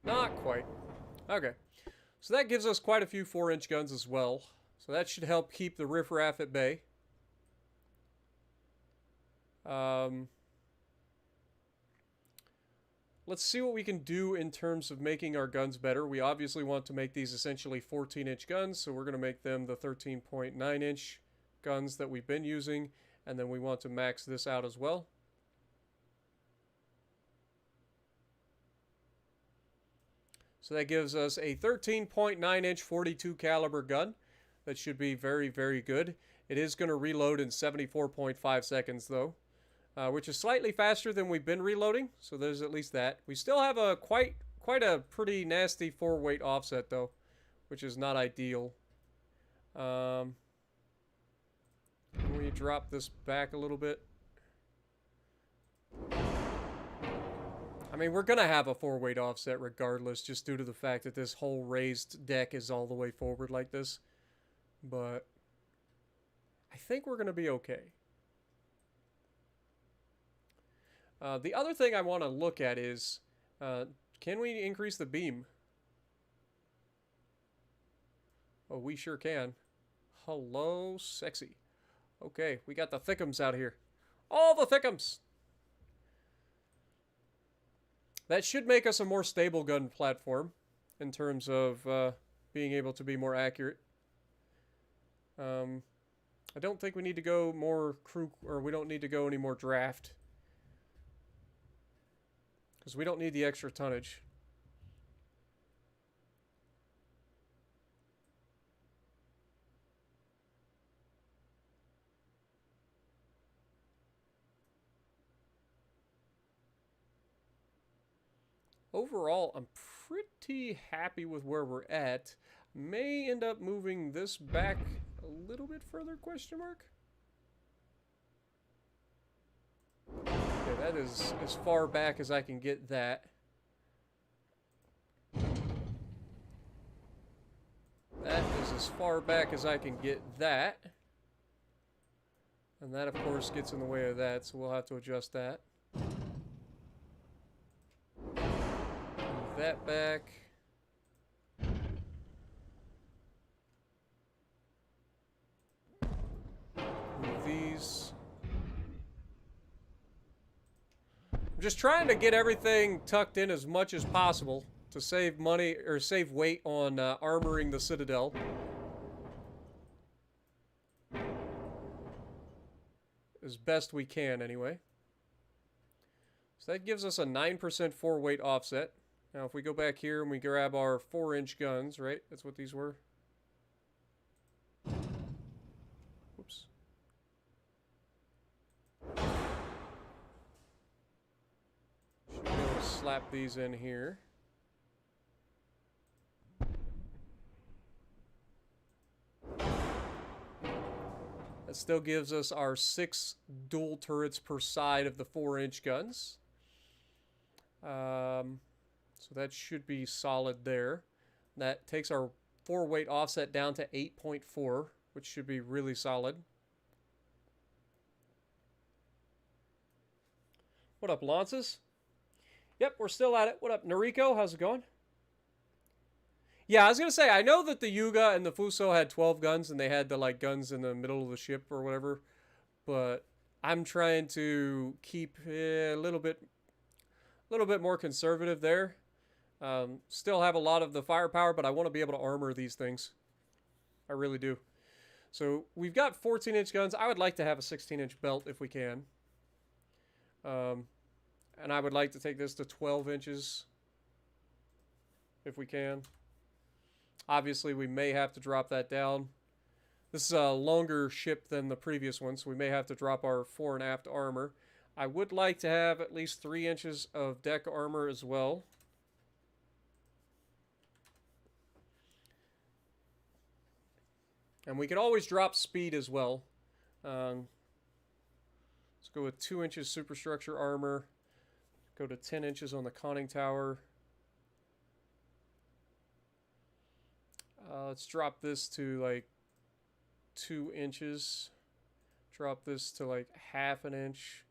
Not quite. Okay. So that gives us quite a few 4-inch guns as well. So that should help keep the riffraff at bay. Let's see what we can do in terms of making our guns better. We obviously want to make these essentially 14-inch guns, so we're going to make them the 13.9-inch guns that we've been using, and then we want to max this out as well. So that gives us a 13.9-inch 42 caliber gun. That should be very, very good. It is going to reload in 74.5 seconds though, which is slightly faster than we've been reloading. So there's at least that. We still have a quite a pretty nasty 4-weight offset though, which is not ideal. Can we drop this back a little bit? I mean, we're going to have a 4-weight offset regardless, just due to the fact that this whole raised deck is all the way forward like this. But I think we're going to be okay. The other thing I want to look at is, can we increase the beam? Oh, we sure can. Hello, sexy. Okay, we got the thickums out here. All the thickums! That should make us a more stable gun platform in terms of being able to be more accurate. I don't think we need to go more crew, or we don't need to go any more draft. Because we don't need the extra tonnage. Overall, I'm pretty happy with where we're at. May end up moving this back a little bit further, question mark? Okay, that is as far back as I can get that. That is as far back as I can get that. And that, of course, gets in the way of that, so we'll have to adjust that. Move that back. Move these. I'm just trying to get everything tucked in as much as possible to save money, or save weight on armoring the Citadel. As best we can, anyway. So that gives us a 9% 4-weight offset. Now, if we go back here and we grab our 4-inch guns, right? That's what these were. Whoops. Should be able to slap these in here. That still gives us our 6 dual turrets per side of the 4-inch guns. So that should be solid there. That takes our 4-weight offset down to 8.4, which should be really solid. What up, Lances? Yep, we're still at it. What up, Noriko? How's it going? Yeah, I was going to say, I know that the Yuga and the Fuso had 12 guns, and they had the, like, guns in the middle of the ship or whatever. But I'm trying to keep a little bit more conservative there. Still have a lot of the firepower, but I want to be able to armor these things. I really do. So we've got 14-inch guns. I would like to have a 16-inch belt if we can. And I would like to take this to 12 inches if we can. Obviously, we may have to drop that down. This is a longer ship than the previous one, so we may have to drop our fore and aft armor. I would like to have at least 3 inches of deck armor as well. And we could always drop speed as well. Let's go with 2 inches superstructure armor. Go to 10 inches on the conning tower. Let's drop this to like 2 inches. Drop this to like 1/2 inch.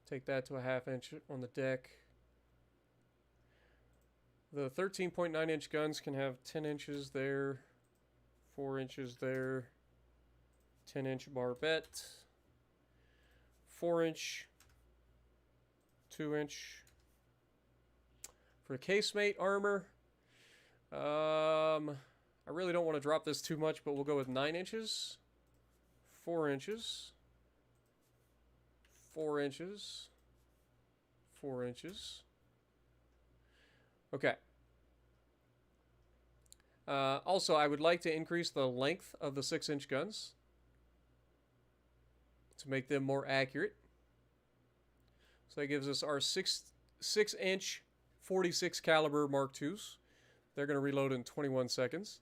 Take that to a 1/2 inch on the deck. The 13.9 inch guns can have 10 inches there, 4 inches there, 10 inch barbette, 4 inch, 2 inch. For casemate armor, I really don't want to drop this too much, but we'll go with 9 inches, 4 inches, 4 inches, 4 inches. Okay. Also, I would like to increase the length of the 6-inch guns to make them more accurate. So that gives us our 6-inch 46 caliber Mark IIs. They're going to reload in 21 seconds.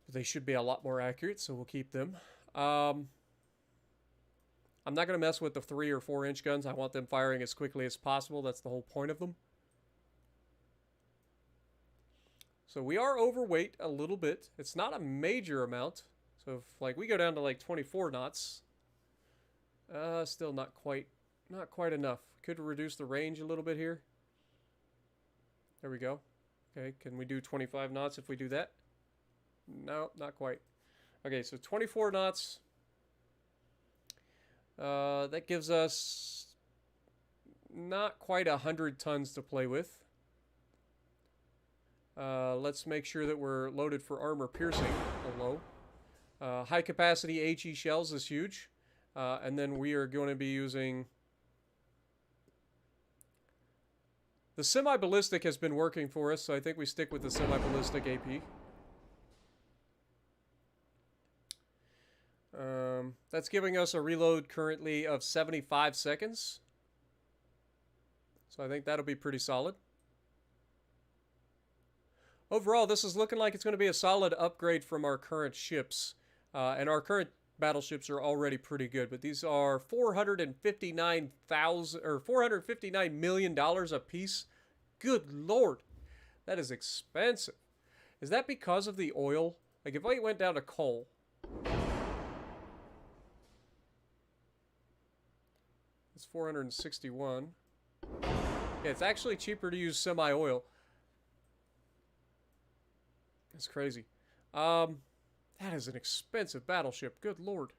But they should be a lot more accurate, so we'll keep them. I'm not going to mess with the 3 or 4 inch guns. I want them firing as quickly as possible. That's the whole point of them. So we are overweight a little bit. It's not a major amount. So if like we go down to like 24 knots, still not quite enough. Could reduce the range a little bit here. There we go. Okay, can we do 25 knots if we do that? No, not quite. Okay, so 24 knots. That gives us not quite 100 tons to play with. Let's make sure that we're loaded for armor piercing. Hello. High capacity HE shells is huge. And then we are going to be using... The semi-ballistic has been working for us, so I think we stick with the semi-ballistic AP. That's giving us a reload currently of 75 seconds. So I think that'll be pretty solid. Overall, this is looking like it's going to be a solid upgrade from our current ships. And our current battleships are already pretty good, but these are $459 million a piece. Good Lord. That is expensive. Is that because of the oil? Like if I went down to coal, it's 461. Yeah, it's actually cheaper to use semi-oil. That's crazy. That is an expensive battleship. Good Lord.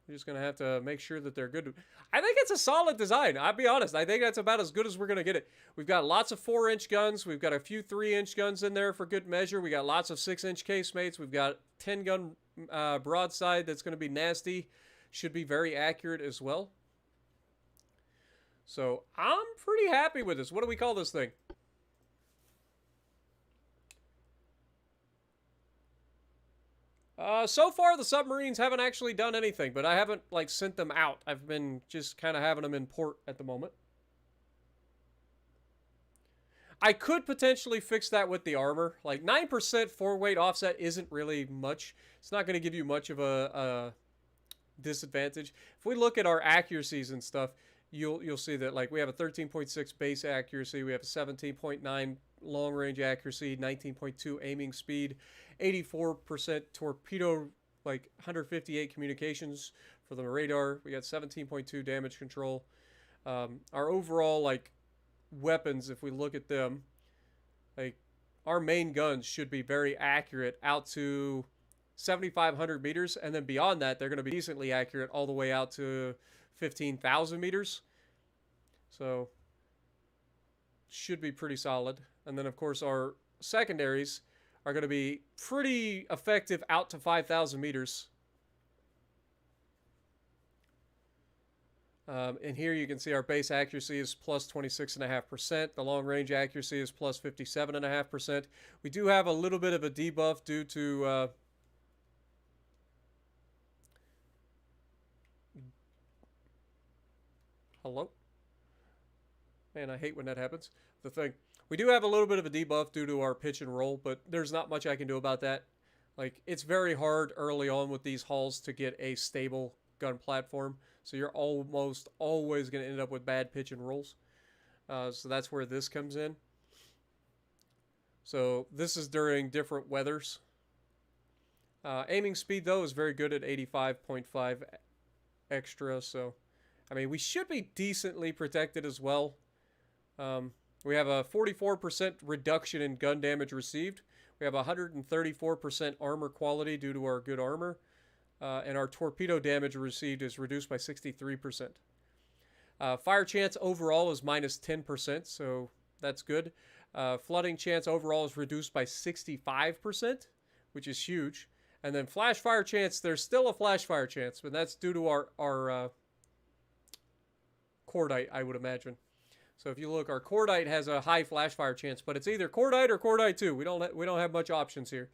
We're just going to have to make sure that they're good. I think it's a solid design. I'll be honest. I think that's about as good as we're going to get it. We've got lots of 4-inch guns. We've got a few 3-inch guns in there for good measure. We got lots of 6-inch casemates. We've got 10-gun broadside that's going to be nasty. Should be very accurate as well. So I'm pretty happy with this. What do we call this thing? So far, the submarines haven't actually done anything, but I haven't, like, sent them out. I've been just kind of having them in port at the moment. I could potentially fix that with the armor. Like, 9% four-weight offset isn't really much. It's not going to give you much of a disadvantage. If we look at our accuracies and stuff, you'll see that, like, we have a 13.6 base accuracy. We have a 17.9 long-range accuracy, 19.2 aiming speed, 84% torpedo, like 158 communications for the radar. We got 17.2 damage control. Our overall, like, weapons, if we look at them, like, our main guns should be very accurate out to 7,500 meters, and then beyond that, they're going to be decently accurate all the way out to 15,000 meters. So, should be pretty solid. And then, of course, our secondaries are going to be pretty effective out to 5,000 meters. And here you can see our base accuracy is plus 26.5%. The long range accuracy is plus 57.5%. We do have a little bit of a debuff due to... Hello? Man, I hate when that happens. The thing. We do have a little bit of a debuff due to our pitch and roll, but there's not much I can do about that. Like, it's very hard early on with these hulls to get a stable gun platform, so you're almost always going to end up with bad pitch and rolls. So that's where this comes in. So this is during different weathers. Aiming speed, though, is very good at 85.5 extra, so... I mean, we should be decently protected as well. We have a 44% reduction in gun damage received. We have 134% armor quality due to our good armor. And our torpedo damage received is reduced by 63%. Fire chance overall is minus 10%, so that's good. Flooding chance overall is reduced by 65%, which is huge. And then flash fire chance, there's still a flash fire chance, but that's due to our cordite, I would imagine. So if you look, our cordite has a high flash fire chance, but it's either cordite or cordite 2. We don't have much options here.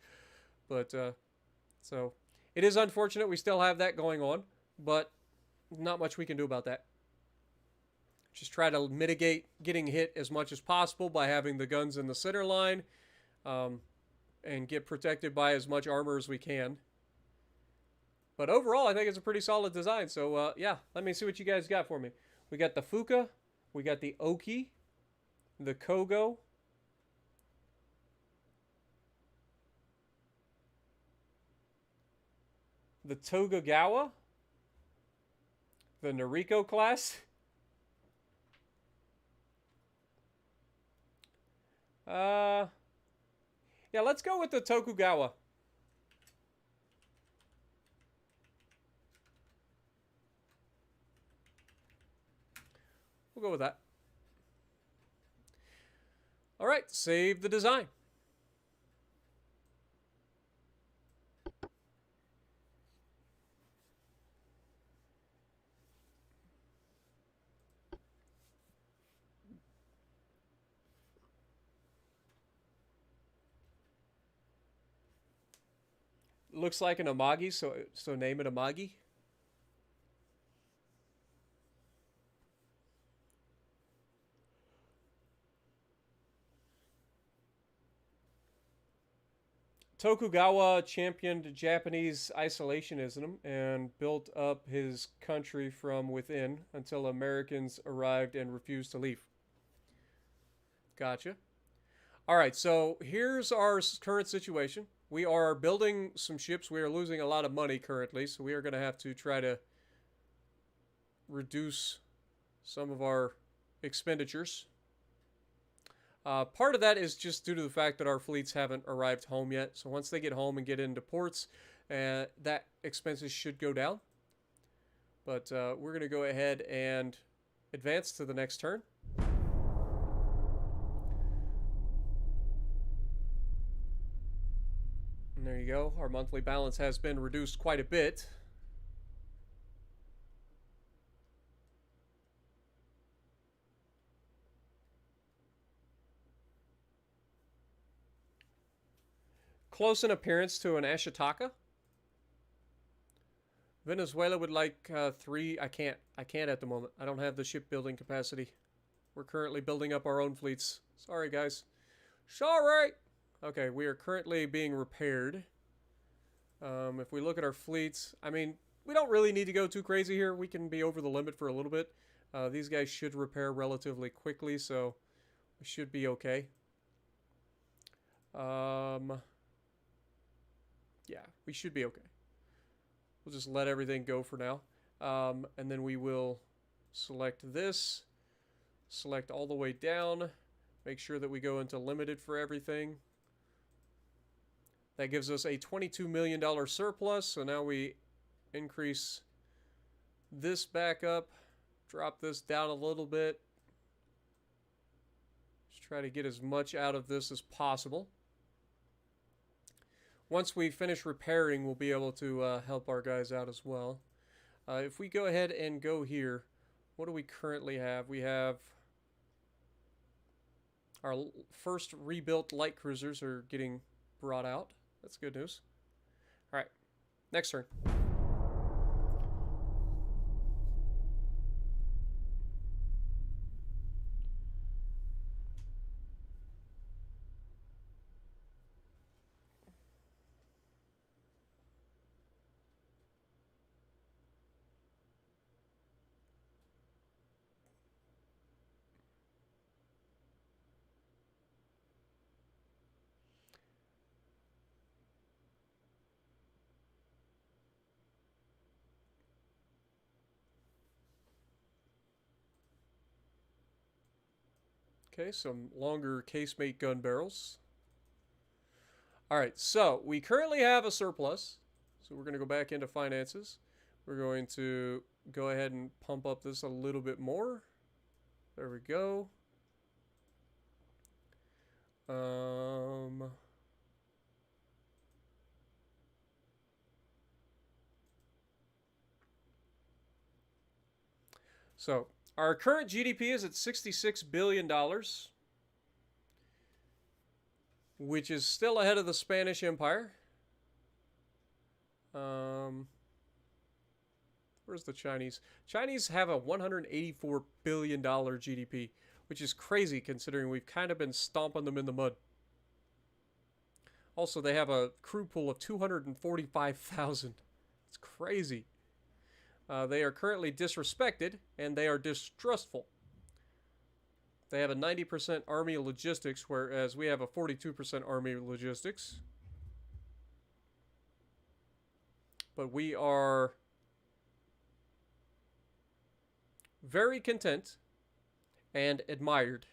But so it is unfortunate we still have that going on, but not much we can do about that. Just try to mitigate getting hit as much as possible by having the guns in the center line, and get protected by as much armor as we can. But overall, I think it's a pretty solid design. So yeah, let me see what you guys got for me. We got the Fuka, we got the Oki, the Kongo, the Tokugawa, the Noriko class, yeah, let's go with the Tokugawa. We'll go with that. All right, save the design. Looks like an Amagi, so name it Amagi. Tokugawa championed Japanese isolationism and built up his country from within until Americans arrived and refused to leave. Gotcha. All right, so here's our current situation. We are building some ships. We are losing a lot of money currently, so we are going to have to try to reduce some of our expenditures. Part of that is just due to the fact that our fleets haven't arrived home yet. So once they get home and get into ports, that expenses should go down. But we're going to go ahead and advance to the next turn. And there you go. Our monthly balance has been reduced quite a bit. Close in appearance to an Ashitaka. Venezuela would like 3. I can't at the moment. I don't have the shipbuilding capacity. We're currently building up our own fleets. Sorry, guys. Sorry! Okay, we are currently being repaired. If we look at our fleets, I mean, we don't really need to go too crazy here. We can be over the limit for a little bit. These guys should repair relatively quickly, so we should be okay. Yeah, we should be okay. We'll just let everything go for now. And then we will select this. Select all the way down. Make sure that we go into limited for everything. That gives us a $22 million surplus. So now we increase this back up. Drop this down a little bit. Just try to get as much out of this as possible. Once we finish repairing, we'll be able to help our guys out as well. If we go ahead and go here, what do we currently have? We have our first rebuilt light cruisers are getting brought out. That's good news. All right, next turn. Okay, some longer casemate gun barrels. All right, so we currently have a surplus. So we're going to go back into finances. We're going to go ahead and pump up this a little bit more. There we go. So our current GDP is at $66 billion, which is still ahead of the Spanish Empire. Where's the Chinese? Chinese have a $184 billion GDP, which is crazy considering we've kind of been stomping them in the mud. Also, they have a crew pool of 245,000. It's crazy. They are currently disrespected, and they are distrustful. They have a 90% Army logistics, whereas we have a 42% Army logistics. But we are very content and admired.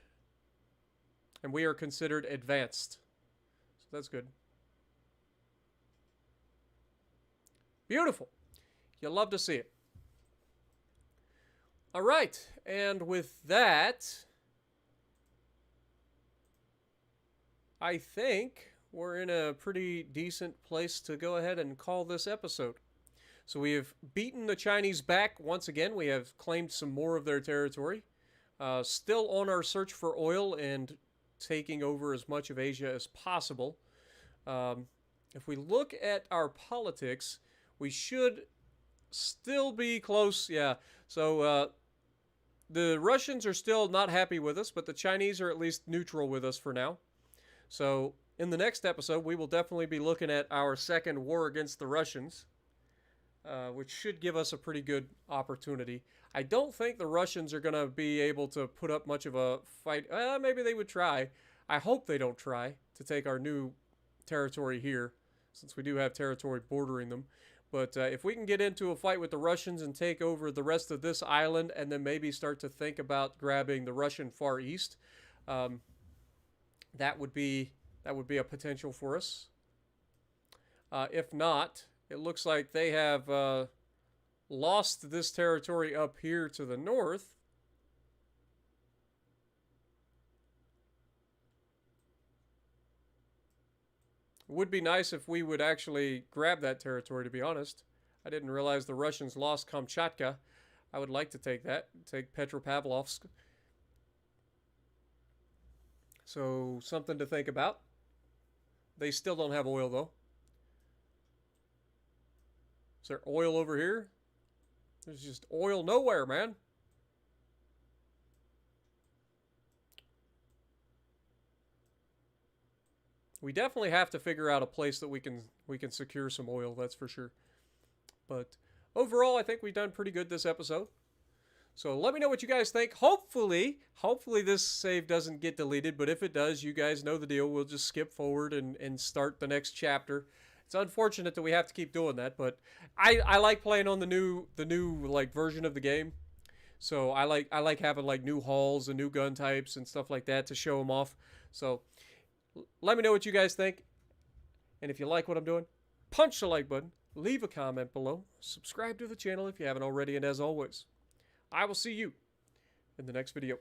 And we are considered advanced. So that's good. Beautiful. You love to see it. All right, and with that, I think we're in a pretty decent place to go ahead and call this episode. So we have beaten the Chinese back once again. We have claimed some more of their territory. Still on our search for oil and taking over as much of Asia as possible. If we look at our politics, we should still be close. Yeah, so the Russians are still not happy with us, but the Chinese are at least neutral with us for now. So in the next episode, we will definitely be looking at our second war against the Russians, which should give us a pretty good opportunity. I don't think the Russians are going to be able to put up much of a fight. Maybe they would try. I hope they don't try to take our new territory here, since we do have territory bordering them. But if we can get into a fight with the Russians and take over the rest of this island, and then maybe start to think about grabbing the Russian Far East, that would be a potential for us. If not, it looks like they have lost this territory up here to the north. It would be nice if we would actually grab that territory, to be honest. I didn't realize the Russians lost Kamchatka. I would like to take that. Take Petropavlovsk. So, something to think about. They still don't have oil, though. Is there oil over here? There's just oil nowhere, man. We definitely have to figure out a place that we can secure some oil, that's for sure. But overall, I think we've done pretty good this episode. So let me know what you guys think. Hopefully this save doesn't get deleted, but if it does, you guys know the deal. We'll just skip forward and start the next chapter. It's unfortunate that we have to keep doing that, but I like playing on the new like version of the game. So I like having like new hulls and new gun types and stuff like that to show them off. So let me know what you guys think. And if you like what I'm doing, punch the like button, leave a comment below, subscribe to the channel if you haven't already, and as always, I will see you in the next video.